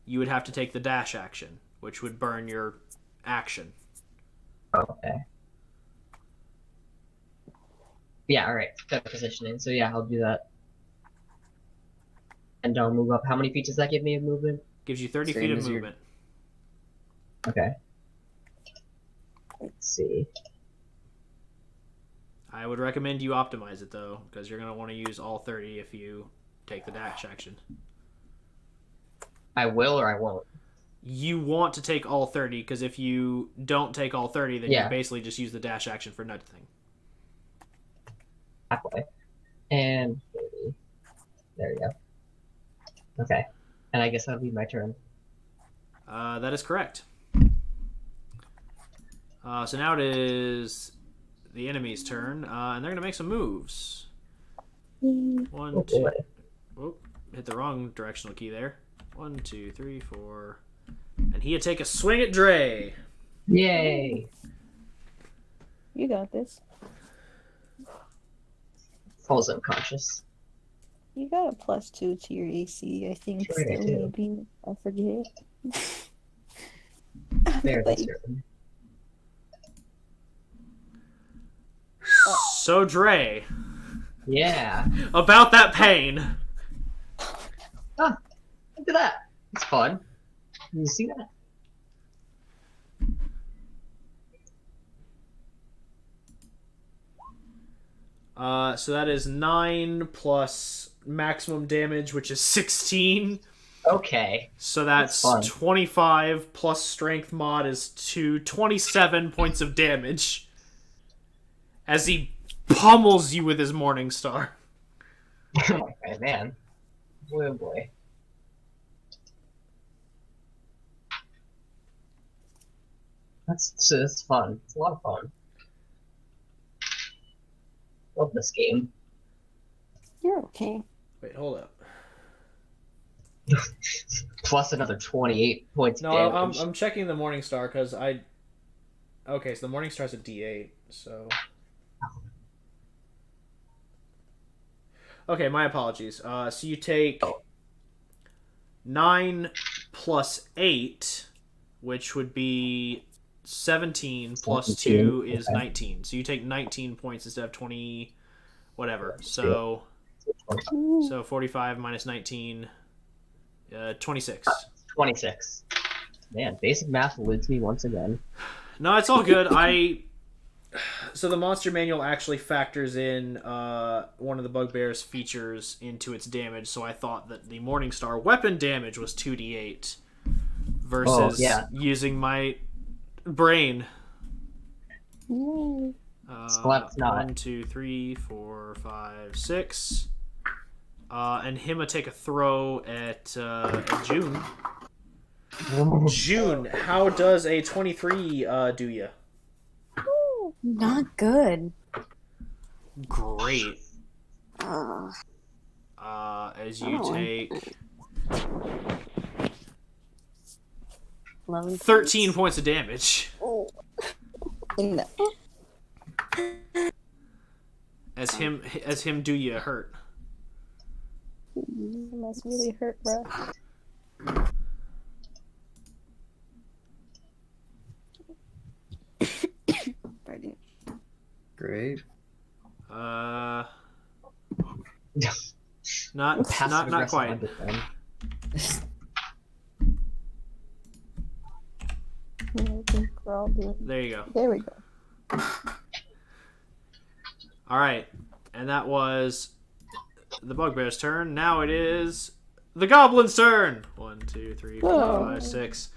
you would have to take the dash action, which would burn your action. Okay. Yeah, alright. Better positioning. So yeah, I'll do that. And I'll move up. How many feet does that give me of movement? Gives you 30 Same feet of as your- movement. Okay. Let's see. I would recommend you optimize it, though, because you're going to want to use all 30 if you take the dash action. I will or I won't? You want to take all 30, because if you don't take all 30, then Yeah. you basically just use the dash action for nothing. Halfway. There you go. Okay. And I guess that'll be my turn. That is correct. So now it is the enemy's turn, and they're going to make some moves. One, Oh, two. boy. Oh, hit the wrong directional key there. 1, 2, 3, 4. And he'd take a swing at Dre. Yay! You got this. Falls unconscious. You got a +2 to your AC, I think. Sure I Still, do. maybe. I forget. There, that's Like, certain. So Dre, Yeah. about that pain. Ah, look at that. It's fun. You see that? So that is 9 plus maximum damage, which is 16. Okay. So that's That's fun. 25 plus strength mod is 27 points of damage. As he pummels you with his Morning Star. Okay, man. Boy, oh boy. That's fun. It's a lot of fun. Love this game. you're okay. Wait, hold up. Plus another 28 points No, of I'm, damage. I'm checking the Morning Star because I... Okay, so the Morning Star's a D8, so... Okay, my apologies. So you take 9 plus 8, which would be 17 plus 2 is okay. 19. So you take 19 points instead of 20 whatever. So 45 minus 19, 26. 26. Man, basic math eludes me once again. No, it's all good. So the monster manual actually factors in one of the bugbear's features into its damage, so I thought that the Morningstar weapon damage was 2d8 versus using my brain. Yay. Well, it's not. 1, 2, 3, 4, 5, 6. And him take a throw at June. June, how does a 23 do ya? Not good. Great. Ugh. As you Oh. take 11 13 points of damage. Oh. No. As him do you hurt. You must really hurt, bro. Pardon. Great. Not Passive-aggressive quite. undertone. I think we're all doing. There you go. There we go. All right, and that was the bugbear's turn. Now it is the goblin's turn. 1, 2, 3, 4, Oh. 5, 6.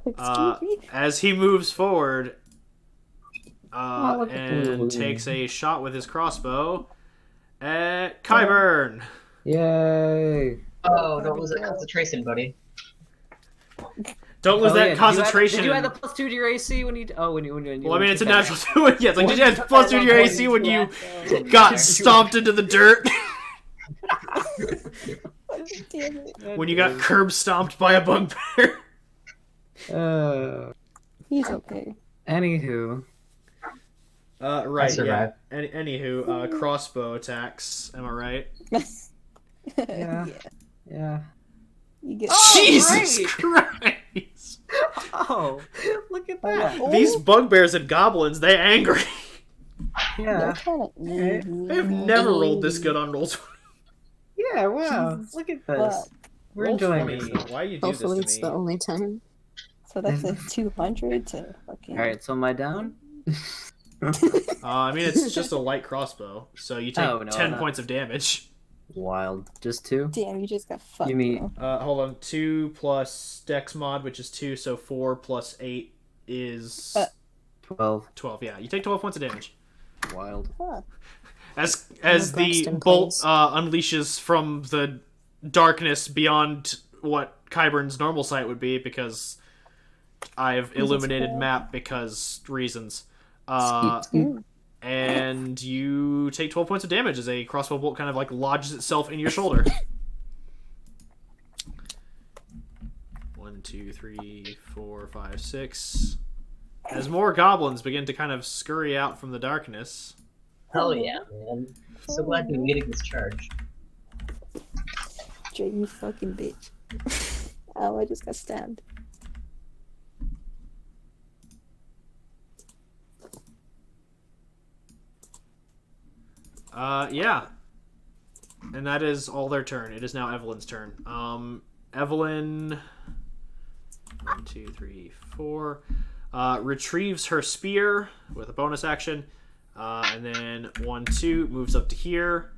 Excuse me. As he moves forward look at and you. takes a shot with his crossbow at Kyburn. Yay! Oh, don't lose that concentration, buddy. Don't lose that concentration. Did you add the +2 to your AC when you? when you? Well, I mean, it's a natural 2. Yeah, it's like, did you add +2 to your AC when you got stomped into the dirt? Damn it. When you got curb stomped by a bugbear? He's okay. Anywho, Right, yeah. survived. Anywho, crossbow attacks. Am I right? Yeah. yeah. You get. Jesus great. Christ! Oh, look at that. Oh, These bugbears and goblins, they angry. they're Yeah. kind of easy. I've never rolled this good on Roll20. Yeah. Wow. Jesus Look at this. fuck. We're enjoying it. Roll20. Why you do Hopefully this it's to the me? only time. So that's a 200 to fucking. All right. So am I down? I mean, it's just a light crossbow, so you take Oh, no, 10 no. points of damage. Wild. Just 2. Damn, you just got fucked. You mean- bro. Hold on. 2 plus Dex mod, which is 2, so 4 plus 8 is 12. 12. Yeah, you take 12 points of damage. Wild. Huh. As rest the in bolt peace. unleashes from the darkness beyond what Kyburn's normal sight would be, because I've illuminated cool. map because reasons. Skeet. And you take 12 points of damage as a crossbow bolt kind of like lodges itself in your shoulder. 1, 2, 3, 4, 5, 6. As more goblins begin to kind of scurry out from the darkness. Hell yeah, man. So glad to be leading this charge. Jay, you fucking bitch. Oh, I just got stabbed. Yeah. And that is all their turn. It is now Evelyn's turn. Evelyn... 1, 2, 3, 4... retrieves her spear with a bonus action. And then 1, 2, moves up to here.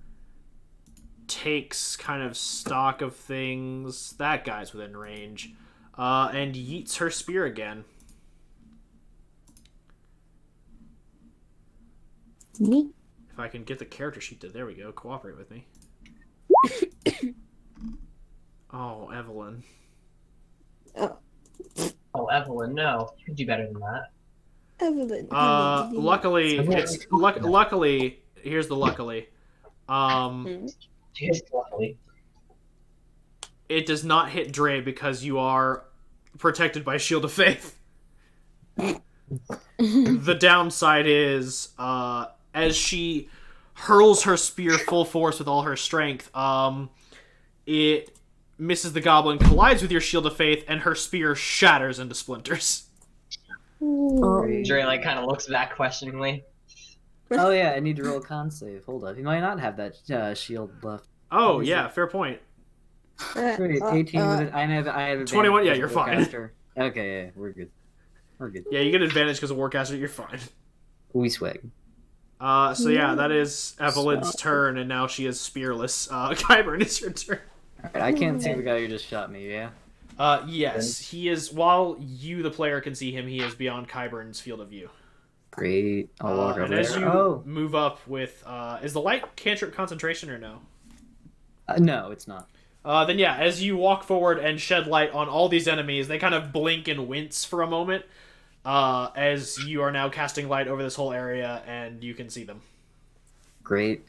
Takes kind of stock of things. That guy's within range. And yeets her spear again. Me? If I can get the character sheet to... There we go. Cooperate with me. Oh, Evelyn. Oh, Oh, Evelyn, no. You can do better than that. Evelyn. honey, did you- Luckily, it's... luckily... Here's the luckily. Just luckily. It does not hit Dre because you are protected by Shield of Faith. The downside is, as she hurls her spear full force with all her strength, it misses the goblin, collides with your Shield of Faith, and her spear shatters into splinters. Dre, like, kind of looks back questioningly. Oh yeah, I need to roll a con save. Hold up, he might not have that shield left. Oh, What is yeah, fair point. Great, 18 with it. I have 21, yeah, advantage you're as a fine. warcaster. Okay, yeah, we're good. We're good. Yeah, you get advantage because of Warcaster, you're fine. We swag. So yeah, that is Evelyn's turn, and now she is spearless. Kyburn, it's your turn. Alright, I can't see the guy who just shot me, yeah? Yes, he is. While you, the player, can see him, he is beyond Kyburn's field of view. Great. I'll walk And over as there. you Oh! move up with, is the light cantrip concentration or no? No, it's not. Then yeah, as you walk forward and shed light on all these enemies, they kind of blink and wince for a moment, as you are now casting light over this whole area and you can see them. Great.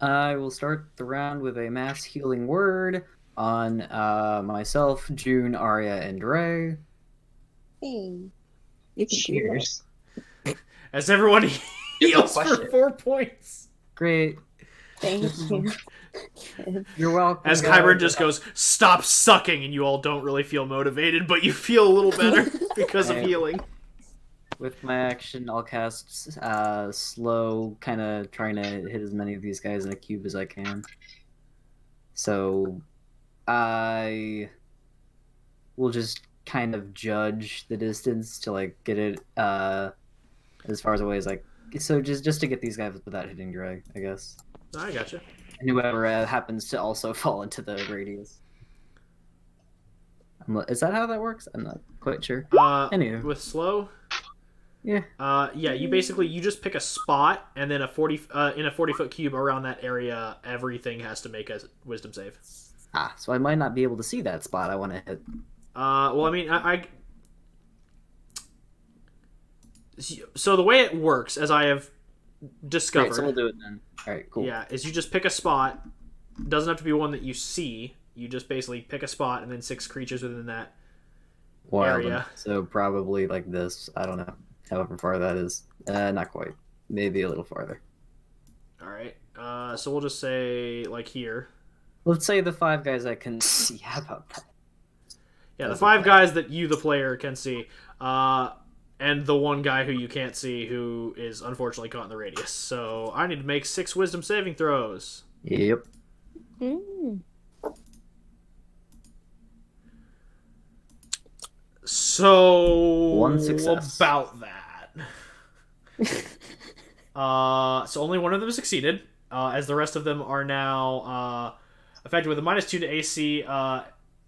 I will start the round with a mass healing word on myself, June, Arya, and Dre. Hey. You can do that. Cheers. As everyone heals for question. 4 points. Great. Thank you. You're welcome. As guys. Kyburn just goes, "Stop sucking," and you all don't really feel motivated, but you feel a little better because of Okay. healing. With my action, I'll cast slow, kind of trying to hit as many of these guys in a cube as I can. So I will just kind of judge the distance to like get it as far away as like. So just to get these guys without hitting drag, I guess. I gotcha. And whoever happens to also fall into the radius. Is that how that works? I'm not quite sure. Anywho. With slow, Yeah. yeah, you just pick a spot, and then in a 40-foot cube around that area, everything has to make a wisdom save. So I might not be able to see that spot I want to hit. Well, I mean, so the way it works, as I have discovered, Great, so we'll do it then. All right, cool. yeah, is you just pick a spot. Doesn't have to be one that you see. You just basically pick a spot, and then 6 creatures within that Wild. area. So probably like this. I don't know. However far that is. Not quite. Maybe a little farther. All right. So we'll just say like here. Let's say the 5 guys I can see. How about that? Yeah, the 5 guys that you, the player, can see. And the 1 guy who you can't see, who is unfortunately caught in the radius. So I need to make 6 wisdom saving throws. Yep. Mm. So 1 success. About that. So only 1 of them succeeded, as the rest of them are now affected with a -2 to AC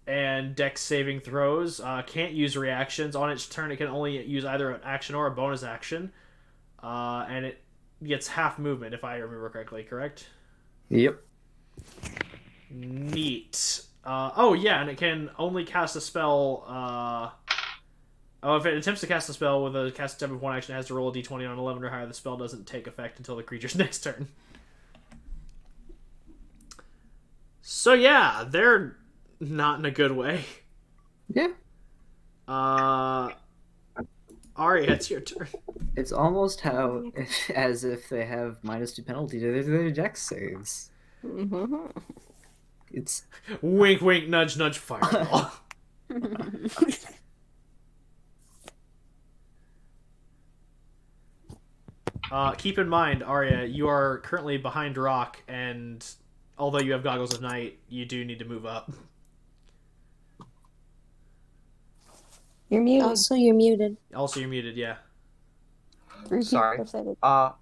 and Dex saving throws. Can't use reactions on its turn. It can only use either an action or a bonus action, and it gets half movement, if I remember correctly, correct? Yep. Neat. Oh, yeah, and it can only cast a spell... if it attempts to cast a spell with a cast type of one action, it has to roll a d20 on 11 or higher. The spell doesn't take effect until the creature's next turn. So yeah, they're not in a good way. Yeah. Ari, it's your turn. It's almost as if they have -2 penalty to their dex saves. It's Wink, wink, nudge, nudge, fireball. Keep in mind, Arya, you are currently behind rock, and although you have goggles of night, you do need to move up. You're muted. Also, you're muted. Also, you're muted, yeah. Repeat Sorry. what I said. Well,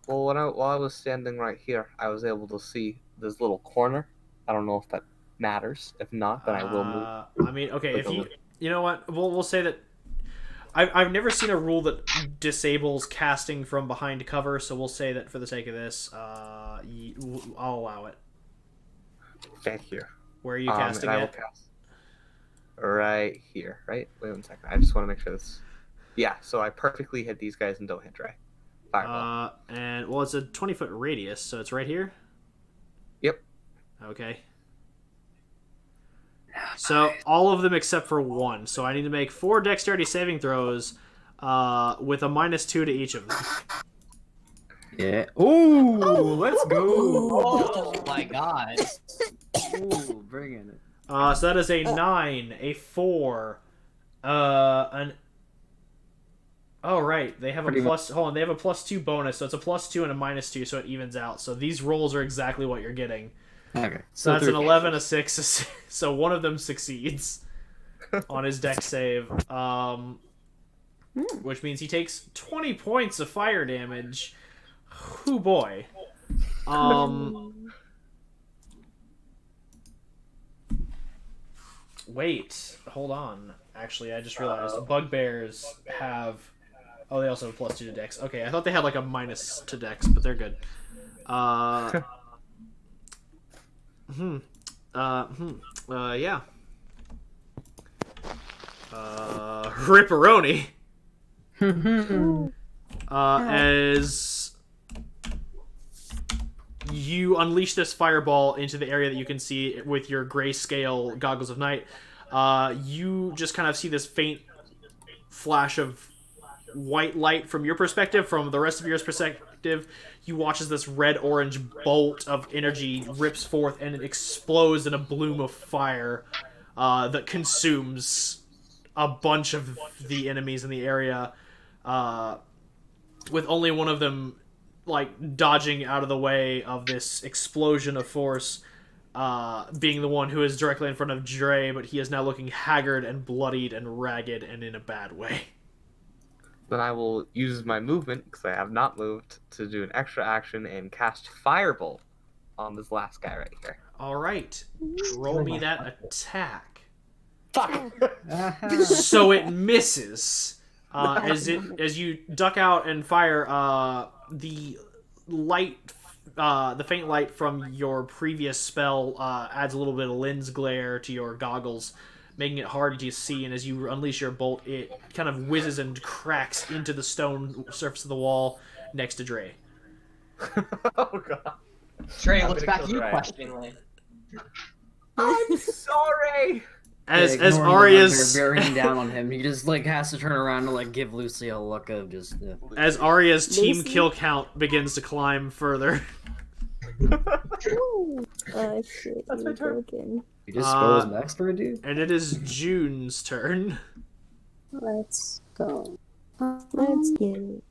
while I was standing right here, I was able to see this little corner. I don't know if that matters. If not, then I will move. I mean, okay, if you know what, we'll say that I've never seen a rule that disables casting from behind cover, so we'll say that for the sake of this, I'll allow it. Thank you. Where are you casting and I will it? cast right here, right? Wait 1 second. I just want to make sure this... Yeah, so I perfectly hit these guys and don't hit Dre. Fireball. And, well, it's a 20-foot radius, so it's right here? Yep. Okay. So, all of them except for one. So I need to make 4 dexterity saving throws with a -2 to each of them. yeah. Ooh, let's go. Oh my god. Ooh, bring in it. So that is a 9, a 4, an... Oh, right. They have a plus... Hold on. They have a +2 bonus, so it's a +2 and a -2, so it evens out. So these rolls are exactly what you're getting. Okay. So that's an 11, a 6, a 6. So one of them succeeds on his dex save. Which means he takes 20 points of fire damage. Hoo boy. Wait, hold on. Actually, I just realized bugbears have... Oh, they also have a +2 to dex. Okay, I thought they had like a minus to dex, but they're good. Yeah. Ripperoni. As you unleash this fireball into the area that you can see with your grayscale goggles of night, you just kind of see this faint flash of white light from your perspective. From the rest of your perspective, you watch as this red-orange bolt of energy rips forth and it explodes in a bloom of fire that consumes a bunch of the enemies in the area, with only one of them like dodging out of the way of this explosion of force, being the one who is directly in front of Dre, but he is now looking haggard and bloodied and ragged and in a bad way. Then I will use my movement, because I have not moved, to do an extra action and cast Firebolt on this last guy right here. Alright. Roll me that attack. Fuck! So it misses. As you duck out and fire, the faint light from your previous spell adds a little bit of lens glare to your goggles, making it hard to see, and as you unleash your bolt, it kind of whizzes and cracks into the stone surface of the wall next to Dre. Oh god. Trey I'm looks gonna back at kill you Dre. questioningly. I'm sorry! As Ignoring the Arya's bugbear bearing down on him, he just like has to turn around to like give Lucy a look of just. as Arya's team Lucy? kill count begins to climb further. Oh shit, That's my you're turn. broken. You just spells max for a dude. And it is June's turn. Let's go. Let's get it.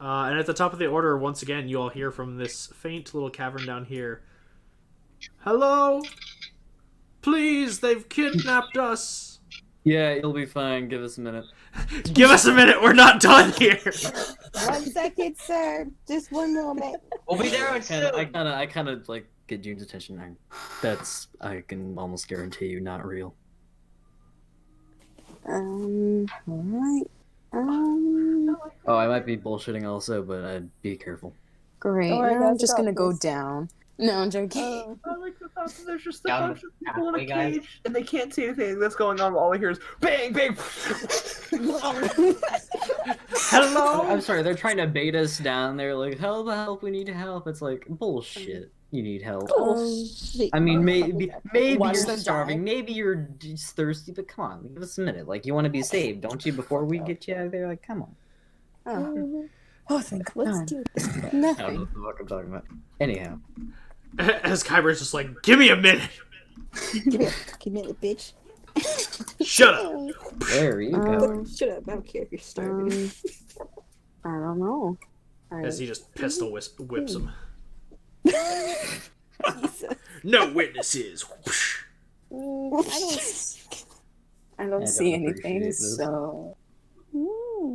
And at the top of the order, once again, you all hear from this faint little cavern down here. Hello? Please, they've kidnapped us. Yeah, you'll be fine. Give us a minute. Give us a minute, we're not done here. 1 second, sir. Just one moment. We'll be there soon. And I kind of like get June's attention. I can almost guarantee you not real. Alright. Oh, I might be bullshitting also, but I'd be careful. Great. Don't worry, Now I'm guys, I just got gonna go this. down. No, I'm joking. I like the fact that there's just a Down bunch the of people in a pathway, guys. cage and they can't see anything that's going on. All I hear is bang, bang. Hello. I'm sorry, they're trying to bait us down. They're like, help, help, we need help. It's like, bullshit. You need help. Bullshit. I mean, maybe Watch you're them starving, die. maybe you're just thirsty, but come on, give us a minute. Like, you want to be saved, don't you? Before we get you out of there, like, come on. Oh, thank Let's God. do this. I don't know Nothing. what the fuck I'm talking about. Anyhow, As Kyber's just like, give me a minute. Give me a fucking minute, bitch. Shut up. there you go. Shut up. I don't care if you're starving. I don't know. As he just pistol whips him. Jesus. No witnesses. I don't see don't anything, appreciate this. so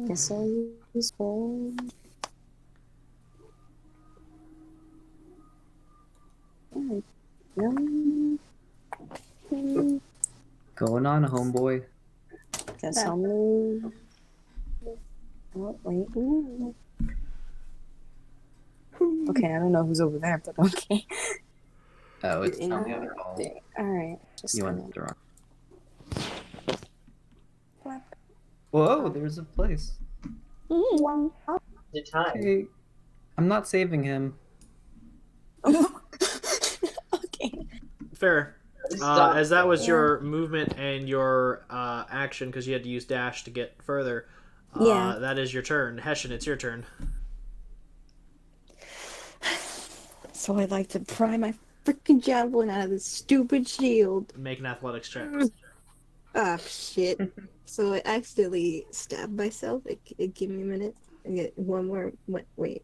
guess I'll use phone. Going on, homeboy. Guess I'll move. Oh, wait. Ooh. Okay, I don't know who's over there, but okay. Oh, it's in on the there. other hall. Alright, just You gonna went the wrong. flap. Whoa, there's a place. The time. Hey, I'm not saving him. Okay. Fair. Stop. As that was your movement and your action, because you had to use dash to get further. Yeah. That is your turn. Hessian, it's your turn. So I'd like to pry my freaking javelin out of this stupid shield. Make an athletics check. Ah, shit. So I accidentally stabbed myself. Give me a minute. I get one more. Wait.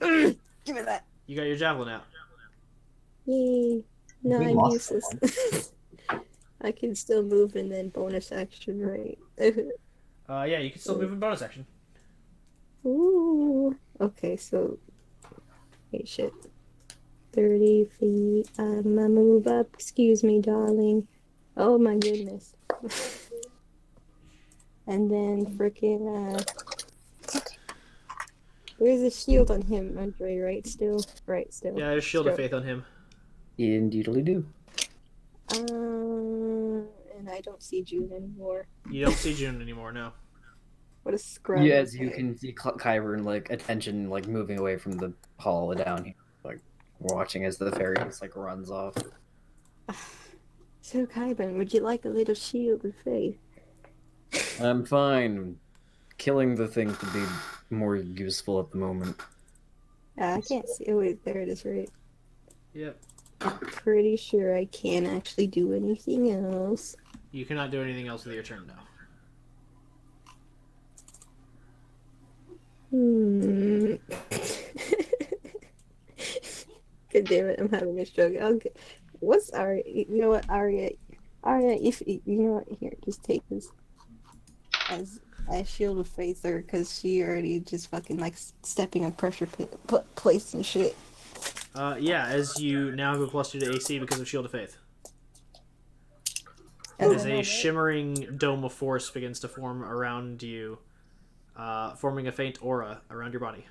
Give me that. You got your javelin out. Yay. No, We I'm lost useless. I can still move and then bonus action, right? Yeah, you can still move in bonus action. Ooh. Okay, so. Wait, shit. 30 feet. I'ma move up. Excuse me, darling. Oh my goodness. And then frickin' there's a shield on him, Andre, right? Still? Right, still. Yeah, there's Shield of Stroke. Faith on him. Indeedly do. And I don't see June anymore. You don't see June anymore, no. What a scrub. Yeah, as you Okay. can see Kyvern, like, attention, like, moving away from the hall down here. Like, watching as the fairy just, like, runs off. So, Kyban, would you like a little shield of faith? I'm fine. Killing the thing could be more useful at the moment. I can't see. Oh, wait, there it is, right? Yep. I'm pretty sure I can't actually do anything else. You cannot do anything else with your turn now. God damn it, I'm having a stroke. Okay. What's Arya? You know what, Arya, if you know what, here, just take this as shield of faith her, because she already just fucking like stepping on pressure place and shit. Yeah, as you now have a +2 to AC because of Shield of Faith. As a shimmering dome of force begins to form around you, forming a faint aura around your body.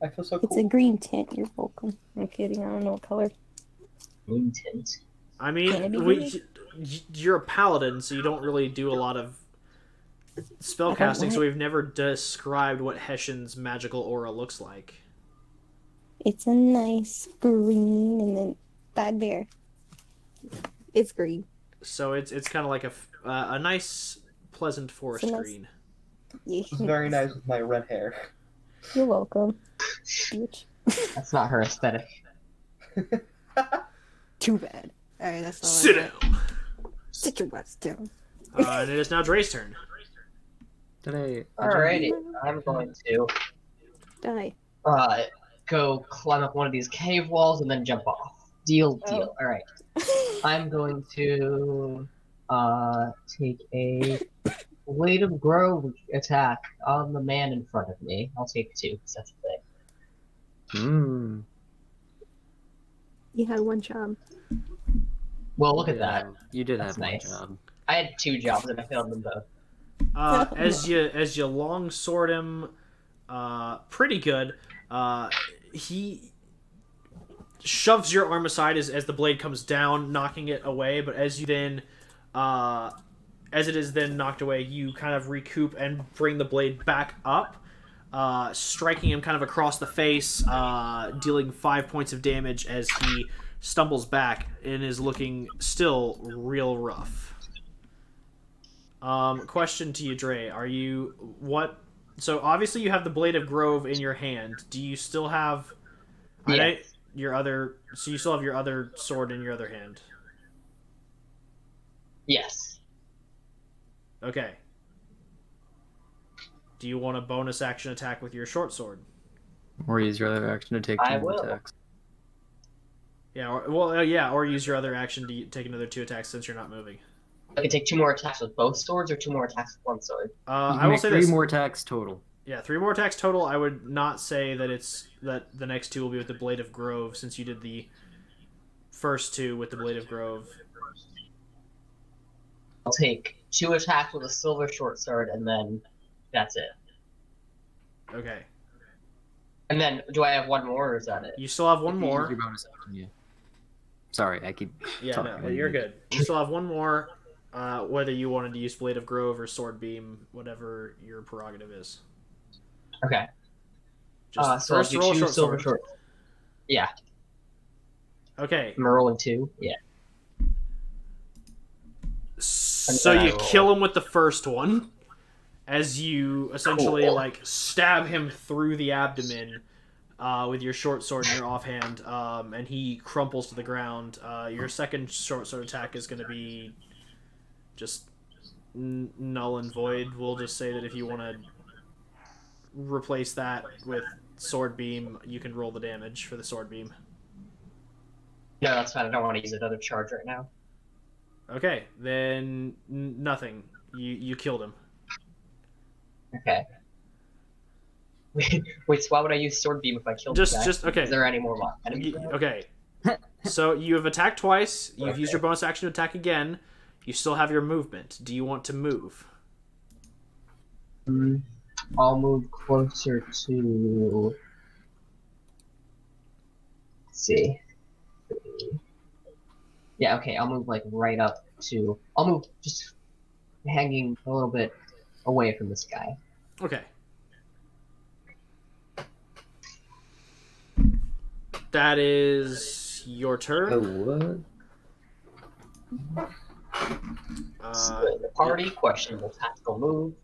I feel so It's cool. a green tint. You're welcome. I'm kidding. I don't know what color. Moon tint. I Can mean, it be green? you're a paladin, so you don't really do a lot of spellcasting, so like- we've never described what Hessian's magical aura looks like. It's a nice green, and then bad bear. It's green. So it's kind of like a nice, pleasant forest It's a nice- green. Yeah. It's very nice with my red hair. You're welcome, bitch. That's not her aesthetic. Too bad. Alright, that's all. Sit I got. down. Sit your butts down. And it is now Dre's turn. Today, Alrighty, I'm going to Die. go climb up one of these cave walls and then jump off. Deal. Oh. Alright. I'm going to take a Blade of Grove attack on the man in front of me. I'll take 2, because that's the thing. You had one job. Well, look at that. You did That's have one nice. job. I had 2 jobs and I failed them both. As you long sword him, pretty good. He shoves your arm aside as the blade comes down, knocking it away. But as you then, as it is then knocked away, you kind of recoup and bring the blade back up, striking him kind of across the face, dealing 5 points of damage as he stumbles back and is looking still real rough. Question to you, Dre. Are you what? So obviously you have the Blade of Grove in your hand. Do you still have? Yeah. Your other. So you still have your other sword in your other hand. Yes. Okay. Do you want a bonus action attack with your short sword? Or use your other action to take I 2 will. attacks. Yeah. Or use your other action to take another 2 attacks since you're not moving. I can take 2 more attacks with both swords or 2 more attacks with one sword. You I can will make say 3 this. more attacks total. Yeah, 3 more attacks total. I would not say that the next 2 will be with the Blade of Grove, since you did the first 2 with the Blade of Grove. I'll take 2 attacks with a silver short sword, and then that's it. Okay. And then, do I have 1 more, or is that it? You still have one If you use more. your bonus action, yeah. Sorry, I keep. Yeah, talking no, when you're you- good. You still have one more. Whether you wanted to use Blade of Grove or Sword Beam, whatever your prerogative is. Okay. Just So I'll first do roll 2 short silver sword. short. Yeah. Okay. I'm rolling 2. Yeah. So then I you roll. kill him with the first one, as you essentially Cool. like stab him through the abdomen with your short sword in your offhand, and he crumples to the ground. Your second short sword attack is going to be just null and void. We'll just say that if you want to replace that with sword beam, you can roll the damage for the sword beam. No, that's fine. I don't want to use another charge right now. Okay, then nothing. You killed him. Okay. Wait, so why would I use sword beam if I killed this guy? Just okay. Is there any more enemies? Okay. So you have attacked twice. You've used your bonus action to attack again. You still have your movement. Do you want to move? I'll move closer to. Let's see. Yeah, okay. I'll move like right up to. I'll move just hanging a little bit away from this guy. Okay. That is your turn. what? The party questionable tactical move.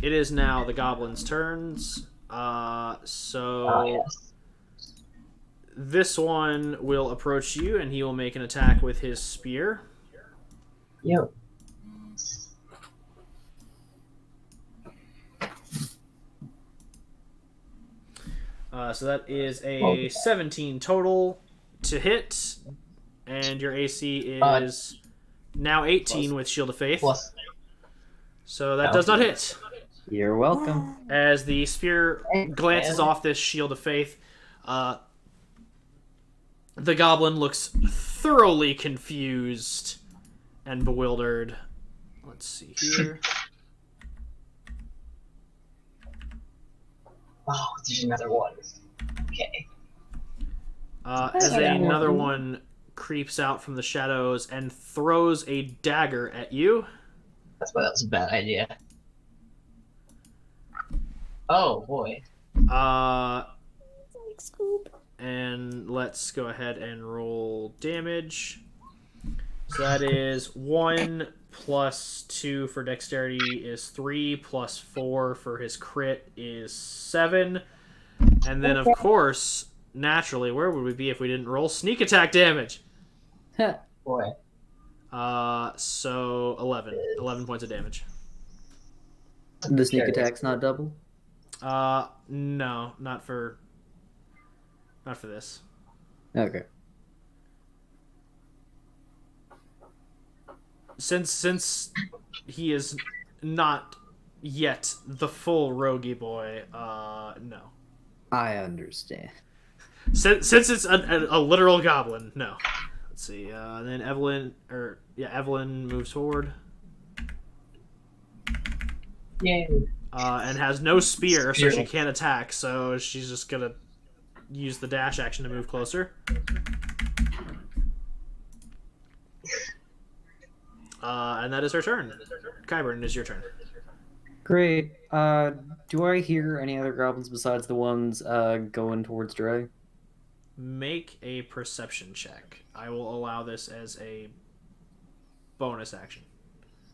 It is now the goblins' turns. So Yes. this one will approach you, and he will make an attack with his spear. Yep. So that is a 17 total to hit, and your AC is now 18 with Shield of Faith. Plus. So that does not hit. You're welcome. As the spear glances off this Shield of Faith, the goblin looks thoroughly confused and bewildered. Let's see here. Oh, there's another one. Okay. As another one creeps out from the shadows and throws a dagger at you. That's why that was a bad idea. Oh boy. Like Scoob. And let's go ahead and roll damage. So that is 1 plus 2 for dexterity is 3, plus 4 for his crit is 7. And then, of course, naturally, where would we be if we didn't roll sneak attack damage? Boy. So 11. 11 points of damage. The sneak attack's not double? No, not for this. Okay. Since he is not yet the full roguey boy, no. I understand. Since it's a literal goblin, no. Let's see. Then Evelyn moves forward. Yay. And has no spear, so she can't attack. So she's just gonna use the dash action to move closer. And that is her turn. Kyburn, it is your turn. Great. Do I hear any other goblins besides the ones going towards Dre? Make a perception check. I will allow this as a bonus action.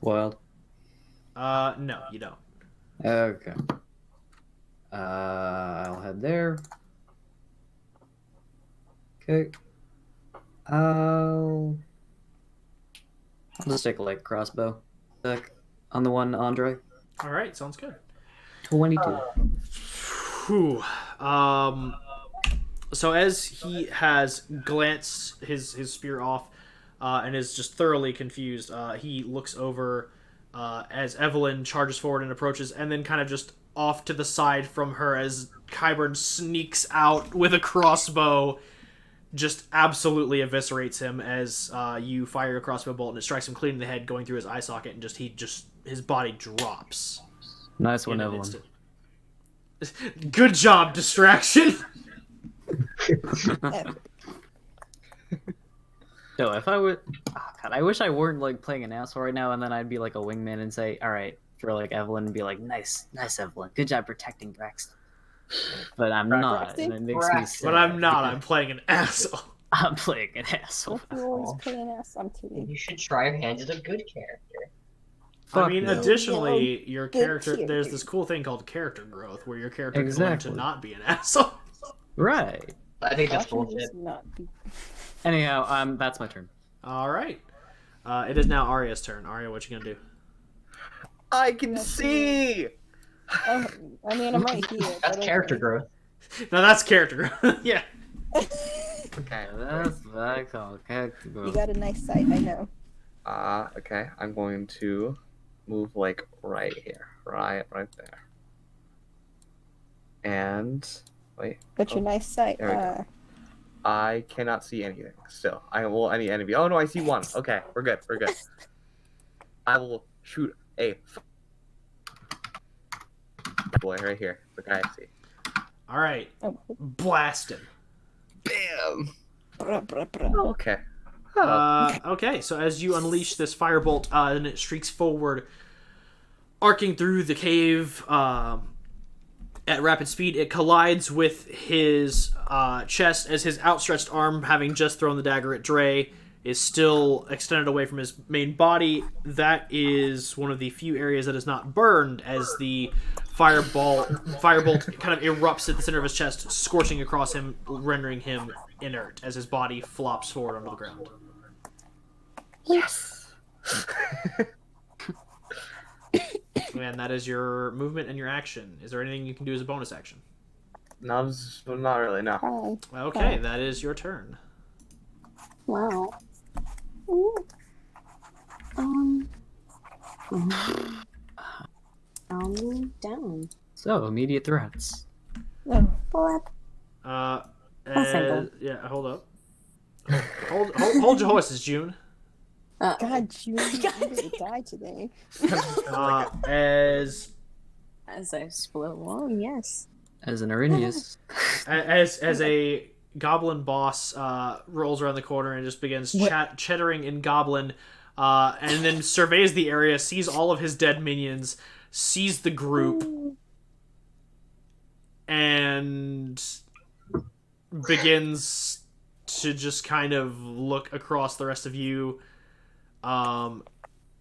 Wild. No, you don't. Okay. I'll head there. Okay. I'll just take a light crossbow. Check on the one Andre. All right, sounds good. 22. Whew. So as he has glanced his spear off and is just thoroughly confused, he looks over as Evelyn charges forward and approaches, and then kind of just off to the side from her as Kyburn sneaks out with a crossbow, just absolutely eviscerates him as you fire a crossbow bolt and it strikes him clean in the head, going through his eye socket, and his body drops. Nice one, in an Evelyn. instant. Good job, distraction. No, if I would, God, I wish I weren't like playing an asshole right now, and then I'd be like a wingman and say, "All right," for like Evelyn, and be like, "Nice, Evelyn, good job protecting Braxton." But I'm not, and it makes me sad. But I'm not. I'm playing an asshole. I'm playing an asshole. You always play an ass. I'm kidding. You should try your hands at a good character. Fuck I mean, no. additionally, your Good character, character. there's this cool thing called character growth, where your character can Exactly. learn to not be an asshole. Right. I think that's Caution bullshit. is not be- Anyhow, that's my turn. All right. It is now Arya's turn. Arya, what you gonna do? I can see. Oh, I mean, I'm right here. That's but character okay. growth. No, that's character growth. Yeah. Okay. That's what I call character You growth. got a nice sight, I know. Okay. I'm going to move like right here, right there. And wait, But your nice sight. there we go. I cannot see anything still. Any enemy. Oh no, I see one. Okay, we're good. I will shoot a boy right here. The guy I see. All right. Oh, Blast him. Bam. bruh, bruh, bruh. Oh, okay. Oh. Okay, so as you unleash this firebolt, and it streaks forward, arcing through the cave at rapid speed, it collides with his chest as his outstretched arm, having just thrown the dagger at Dre, is still extended away from his main body. That is one of the few areas that is not burned, as the firebolt kind of erupts at the center of his chest, scorching across him, rendering him inert as his body flops forward onto the ground. Yes. And that is your movement and your action. Is there anything you can do as a bonus action? Not really. No. Hi. Okay, that is your turn. Wow. Ooh. Down. So, immediate threats. Oh, Flap. Yeah, hold up. Hold your horses, June. God, June, you're gonna die today. As I split along, yes. As an Arrhenius. as a goblin boss rolls around the corner and just begins chattering in goblin, and then surveys the area, sees all of his dead minions, sees the group, and begins to just kind of look across the rest of you, and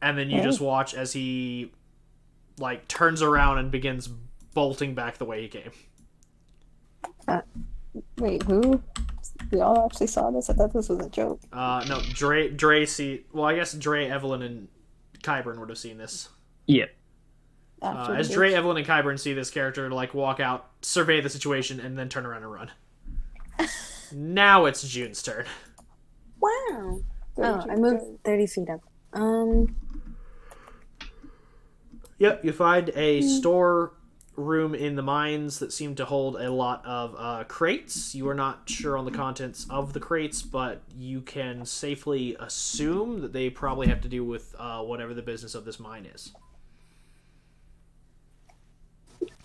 then you just watch as he like turns around and begins bolting back the way he came. Wait, who? We all actually saw this? I thought this was a joke. No, Dre see. Well, I guess Dre, Evelyn, and Kyburn would have seen this. Yep. After As the Dre, bitch. Evelyn, and Kyburn see this character like walk out, survey the situation, and then turn around and run. Now it's June's turn. Wow. Where Oh, did I you moved go? 30 feet up. Yep, you find a store room in the mines that seem to hold a lot of crates. You are not sure on the contents of the crates, but you can safely assume that they probably have to do with whatever the business of this mine is.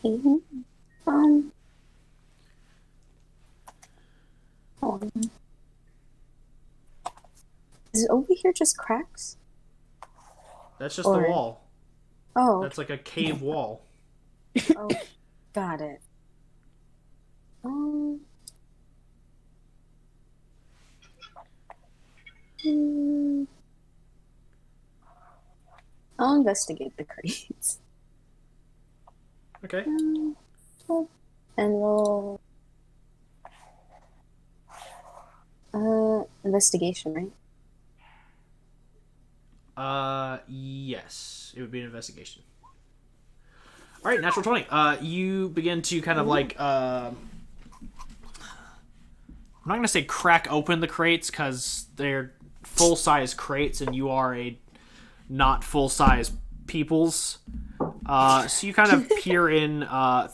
Okay. Um. Hold on. Is it over here just cracks? That's just the Or- wall. Oh. That's like a cave wall. Oh. Got it. Hmm, I'll investigate the crates. Okay. And we'll investigation, right? Yes. It would be an investigation. All right, natural 20. You begin to kind of like, I'm not going to say crack open the crates because they're full-size crates and you are a not full-size peoples. So you kind of peer in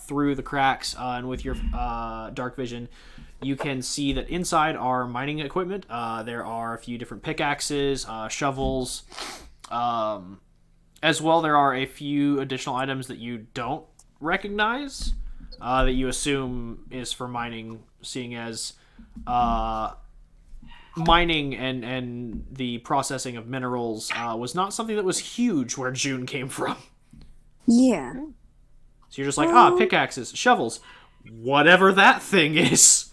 through the cracks and with your dark vision, you can see that inside are mining equipment. There are a few different pickaxes, shovels. As well, there are a few additional items that you don't recognize that you assume is for mining, seeing as mining and the processing of minerals was not something that was huge where June came from. Yeah. So you're just like, pickaxes, shovels, whatever that thing is.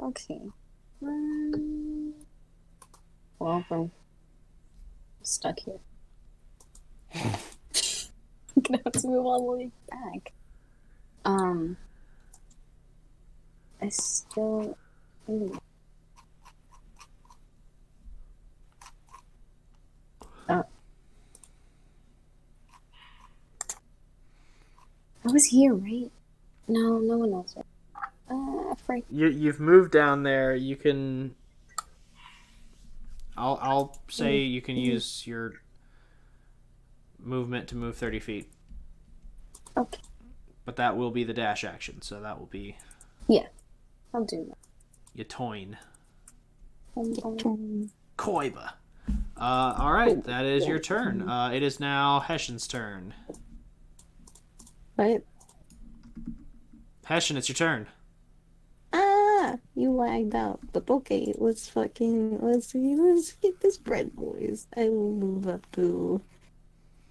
Okay. Well, I'm stuck here. I'm gonna have to move all the way back. I still. I was here, right? No, no one else. Frank. You've moved down there. You can. I'll say you can use your movement to move 30 feet. Okay. But that will be the dash action, so that will be. Yeah, I'll do that. Your toin. Um, Koiba. All right, that is your turn. It is now Hessian's turn. What? Hessian, it's your turn. Ah, you lagged out. But okay, let's get this bread, boys. I will move up to.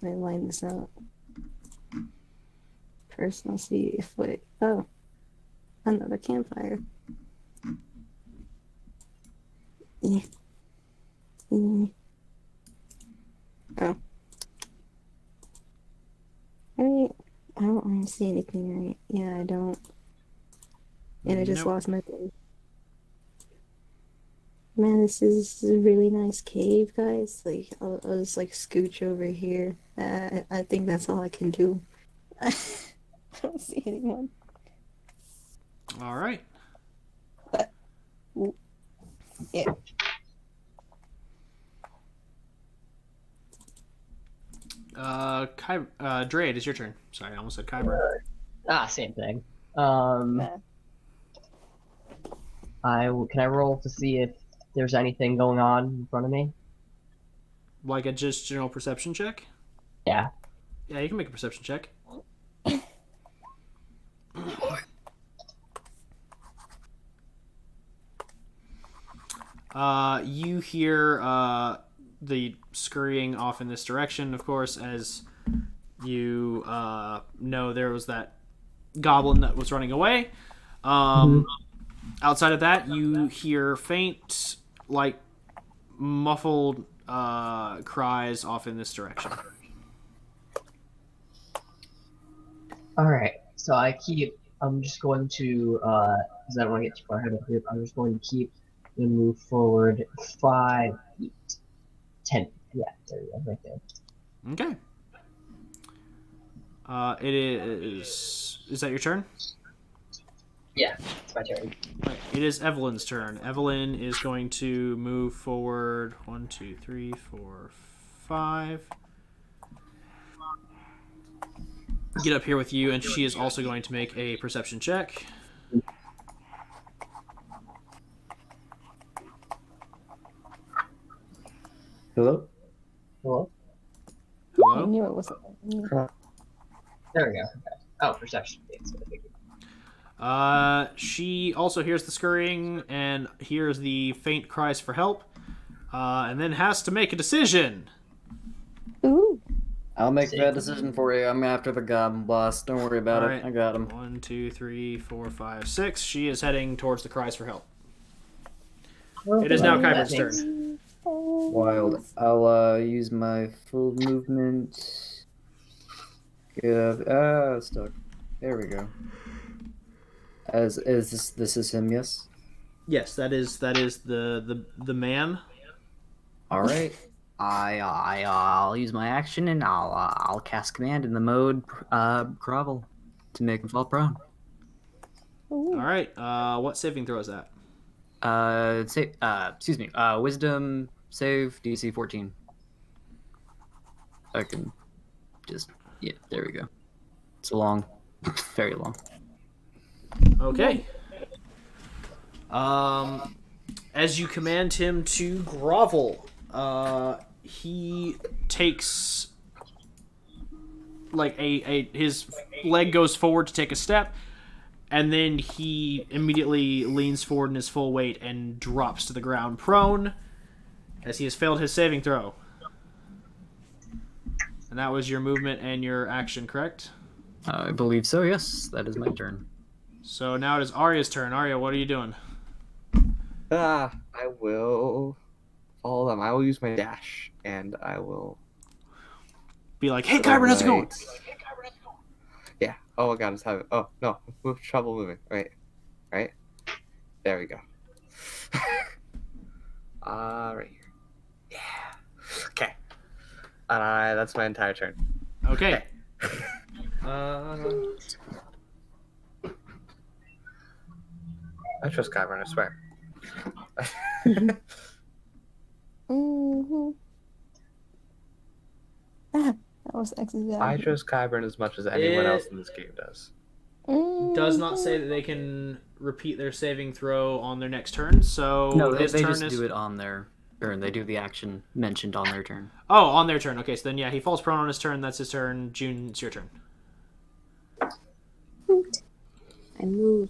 I line this out. First, I'll see if another campfire. Yeah. Oh. I don't really see anything right. Yeah, I don't. And I just Nope. lost my thing. Man, this is a really nice cave, guys. Like, I'll just like scooch over here. I think that's all I can do. I don't see anyone. All right. Yeah. Dre, it is your turn. Sorry, I almost said Kyber. Same thing. Nah. Can I roll to see if there's anything going on in front of me? Like a just general perception check? Yeah. Yeah, you can make a perception check. You hear the scurrying off in this direction, of course, as you know there was that goblin that was running away. Outside of that, you hear faint, like, muffled cries off in this direction. Alright, so I'm just going to, because I don't want to get too far ahead of the group, I'm just going to move forward 5 feet. 10. Yeah, there you go, right there. Okay. It is. Is that your turn? Yeah, it's my turn. Right. It is Evelyn's turn. Evelyn is going to move forward 1, 2, 3, 4, 5. Get up here with you, and she is also going to make a perception check. Hello? Hello? I Hello? knew it wasn't. There we go. Okay. Oh, perception. She also hears the scurrying and hears the faint cries for help, and then has to make a decision. Ooh. I'll make that decision for you. I'm after the goblin boss. Don't worry about All it. right. I got him. 1, 2, 3, 4, 5, 6. She is heading towards the cries for help. It is now Kyber's turn. Wild. I'll use my full movement. Get stuck. There we go. This is him, yes? Yes, that is the man. All right. I'll use my action and I'll cast command in the mode grovel to make him fall prone. All right. What saving throw is that? Wisdom save DC 14. I can just there we go. It's long, very long. Okay. As you command him to grovel, he takes like his leg goes forward to take a step, and then he immediately leans forward in his full weight and drops to the ground prone, as he has failed his saving throw. And that was your movement and your action, correct? I believe so. Yes, that is my turn. So now it is Arya's turn. Arya, what are you doing? I will follow them. I will use my dash, and I will Be like, hey, Kyber, how's it going? Yeah. Oh my god, it's having. Oh no, trouble moving. Right. There we go. Right here. Yeah. Okay. That's my entire turn. Okay. I trust Kyber, I swear. Mm-hmm. That was exactly. I trust Kyber as much as anyone else in this game does. Does not say that they can repeat their saving throw on their next turn, so No, they his turn just is... do it on their turn. They do the action mentioned on their turn. Oh, on their turn. Okay, so then yeah, he falls prone on his turn. That's his turn. June, it's your turn. I move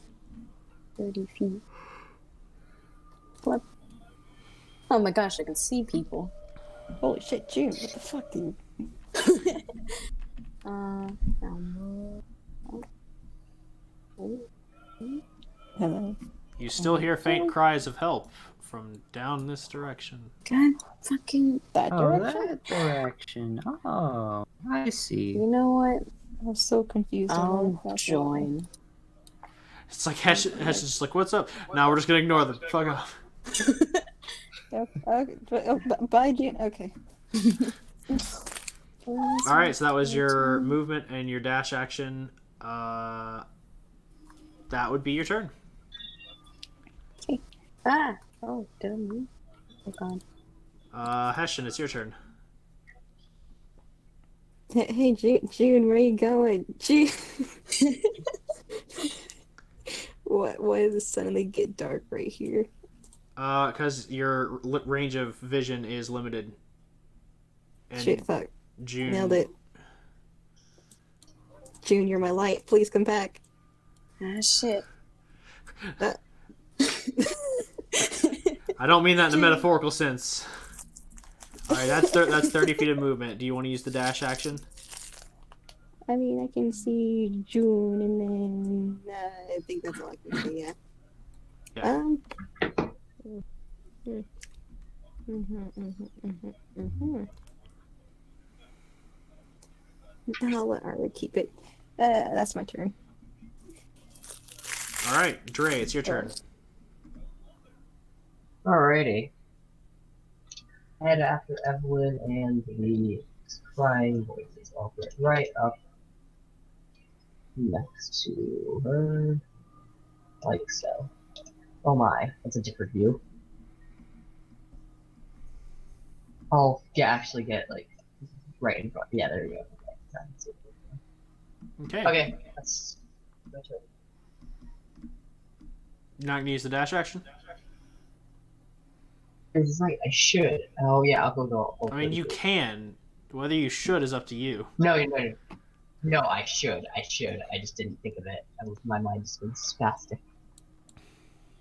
30 feet. What? Oh my gosh, I can see people. Holy shit, June! What the fuck, dude? I'll move. Hello. You still hear faint cries of help from down this direction. God fucking. That direction? that direction. Oh, I see. You know what? I was so confused. I'll join. It's like Hesh is just like, what's up? Now we're just gonna ignore them. Fuck off. Okay, bye, June. Okay. All right, so that was your movement and your dash action. That would be your turn. Ah! Oh, did I move? Oh god. Hessian, it's your turn. Hey, June, where you going? June. Why does it suddenly get dark right here? Because your range of vision is limited. And Shit, fuck. June. Nailed it. June, you're my light. Please come back. Ah, shit. I don't mean that in a metaphorical sense. All right, that's 30 feet of movement. Do you want to use the dash action? I mean, I can see June, and then I think that's all I can see. Yeah. Yeah. I'll let Arya keep it. That's my turn. All right, Dre, it's your turn. Alrighty. Head after Evelyn and the crying voices. I'll get right up next to her. Like so. Oh my, that's a different view. I'll actually get like right in front. Yeah, there we go. Okay. Okay, that's my turn. You're not gonna use the dash action? You're right, I should. Oh yeah, I'll go. I mean, you can. Whether you should is up to you. No, I should. I just didn't think of it. My mind just been spastic.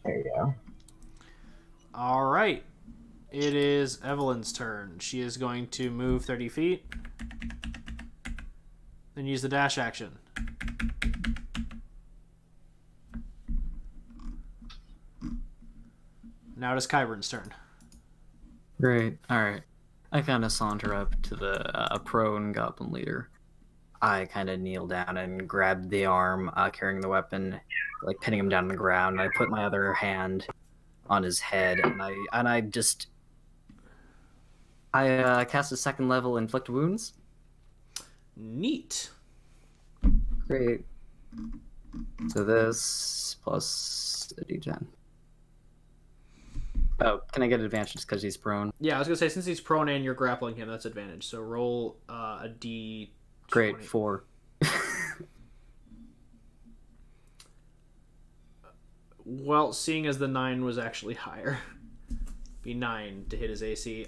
There you go. All right. It is Evelyn's turn. She is going to move 30 feet. Then use the dash action. Now it is Kyburn's turn. Great. All right. I kind of saunter up to the prone goblin leader. I kind of kneel down and grab the arm carrying the weapon, like pinning him down on the ground. And I put my other hand on his head, and I cast a second level inflict wounds. Neat. Great. So this plus a d10. Oh, can I get advantage just because he's prone? Yeah, I was gonna say since he's prone and you're grappling him, that's advantage. So roll a d. Great, 4. Well, seeing as the 9 was actually higher, be 9 to hit his AC.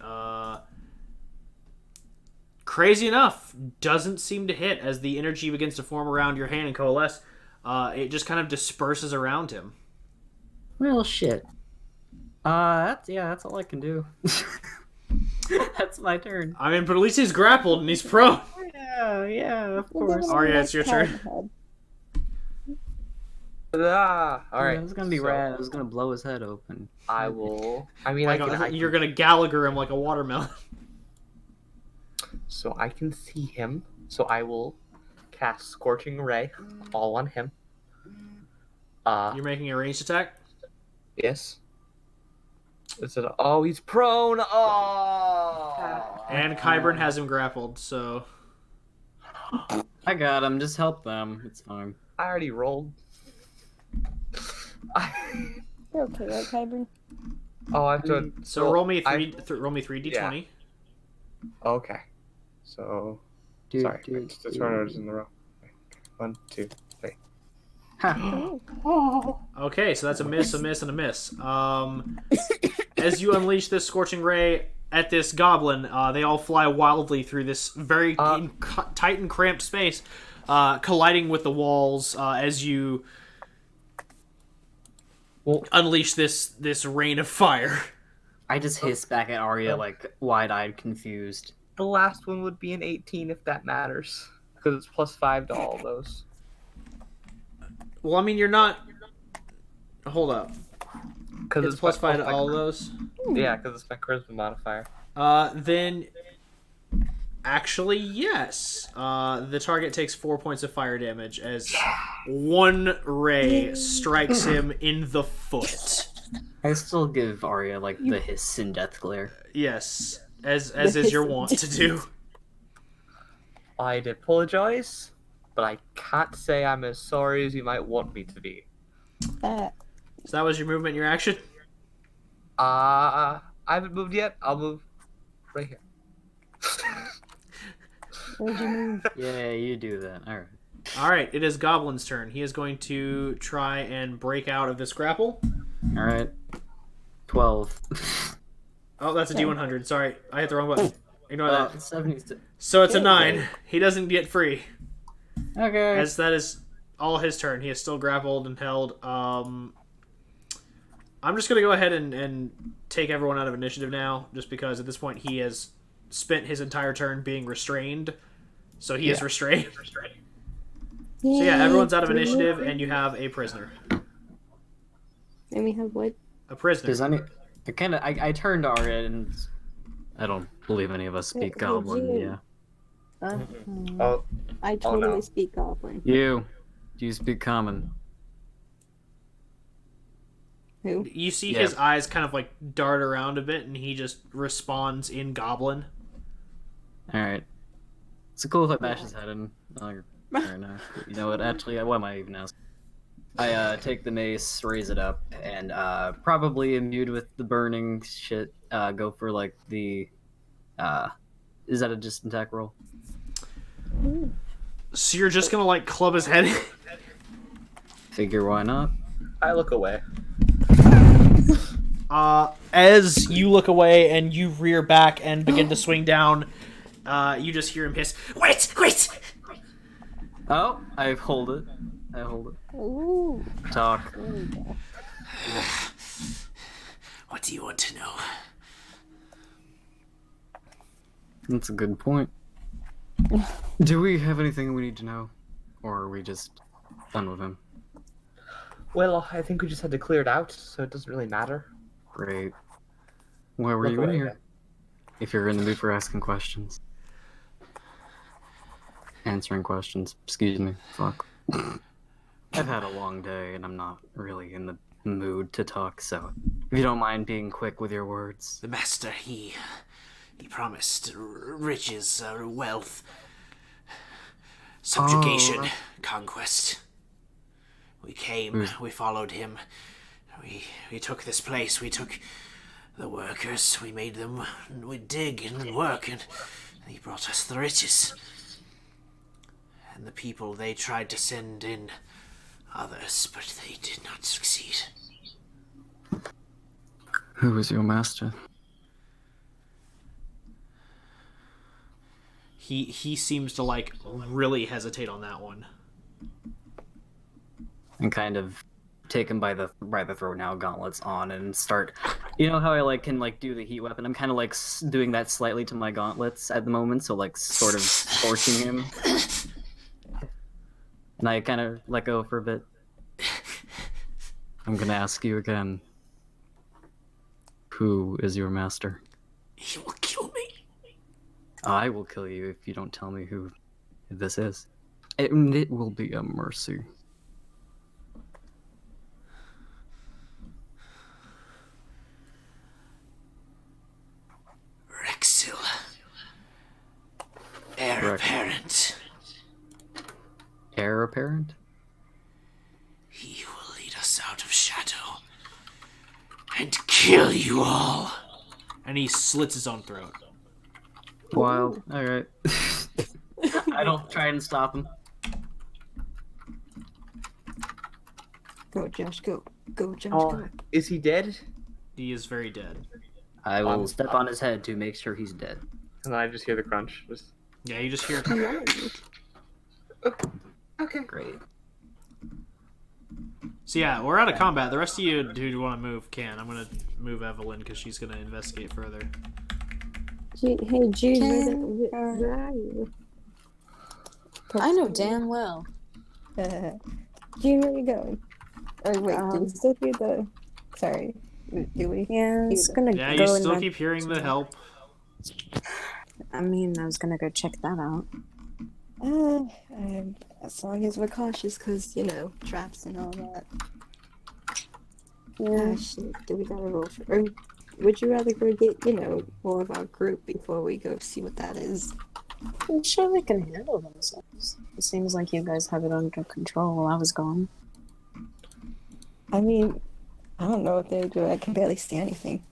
Crazy enough, doesn't seem to hit as the energy begins to form around your hand and coalesce. It just kind of disperses around him. Well, shit. That's all I can do. That's my turn. I mean, but at least he's grappled and he's prone. Yeah, of course. Arya, it's your turn. All right. Yeah, it was gonna be rad. I was gonna blow his head open. I will. I mean, Like, I can, you're gonna Gallagher him like a watermelon. So I can see him. So I will cast Scorching Ray all on him. You're making a ranged attack? Yes. Is it? Oh, he's prone. Oh. And Kyburn has him grappled, so... I got him. Just help them. It's fine. I already rolled. You're okay, right, Kyburn? Oh, I've done. So roll me 3d20. Yeah. Okay. So. Sorry. The turn orders in the row. 1, 2, 3. Okay, so that's a miss, a miss, and a miss. As you unleash this Scorching Ray at this goblin, they all fly wildly through this very tight and cramped space, colliding with the walls as you unleash this rain of fire. I just hiss back at Arya, like, wide-eyed, confused. The last one would be an 18 if that matters. Because it's +5 to all those. Well, I mean, you're not... Hold up. Because It's +5 to all of those? Yeah, because it's my charisma modifier. Then... Actually, yes. The target takes 4 points of fire damage as one ray strikes him in the foot. I still give Arya, like, the hiss and death glare. Yes, as is your wont to do. I'd apologize, but I can't say I'm as sorry as you might want me to be. So that was your movement, your action? I haven't moved yet. I'll move right here. Where'd you move? Yeah, you do that. Alright. Alright, it is Goblin's turn. He is going to try and break out of this grapple. Alright. 12. Oh, that's a D100. Sorry, I hit the wrong button. Ignore that. 76. So it's a 9. He doesn't get free. Okay. As that is all his turn. He is still grappled and held. I'm just going to go ahead and take everyone out of initiative now, just because at this point he has spent his entire turn being restrained. So he is restrained. So yeah, everyone's out of initiative, and you have a prisoner. And we have what? A prisoner. Does any... I turned to Arya and... I don't believe any of us speak Goblin, yeah. Oh, I totally no. speak Goblin. You. Do you speak Common? Who? You see his eyes kind of like dart around a bit, and he just responds in Goblin. Alright. It's cool if I bash his head in. Fair enough. You know what, actually, what am I even asking? I take the mace, raise it up, and probably imbued with the burning shit, go for like the... is that a just attack roll? So you're just gonna like club his head? Figure why not? I look away. As you look away and you rear back and begin to swing down, You just hear him hiss, "Wait, wait!" Oh, I hold it. Ooh. Talk. What do you want to know? That's a good point. Do we have anything we need to know? Or are we just done with him? Well, I think we just had to clear it out, so it doesn't really matter. Great. Why were Look you in away here? then. If you're in the mood for asking questions. Answering questions. Excuse me. Fuck. I've had a long day and I'm not really in the mood to talk, so if you don't mind being quick with your words. The master, he promised riches, wealth, subjugation, Oh. conquest. We came, we followed him. We took this place, we took the workers, we made them, we dig and work, and he brought us the riches. And the people, they tried to send in others, but they did not succeed. Who is your master? He seems to, like, really hesitate on that one. And kind of take him by the throat now, gauntlets on, and start. You know how I like can like do the heat weapon? I'm kind of like doing that slightly to my gauntlets at the moment, so like sort of forcing him. And I kind of let go for a bit. I'm gonna ask you again. Who is your master? He will kill me. I will kill you if you don't tell me who this is. It will be a mercy. Rexil. Heir apparent. Heir apparent? He will lead us out of shadow and kill you all. And he slits his own throat. Wild. Alright. I don't try and stop him. Go, Josh, go. Go, Josh, Oh, go. is he dead? He is very dead. I will step on his head to make sure he's dead. And I just hear the crunch. Just... Yeah, you just hear. Okay. Great. So yeah, we're out of combat. The rest of you who want to move can. I'm gonna move Evelyn because she's gonna investigate further. Hey, Jude, Can- where are you? I know damn well. Jude, where are you going? Oh, wait, do we Um, still hear the... Sorry, do we? Yeah, I was gonna Yeah, go you and still then- keep hearing the help. I mean, I was gonna go check that out. As long as we're cautious, because, you know, traps and all that. Yeah. Ah, shit, do we gotta roll for... Or would you rather go get, you know, more of our group before we go see what that is? I'm sure they can handle themselves. It seems like you guys have it under control while I was gone. I mean, I don't know what they're doing. I can barely see anything.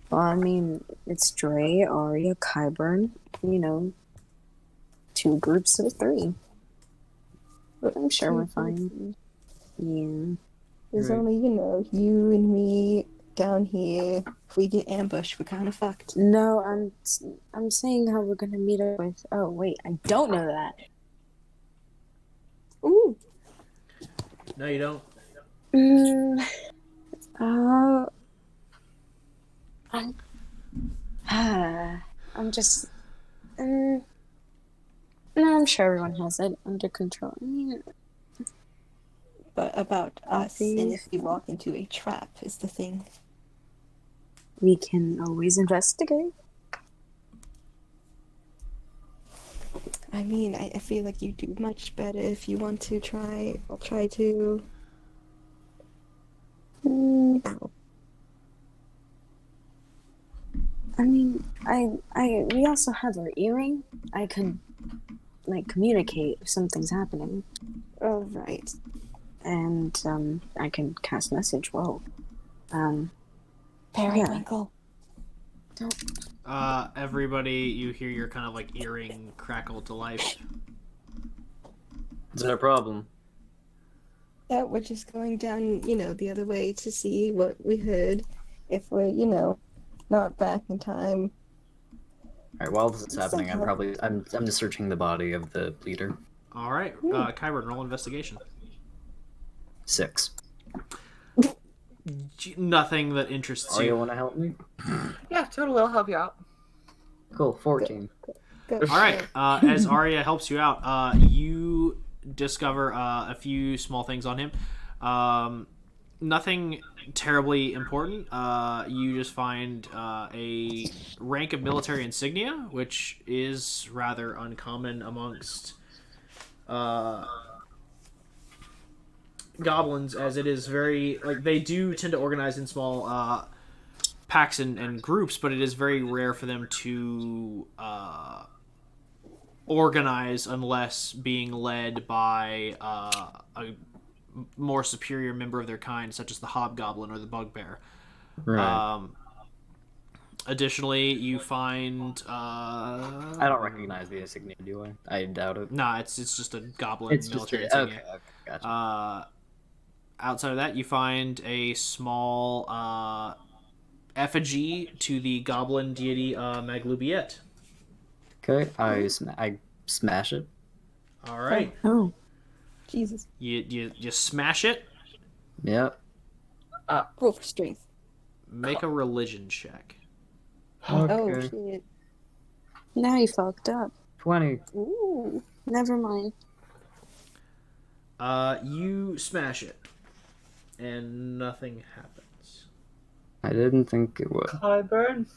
Well, I mean, it's Dre, Arya, Kyburn, you know, 2 groups of 3. But I'm sure we're fine. Yeah. There's Right. only, you know, you and me down here. If we get ambushed, we're kind of fucked. No, I'm saying how we're gonna meet up with. Oh wait, I don't know that. Ooh. No, you don't. Uh, I'm just. No, I'm sure everyone has it under control. I mean, But about us, and if we walk into a trap is the thing. we can always investigate. I mean, I feel like you do much better if you want to try. I'll try to. Ow. I mean, we also have our earring. I could, like, communicate if something's happening, Oh, right. and I can cast message. Whoa. Periwinkle. Everybody, you hear your kind of like earring crackle to life. Is there a problem? Yeah, we're just going down, you know, the other way to see what we heard. If we're, you know, not back in time. right, while this is happening, I'm just searching the body of the leader. All right, Kyburn, roll investigation. 6. Nothing that interests Oh, you you. want to help me? Yeah, totally. I'll help you out. Cool, 14. Go. All right, as Arya helps you out, you discover a few small things on him. Nothing terribly important. You just find a rank of military insignia, which is rather uncommon amongst goblins, as it is very they do tend to organize in small packs and groups, but it is very rare for them to organize unless being led by a more superior member of their kind, such as the hobgoblin or the bugbear. Right. Additionally, you find I don't recognize the insignia, do I? I doubt it. nah, it's just a goblin military insignia. Okay, gotcha. Outside of that, you find a small effigy to the goblin deity Maglubiet. Okay, I smash it. All right, Oh. Jesus. you smash it. Yep. Roll for strength. Make a religion check. Oh Okay. shit. Now you fucked up. 20. Ooh. Never mind. You smash it, and nothing happens. I didn't think it would. Kyburn,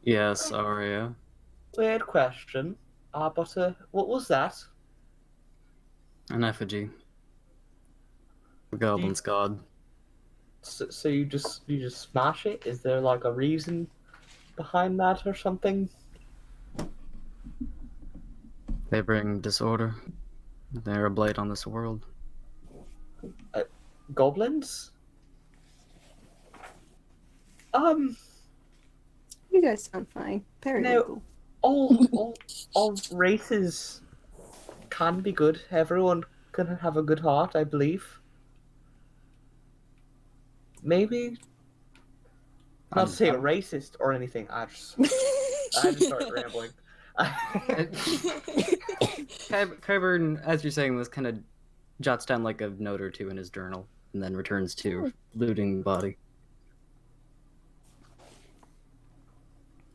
Yes, Arya. weird question. But what was that? An effigy. The goblin's god. So you just smash it? Is there like a reason behind that or something? They bring disorder. They're a blight on this world. Goblins? You guys sound fine. Periwinkle. All races can be good. Everyone can have a good heart, I believe. Maybe not to say a racist or anything. I just start rambling. Kyburn, as you're saying this, kind of jots down like a note or two in his journal, and then returns to looting the body.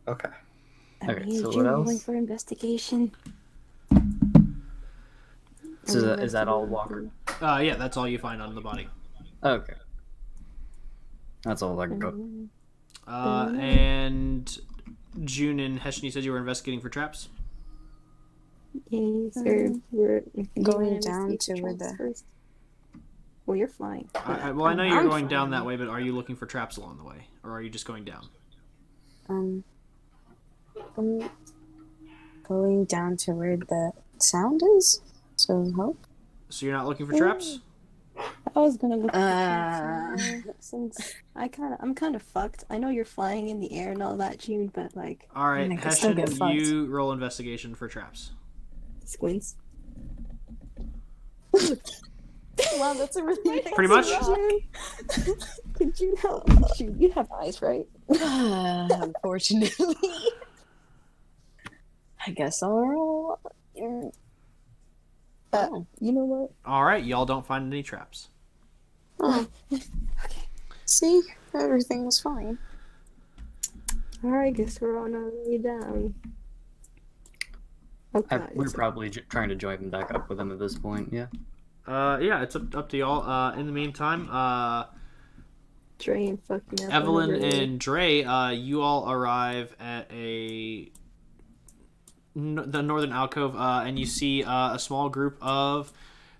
Okay. Okay, need so you what rolling else? for investigation. So is that all Walker? Yeah, that's all you find on the body. Okay. That's all I can go. And June and Heshen, you said you were investigating for traps? Yes, or we're Going down to where traps the- first. Well, you're flying. Well, I know you're I'm going down fine. that way, but are you looking for traps along the way? Or are you just going down? Going down to where the sound is. So help. So you're not looking for traps? I was gonna look at the traps, since I'm kind of fucked. I know you're flying in the air and all that, June, but like Alright, I can still get Heshen, fucked. you roll investigation for traps. squints. Wow, that's a really nice Pretty much. rock. Could you help? June, you have eyes, right? Unfortunately. I guess I'll roll. You know what? Alright, y'all don't find any traps. Oh. See? Everything was fine. Alright, guess we're on our way down. Okay. We're probably trying to join them back up with them at this point, yeah. Yeah, it's up to y'all. In the meantime, Dre and fucking Evelyn and Dre, you all arrive at the northern alcove, and you see a small group of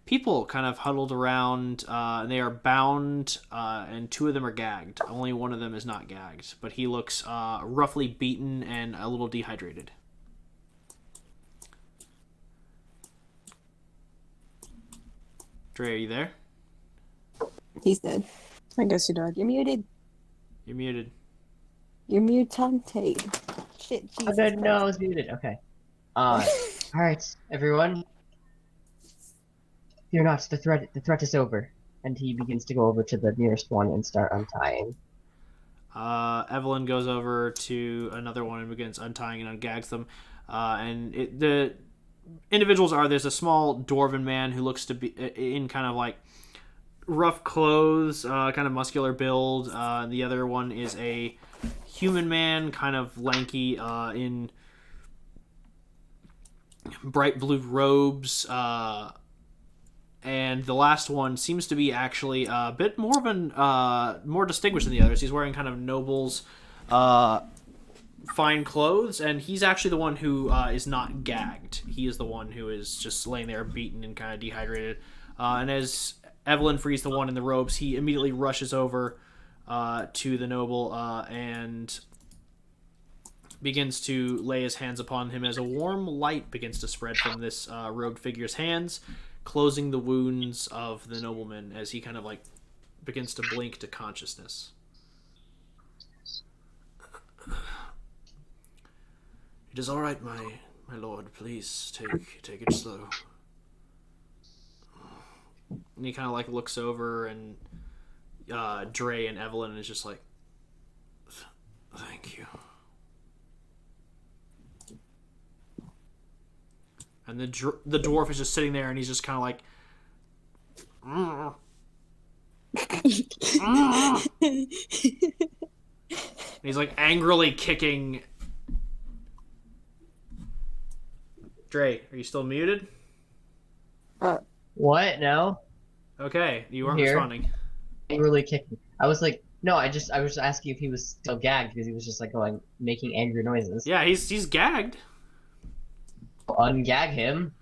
people kind of huddled around. And they are bound, and 2 of them are gagged. Only one of them is not gagged, but he looks roughly beaten and a little dehydrated. Dre, are you there? He's dead. I guess you died. You're muted. You're muted. You're muted. Shit, Jesus I didn't know I Christ. was muted. Okay. Alright, everyone. Fear not, the threat is over. And he begins to go over to the nearest one and start untying. Evelyn goes over to another one and begins untying and ungags them. The individuals are, there's a small dwarven man who looks to be in kind of like rough clothes, kind of muscular build. The other one is a human man, kind of lanky, in bright blue robes. And the last one seems to be actually a bit more of more distinguished than the others. He's wearing kind of noble's fine clothes, and he's actually the one who is not gagged. He is the one who is just laying there beaten and kind of dehydrated. And as Evelyn frees the one in the robes, he immediately rushes over to the noble and begins to lay his hands upon him as a warm light begins to spread from this robed figure's hands, closing the wounds of the nobleman as he kind of like begins to blink to consciousness. It is all right, my lord. Please take it slow. And he kind of like looks over, and Dre and Evelyn is just like, thank you. And the dwarf is just sitting there, and he's just kind of like, and he's like angrily kicking. Dre, are you still muted? What? No. Okay, you weren't Here. responding. Angrily kicking. I was like, no. I was asking if he was still gagged because he was just like going making angry noises. Yeah, he's gagged. Ungag him.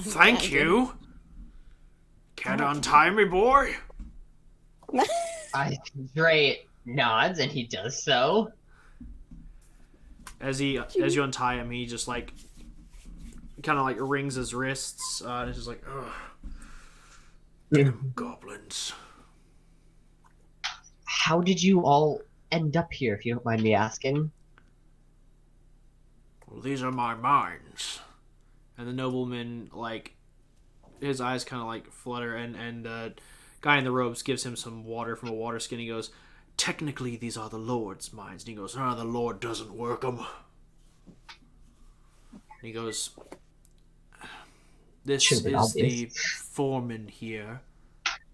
Thank you. Can't untie me, boy. Dre nods and he does so. As you untie him, he just like kind of like wrings his wrists, and it's just like, ugh. Damn goblins. How did you all end up here, if you don't mind me asking? Well, these are my mines. And the nobleman, like, his eyes kind of like flutter, and the guy in the robes gives him some water from a water skin. He goes, technically these are the Lord's mines. And he goes, the Lord doesn't work them. And he goes, this Should be is the obvious. foreman here.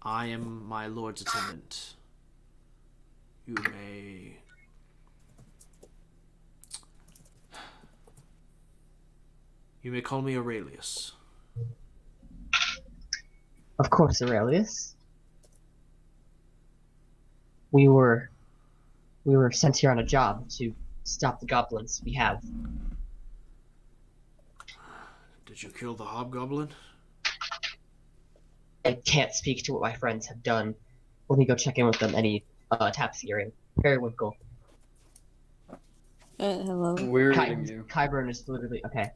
I am my Lord's attendant. You may call me Aurelius. Of course, Aurelius. We were sent here on a job to stop the goblins we have. Did you kill the hobgoblin? I can't speak to what my friends have done. Let me go check in with them. Any taps hearing. Periwinkle. Hello. We're reading you. Kyburn is literally okay.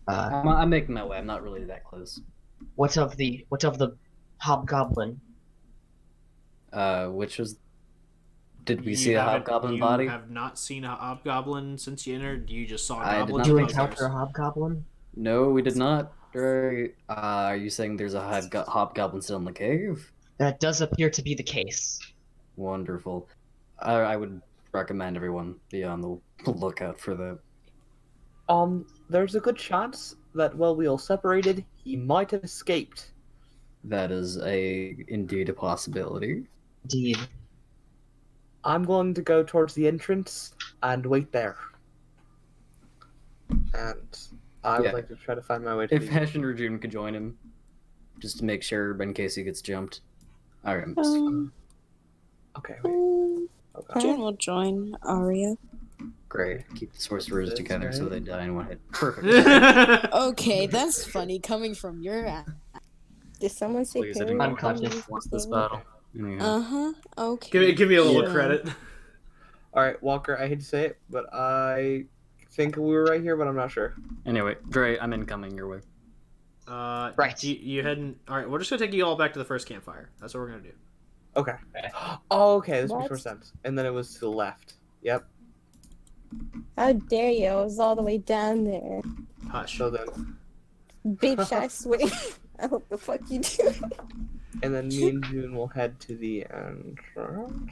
I'm making my way. I'm not really that close. What's of the hobgoblin? Which was? Did we You see a haven't- hobgoblin body? You have not seen a hobgoblin since you entered. You just saw a I did goblin. not Did you think so. encounter a hobgoblin? No, we did not. Are you saying there's a hobgoblin still in the cave? That does appear to be the case. Wonderful. I would recommend everyone be on the lookout for that. There's a good chance that while we all separated, he might have escaped. That is indeed a possibility. Indeed. I'm going to go towards the entrance and wait there. And I would Yeah. like to try to find my way to If the... Hesh and Rajun could join him, just to make sure in case he gets jumped. Alright. Okay, wait. Okay. June will join Aria. Great. Keep the sorcerers That's together so right. they die in one hit. Perfect. Okay, that's funny coming from your ass. Did someone say Please, Perry? anyone Unconscious. wants this battle. Yeah. Uh-huh. Okay. give me a little Yeah. credit. Alright, Walker, I hate to say it, but I think we were right here, but I'm not sure. Anyway, Dre, I'm incoming your way. Right. You heading? All right, we're just gonna take you all back to the first campfire. That's what we're gonna do. Okay. Oh, okay, this makes What? more sense. And then it was to the left. Yep. How dare you? I was all the way down there. Hush. So then... Bitch, I swear. I hope the fuck you do. And then me and June will head to the entrance.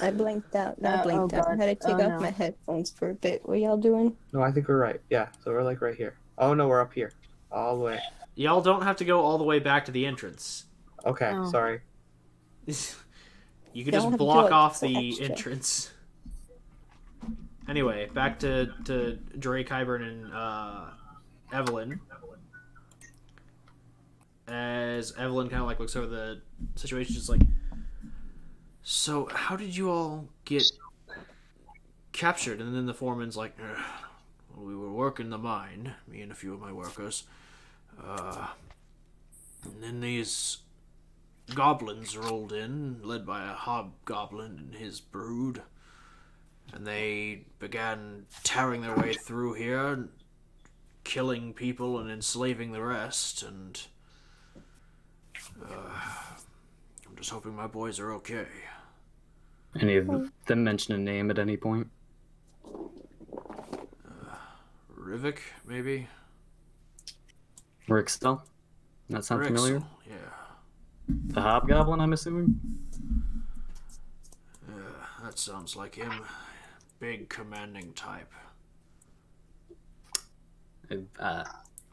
I blanked out. Not blinked out. I God. had to take Oh, off no. my headphones for a bit. What y'all doing? No, I think we're right. Yeah, so we're like right here. Oh no, we're up here. All the way. Y'all don't have to go all the way back to the entrance. Okay, Oh. sorry. You can Y'all just have to block do it off for the extra. entrance. Anyway, back to Drake, Kyburn, and Evelyn. As Evelyn kind of like looks over the situation, she's like, "So, how did you all get captured?" And then the foreman's like, "Well, we were working the mine, me and a few of my workers. And then these goblins rolled in, led by a hobgoblin and his brood. And they began tearing their way through here, killing people and enslaving the rest. And I'm just hoping my boys are okay." Any of them mention a name at any point? Rivik, maybe? Rixel? That sound familiar? Rixel, yeah. The Hobgoblin, I'm assuming? That sounds like him. Big, commanding type.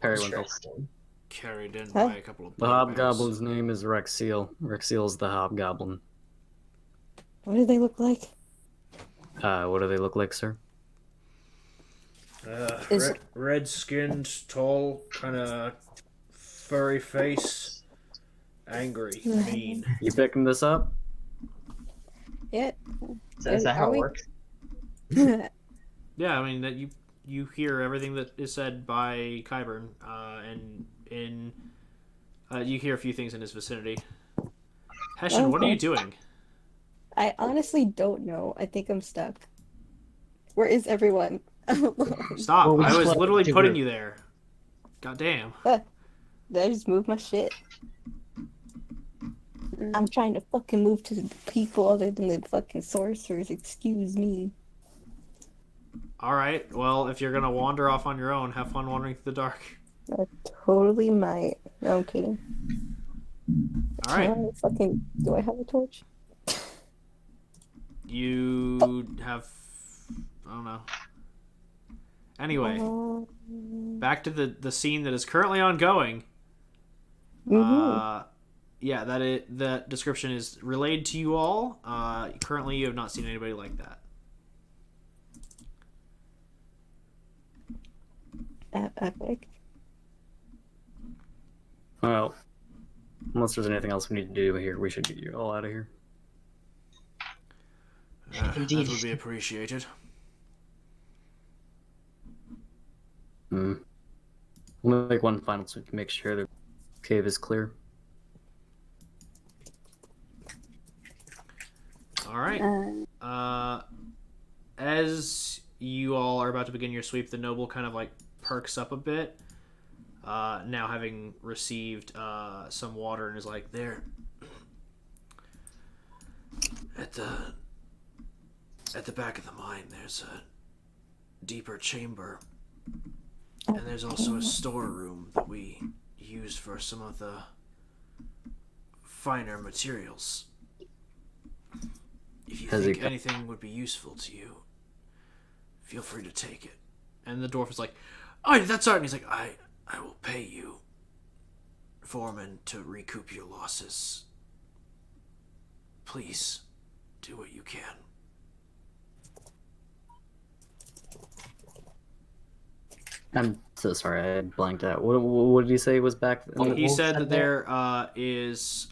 Periwinkle. Interesting. Carried in Huh? by a couple of The bugbears. Hobgoblin's name is Rexiel. Rexiel's the Hobgoblin. What do they look like? What do they look like, sir? Is- Red-skinned, tall, kind of furry face, angry, mean. You picking this up? Yeah. Is that how Are it we- works? Yeah, I mean that you hear everything that is said by Kyburn, and you hear a few things in his vicinity. Hessian, what are Okay. you doing? I honestly don't know. I think I'm stuck. Where is everyone? Stop! Well, we I was just literally let- putting you there. God damn. Did I just move my shit? I'm trying to fucking move to the people other than the fucking sorcerers. Excuse me. All right. Well, if you're gonna wander off on your own, have fun wandering through the dark. I totally might. No, I'm kidding. All right. Do I have a torch? You have. I don't know. Anyway, back to the scene that is currently ongoing. Mhm. Yeah, the description is relayed to you all. Currently, you have not seen anybody like that. Epic. Well, unless there's anything else we need to do here, we should get you all out of here. Indeed. That would be appreciated. We'll make one final sweep to make sure the cave is clear. All right. As you all are about to begin your sweep, the noble kind of like perks up a bit. Now having received some water, and is like, there at the back of the mine there's a deeper chamber, and there's also a storeroom that we use for some of the finer materials. If you Has think he- anything would be useful to you, feel free to take it. And the dwarf is like, oh, that's art. And he's like, I will pay you, foreman, to recoup your losses. Please, do what you can. I'm so sorry, I blanked out. What did he say was back? He Wolf said said that there is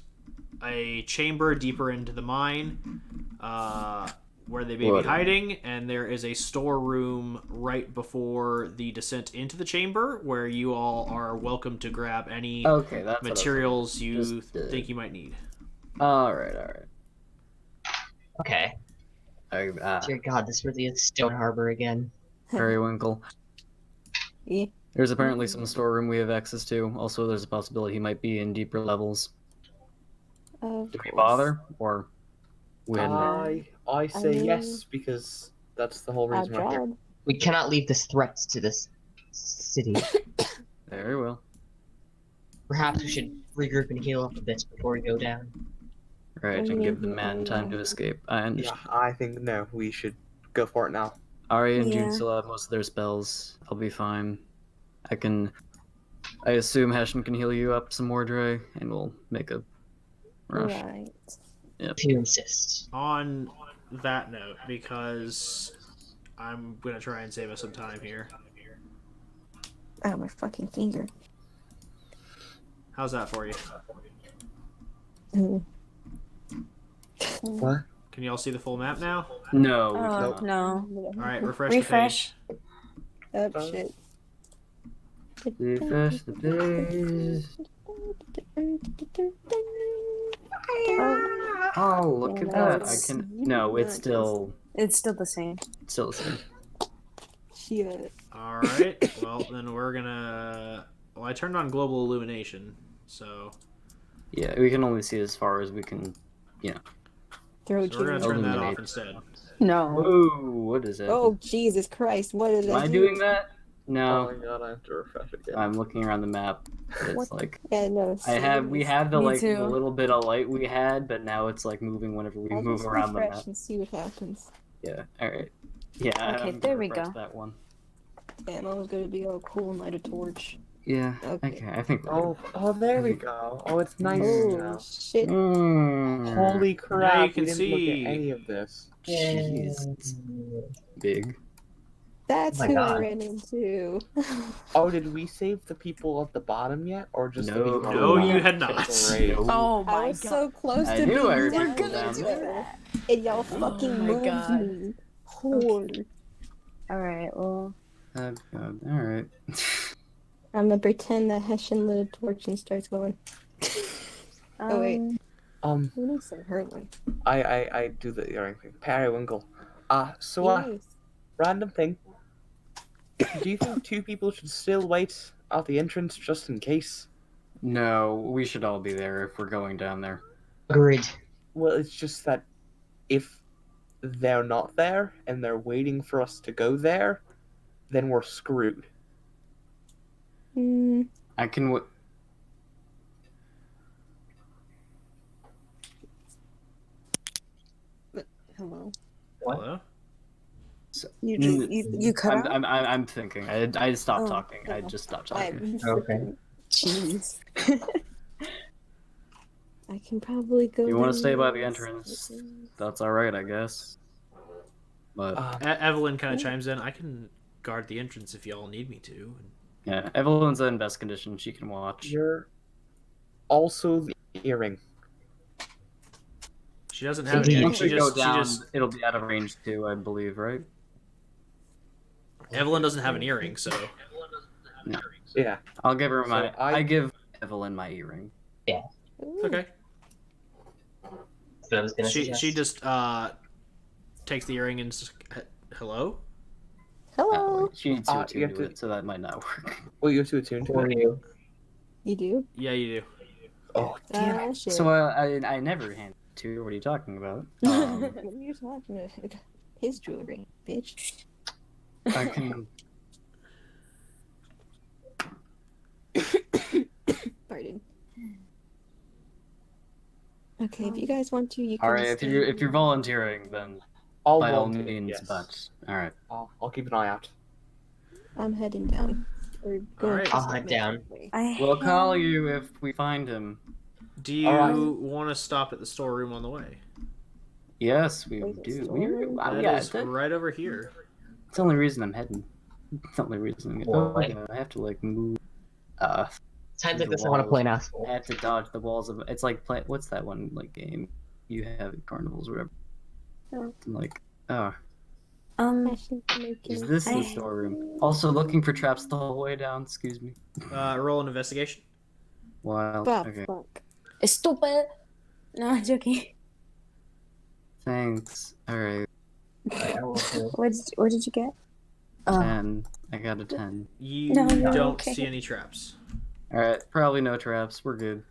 a chamber deeper into the mine where they may be What? hiding, and there is a storeroom right before the descent into the chamber where you all are welcome to grab any Okay, that's what I was materials you Just, think you might need. All right. Okay. Dear God, this really is Stoneharbor again. Periwinkle. Yeah. There's apparently some storeroom we have access to. Also, there's a possibility he might be in deeper levels. Of Do we course. bother, or we hadn't? I say mean- yes because that's the whole Our reason we're here. job. We cannot leave this threat to this city. Very well. Perhaps we should regroup and heal up a bit before we go down. Right, and give the man time to escape. I Yeah, understand. I think no, we should go for it now. Ari and June Yeah. still have most of their spells. I'll be fine. I assume Heshen can heal you up some more, Dre, and we'll make a rush. Right. If you insist. On that note, because I'm gonna try and save us some time here. Ow, my fucking finger. How's that for you? Mm. What? Can you all see the full map now? No, we Oh, cannot. no. All right, refresh, Refresh. Oh, shit. Refresh the page. Oh, look at Yeah, that! I it's can. No, it's not still It's still the same. the same. Shit. the page. All right. Well, then we're gonna. Well, I turned on global illumination, so Yeah, we can only see as far as we can. Throw we're gonna cheers. turn that Illuminate. off instead. No. Whoa! What is it? Oh, Jesus Christ. What is Am I doing that? Oh No, my god, I have to refresh again. I'm looking around the map. But it's What? like Yeah, no. we had the Me like too. the little bit of light we had, but now it's like moving whenever we I'll move just around the refresh map. and see what happens. Yeah. All right. Yeah. Okay, I'm there gonna we refresh go. That one. Damn, I was gonna be all cool and light a torch. Yeah. Okay. Okay. I think. Oh, there we go. Oh, it's nice Oh, now. shit. Holy crap, Now you can we didn't see. look at any of this. Jeez, it's big. That's Oh my who God. I ran into. Oh, did we save the people at the bottom yet? Or just the No. people No, at the you bottom? had not. Great. Oh I my was god. so close I to knew I being heard down people there, down there. and y'all fucking my moved God. me. Horde. Alright, well. Oh, God. All right. I'm gonna pretend that Hessian lit a torch and starts going. Oh, wait. Who needs some hurling? I do the earring thing. Periwinkle. Yes. Random thing. Do you think two people should still wait at the entrance just in case? No, we should all be there if we're going down there. Agreed. Well, it's just that if they're not there and they're waiting for us to go there, then we're screwed. Hmm. I can. Hello. What? Hello. You cut out? I'm thinking. I stopped Oh, talking. I just stopped talking. Okay. Jeez. I can probably go. You want to down stay by the this. entrance? That's all right, I guess. But Evelyn kind of chimes in. I can guard the entrance if y'all need me to. yeah, Evelyn's in best condition. She can watch. You're also the earring. She doesn't So have do any. you- Once we go She down, just. it'll be out of range too, I believe, right? Evelyn doesn't have an earring, so. Yeah. I'll give her my. So I give Evelyn my earring. Ooh. Okay. That's what I was gonna suggest. She just takes the earring and just, hello. Hello. She needs to you attune have to to- it, so that might not work. Well, you have to attune to For it. you. You do? Yeah, you do. Oh, damn it. Ah, shit. So I never handed it to you. What are you talking about? What are you talking about? His jewelry, bitch. I can. Pardon. Okay, if you guys want to, you can. All right, if you're volunteering, then I'll by all volunteer, means. yes. But all right. I'll keep an eye out. I'm heading down. Or going Alright. to I'll head down. We'll call you if we find him. Do you Alright. want to stop at the storeroom on the way? Yes, we Where's the do. store? That Yeah, is right over here. it's the only reason I'm heading. It's the only reason. Why? I have to like move. Times like the this, I want to walls. play an asshole. I have to dodge the walls of. It's like what's that one like game you have at carnivals or whatever? Oh. Like oh, is this the I- storeroom? Also looking for traps the whole way down. Excuse me. Roll an investigation. Wild. Fuck, Okay. fuck. Stupid. No, I'm joking. Thanks. All right. What did you get? Oh. 10. I got a 10. You No, you're don't okay. see any traps. All right. Probably no traps. We're good.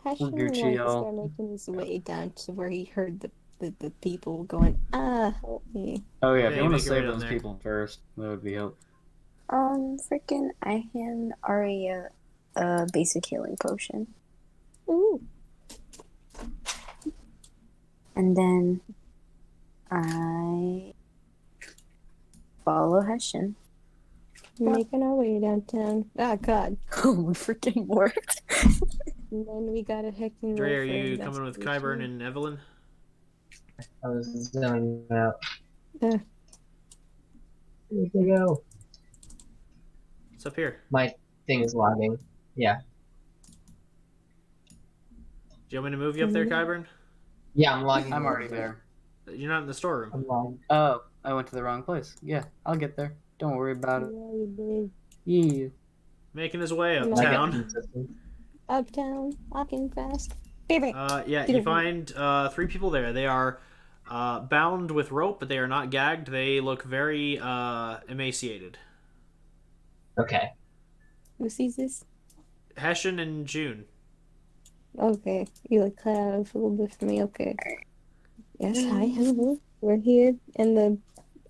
Hashim Gucci, wanted to y'all. start making his way down to where he heard the people going, help me. Oh yeah. If Yeah, you want make to your way save down those there. people first, that would be helpful. Freaking, I hand Arya a basic healing potion. Ooh. And then I follow Hessian. Making our way downtown. Ah, God. Oh, we freaking worked. And then we gotta heck and Dre, roll are for you coming with Kyburn investigation. and Evelyn? I was zoning out. Uh. Where'd they go? It's up here. My thing is lagging. Yeah. Do you want me to move you up there, Kyburn? Yeah, I'm lagging. I'm already there. You're not in the storeroom. I'm lagging. Oh, I went to the wrong place. Yeah, I'll get there. Don't worry about it. Yeah, you Yeah. Making his way No. I got uptown. consistent. did. Uptown, walking fast. Baby. Yeah, you find 3 people there. They are bound with rope, but they are not gagged. They look very emaciated. Okay. Who sees this? Hessian and June. Okay, you like cut out a little bit for me. Okay. Yes, hi, hello. We're here, and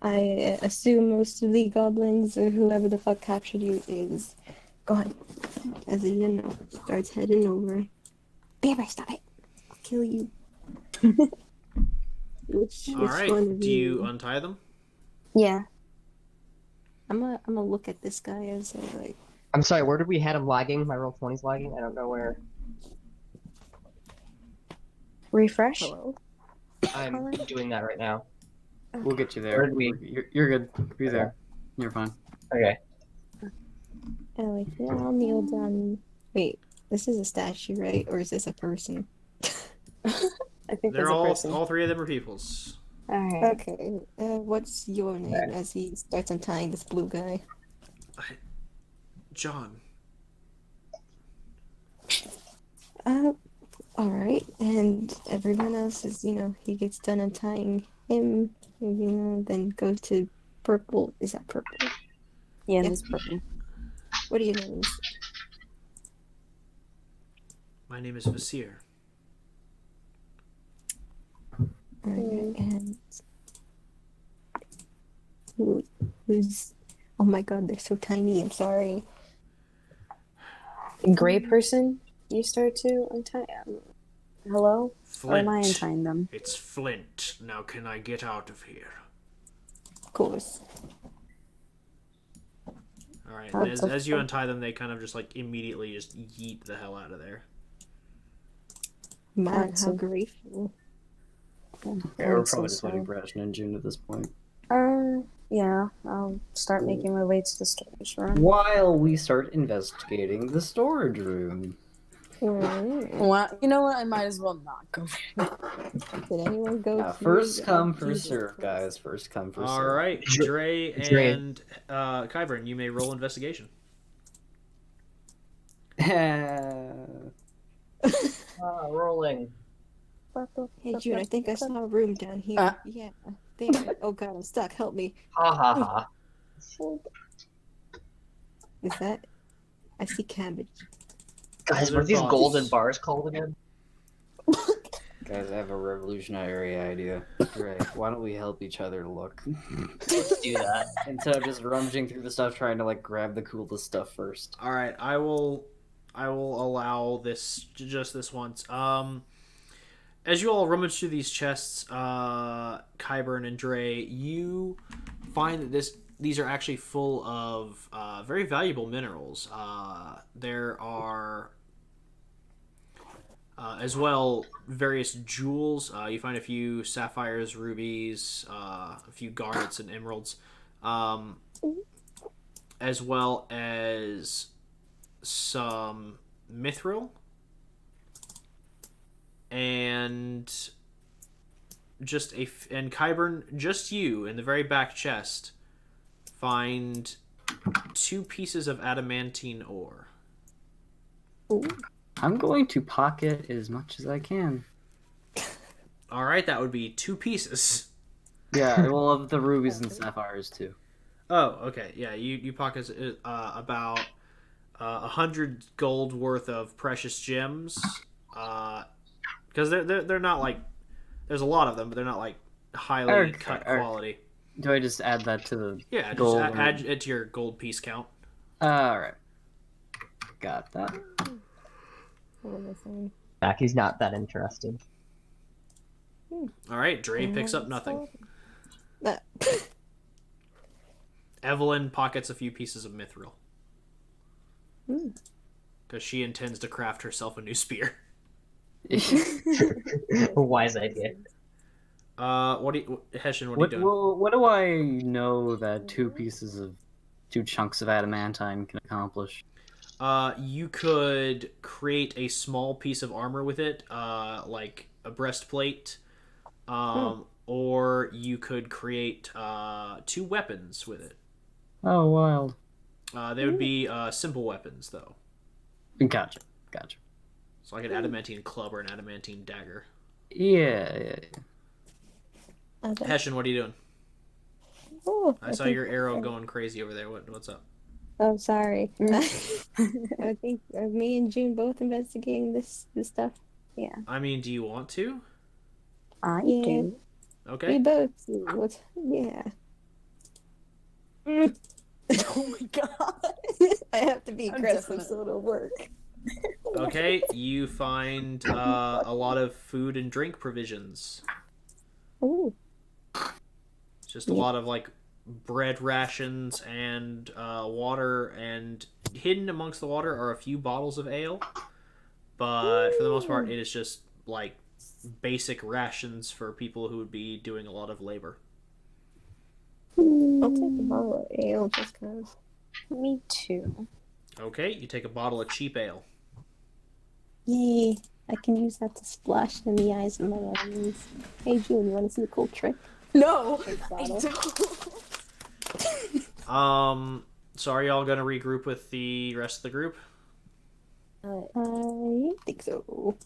I assume most of the goblins or whoever the fuck captured you is gone. As he, starts heading over. Beaver, stop it! I'll kill you. Which All right. one of Do you untie them? Yeah. I'm gonna look at this guy as like. I'm sorry, where did we had him lagging? My roll 20's lagging? I don't know where. Refresh. Hello. I'm doing that right now. We'll get you Where there. did we- You're good. Be there. You're fine. Okay. I'll kneel down. Wait, this is a statue, right? Or is this a person? I think They're there's a all person. 3 of them are peoples. Alright. Okay. What's your name? Okay. As he starts untying this blue guy. John. All right. And everyone else is, he gets done untying him, then goes to purple. Is that purple? Yeah, Yeah. this person. What are your names? My name is Vasir. All right. And who's? Oh my God, they're so tiny. I'm sorry. Gray person. You start to untie. Hello. Or am I Flint. untying them? It's Flint. Now can I get out of here? Of course. All right. Oh, And as, so as you fun. untie them, they kind of just like immediately just yeet the hell out of there. Man, Alright, how so- grateful. Yeah, I'm we're so probably just waiting sorry. for Ashton and June at this point. Yeah. I'll start making my way to the storage room. While we start investigating the storage room. Well, you know what? I might as well not go. Did anyone go? Yeah, through first the- come, oh, first Jesus serve, Christ. guys. First come, first All serve. right. Dre Dre. and Kyburn, you may roll investigation. Rolling. Hey June, I think I saw a room down here. Ah. Yeah, there. Oh God, I'm stuck. Help me. Ha ha ha. Is that? I see cabbage. Guys, Those what are are these thoughts. golden bars called again? Guys, I have a revolutionary idea. Right, why don't we help each other look? Let's do that. Instead of just rummaging through the stuff trying to like grab the coolest stuff first. All right. I will allow this just this once. As you all rummage through these chests, Kyburn and Dre, you find that these are actually full of very valuable minerals. There are as well various jewels. You find a few sapphires, rubies, a few garnets and emeralds, as well as some mithril. And and Kyburn, just you in the very back chest find 2 pieces of adamantine ore. I'm going to pocket as much as I can. All right, that would be 2 pieces. Yeah, well, of the rubies and sapphires too. Oh, okay, yeah, you pocket about 100 gold worth of precious gems, because they're not like, there's a lot of them, but they're not like highly Okay, cut alright. quality. Do I just add that to the Yeah, just gold? add it to your gold piece count. All right, got that. What was I saying? Back, he's not that interested. All right, Dre picks up nothing. That. Evelyn pockets a few pieces of mithril Hmm. because she intends to craft herself a new spear. Wise idea. Hessian? What are you doing? What do I know that two chunks of adamantine can accomplish? You could create a small piece of armor with it, like a breastplate, or you could create 2 weapons with it. Oh, wild. They would be simple weapons, though. Gotcha. So like an adamantine club or an adamantine dagger. Yeah. Okay. Hessian, what are you doing? Oh, I saw your arrow going crazy over there. What's up? Oh, sorry. I think me and June both investigating this stuff. Yeah, I mean, do you want to? I Yeah. do. We Okay. both. What? Yeah. Oh my god. I have to be I'm aggressive definitely- so it'll work. Okay. You find a lot of food and drink provisions. Ooh. Just a lot of like bread rations and water, and hidden amongst the water are a few bottles of ale. But for the most part, it is just like basic rations for people who would be doing a lot of labor. I'll take a bottle of ale just cause. Me too. Okay, you take a bottle of cheap ale. Yay. I can use that to splash in the eyes of my enemies. Hey June, you wanna see a cool trick? No, Take a I bottle. don't. So are y'all gonna regroup with the rest of the group? I think so.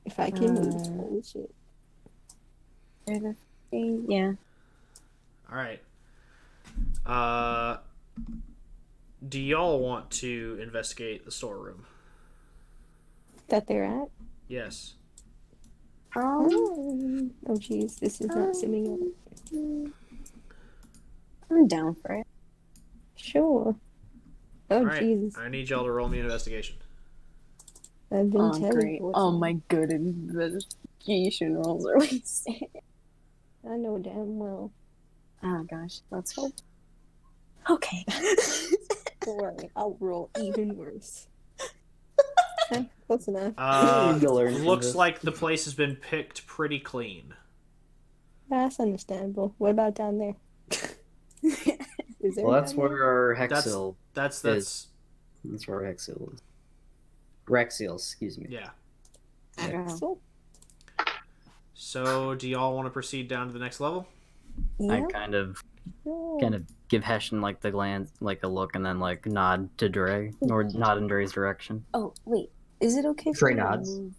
If I can move. Holy shit. Yeah. All right. Do y'all want to investigate the storeroom? That they're at? Yes. Oh jeez, this is not simming up. I'm down for it. Sure. Oh All right. Jesus. I need y'all to roll me an investigation. I've been Oh, telling great. you. Oh my good investigation rolls are wasted. I know damn well. Oh gosh, let's hope. Okay. Don't worry, I'll roll even worse. Close enough. You'll learn from Looks this. like the place has been picked pretty clean. That's understandable. What about down there? Is there Well, that's down there? where our That's Hexil. that's That's where our Hexil is. Rexiel, excuse me. yeah. Axel? So do y'all want to proceed down to the next level? I Yeah. kind of No. give Hessian like the glance, like a look, and then like nod to Dre, or nod in Dre's direction. Oh wait, is it okay Dre for me to nods. move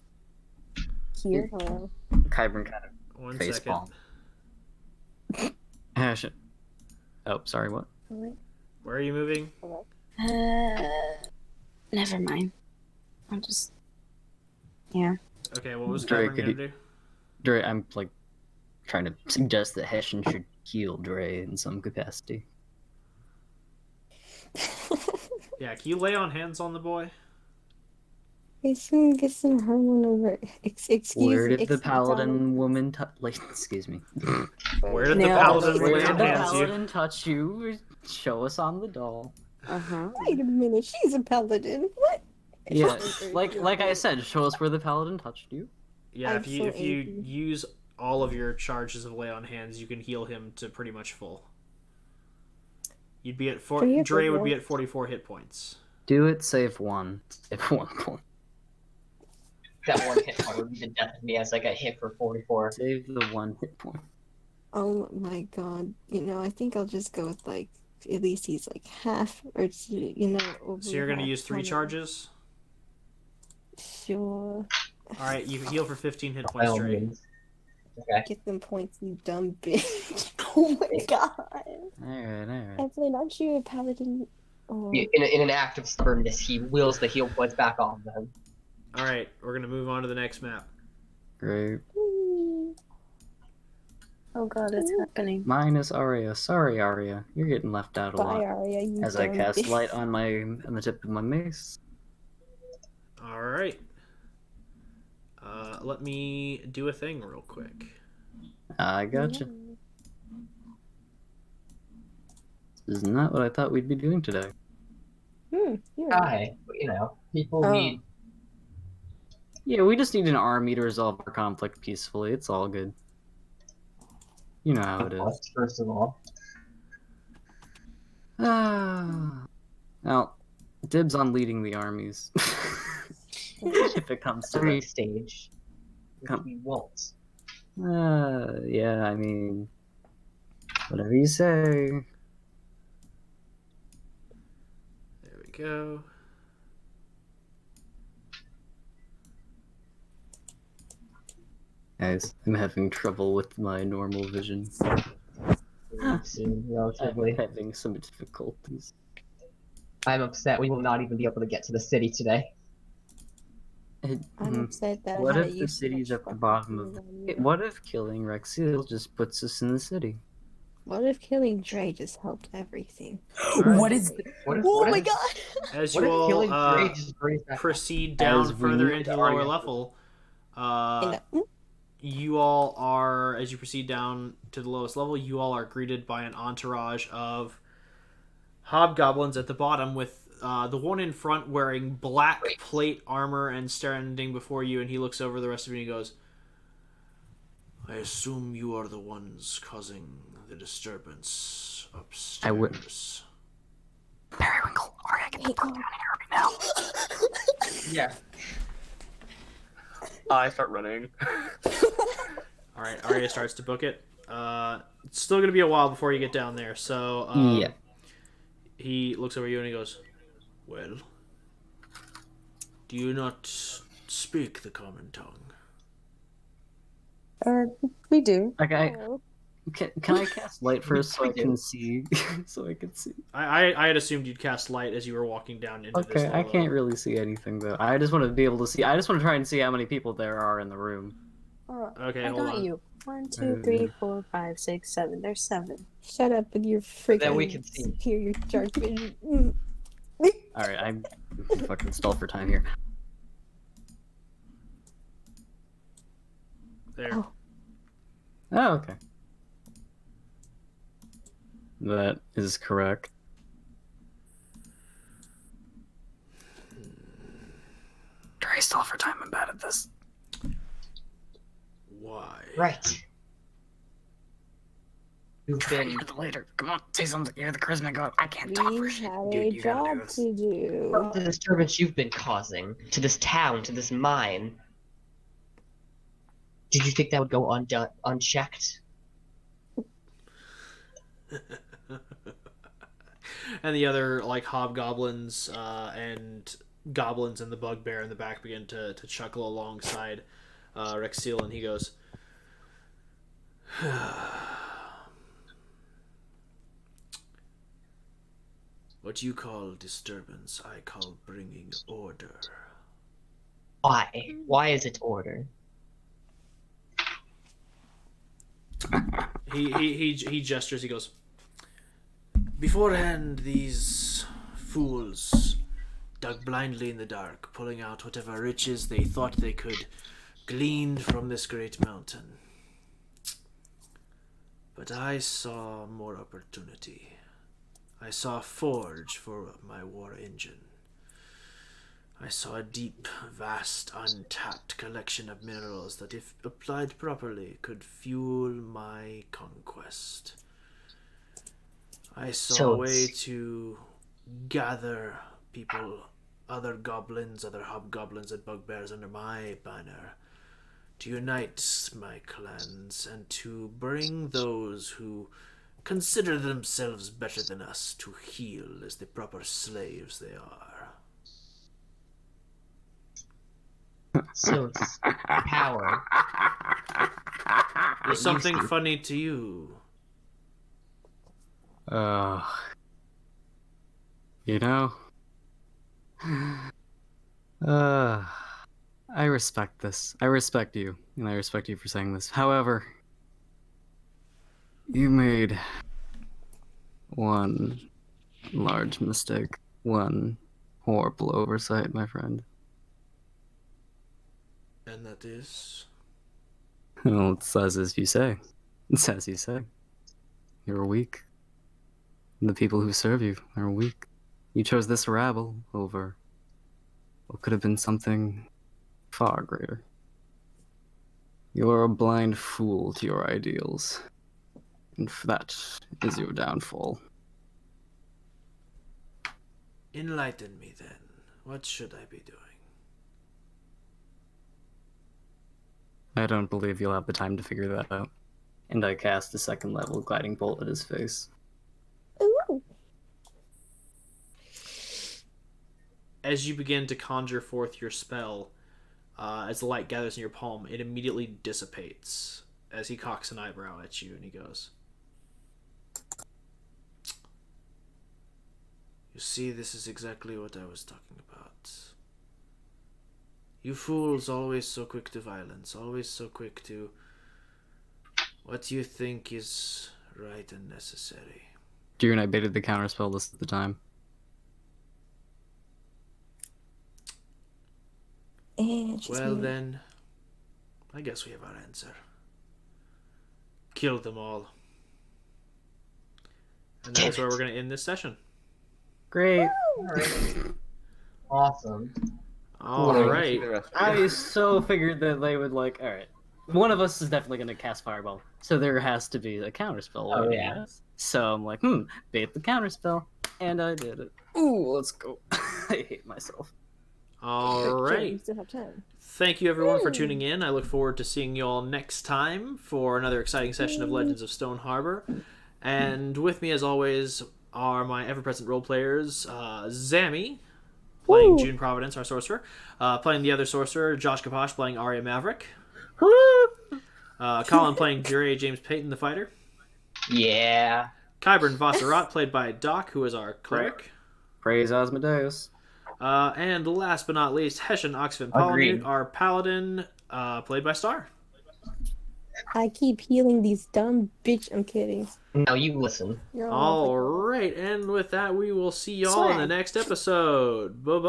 here? Hello. Kyburn kind of One face second. palm. Hessian. Oh, sorry. What? Where are you moving? Never mind. I'll just. Yeah. Okay, what was Dre, Kyburn could gonna you- do? Dre, I'm like trying to suggest that Hessian should heal Dre in some capacity. Yeah, can you lay on hands on the boy? Get some Herman over. Excuse Where did the excuse- paladin woman like? Excuse me. Where did the No. paladin Where lay did on the hands you? paladin touch you? Show us on the doll. Uh huh. Wait a minute, she's a paladin. What? Yeah, like I said, show us where the paladin touched you. Yeah, I'm if you so if you angry. use all of your charges of lay on hands, you can heal him to pretty much full. You'd be at So you have to Dre would be roll. at 44 hit points. Do it. Save one. Save 1 point. That one hit point would be the death of me as I got hit for 44. Save the 1 hit point. Oh my god. I think I'll just go with like at least he's like half or over So you're gonna half use 3 covered. charges. Sure. All right, you heal for 15 hit By points, all Dre. means. Okay. Get them points, you dumb bitch. Oh my god. Alright. Evelyn, aren't you a paladin? Oh, In an act of stubbornness, he wheels the heal points back off them. All right, we're gonna move on to the next map. Great. Oh god, it's happening. Minus Arya. Sorry, Arya. You're getting left out a bye, lot. Arya, you As I dumb cast bitch. light on the tip of my mace. All right. Let me do a thing real quick. I gotcha. This is not what I thought we'd be doing today. Yeah. Hi, people need. Yeah, we just need an army to resolve our conflict peacefully. It's all good. You know how it is. First of all, Now, dibs on leading the armies. If it comes to every that. stage, we won't. Yeah, I mean, whatever you say. There we go. Guys, I'm having trouble with my normal vision. Soon, I'm relatively. having some difficulties. I'm upset. We will not even be able to get to the city today. I'm upset that What I had if to the use so city's much at the fucking bottom food of... on you. What if killing Rexil just puts us in the city? What if killing Dre just helped everything? What is? What if, Oh what my if, god! As What you if killing all Trey just brings back? proceed down As we further need into the our lower young- level, And you all are, as you proceed down to the lowest level, you all are greeted by an entourage of hobgoblins at the bottom, with the one in front wearing black plate armor and standing before you, and he looks over the rest of you and he goes, I assume you are the ones causing the disturbance upstairs. I would... Periwinkle, Arya, get the fuck down here right now. Yeah. I start running. Alright, Arya starts to book it. It's still going to be a while before you get down there, so... Yeah. He looks over you and he goes, well, do you not speak the common tongue? We do. Like, oh, can I cast light first so We I do. can see? So I can see. I had assumed you'd cast light as you were walking down into this Okay, I low can't level. really see anything though. I just want to be able to see. I just want to try and see how many people there are in the room. Okay, I hold got on. you. 1, 2, 3, 4, 5, 6, 7. There's 7. shut up with your freaking Then we can see. superior dark vision. All right, I'm fucking stalled for time here. There. Oh. Oh, okay. That is correct. Try stall for time. I'm bad at this. Why? Right. You've Try been. the later. Come on, say something. You're the charisma god. I can't talk for We shit. had Dude, a you gotta do job this. to do. What the disturbance you've been causing to this town, to this mine? Did you think that would go unchecked? And the other like hobgoblins and goblins and the bugbear in the back begin to chuckle alongside Rexil, and he goes, what you call disturbance, I call bringing order. Why? Why is it order? He gestures. He goes, beforehand, these fools dug blindly in the dark, pulling out whatever riches they thought they could glean from this great mountain. But I saw more opportunity. I saw a forge for my war engine. I saw a deep, vast, untapped collection of minerals that, if applied properly, could fuel my conquest. I saw a way to gather people, other goblins, other hobgoblins and bugbears under my banner, to unite my clans and to bring those who consider themselves better than us to heel as the proper slaves they are. So it's power. Is something funny to you? You know, I respect this. I respect you, and I respect you for saying this. However, you made one large mistake, one horrible oversight, my friend. And that is. Well, it's as you say. It's as you say. You're weak. The people who serve you are weak. You chose this rabble over what could have been something far greater. You're a blind fool to your ideals. And that is your downfall. Enlighten me then. What should I be doing? I don't believe you'll have the time to figure that out. And I cast a second level gliding bolt at his face. Ooh. As you begin to conjure forth your spell, as the light gathers in your palm, it immediately dissipates as he cocks an eyebrow at you and he goes, "You see, this is exactly what I was talking about. You fools always so quick to violence, always so quick to what you think is right and necessary." Drew and I baited the counterspell list at the time. Well then, I guess we have our answer. Kill them all. And that's where we're going to end this session. Great. Awesome. Alright. I so figured that they would like, alright. One of us is definitely going to cast Fireball. So there has to be a counterspell. Oh, waiting yeah. for us. So I'm like, bait the counterspell. And I did it. Ooh, let's go. I hate myself. Alright. You still have time. Thank you everyone for tuning in. I look forward to seeing you all next time for another exciting session of Legends of Stoneharbor. And with me, as always, are my ever-present role players, Zammy, playing June Providence, our sorcerer. Playing the other sorcerer, Josh Kaposh, playing Arya Maverick. Colin playing Dre James Payton, the fighter. Yeah. Kyburn Vassarat, played by Doc, who is our cleric. Praise Asmodeus. And last but not least, Hessian Oxfin Agreed. Palamute, our paladin, played by Star. I keep healing these dumb bitch. I'm kidding. Now you listen. You're all Alright, and with that, we will see y'all in the next episode. Bye-bye.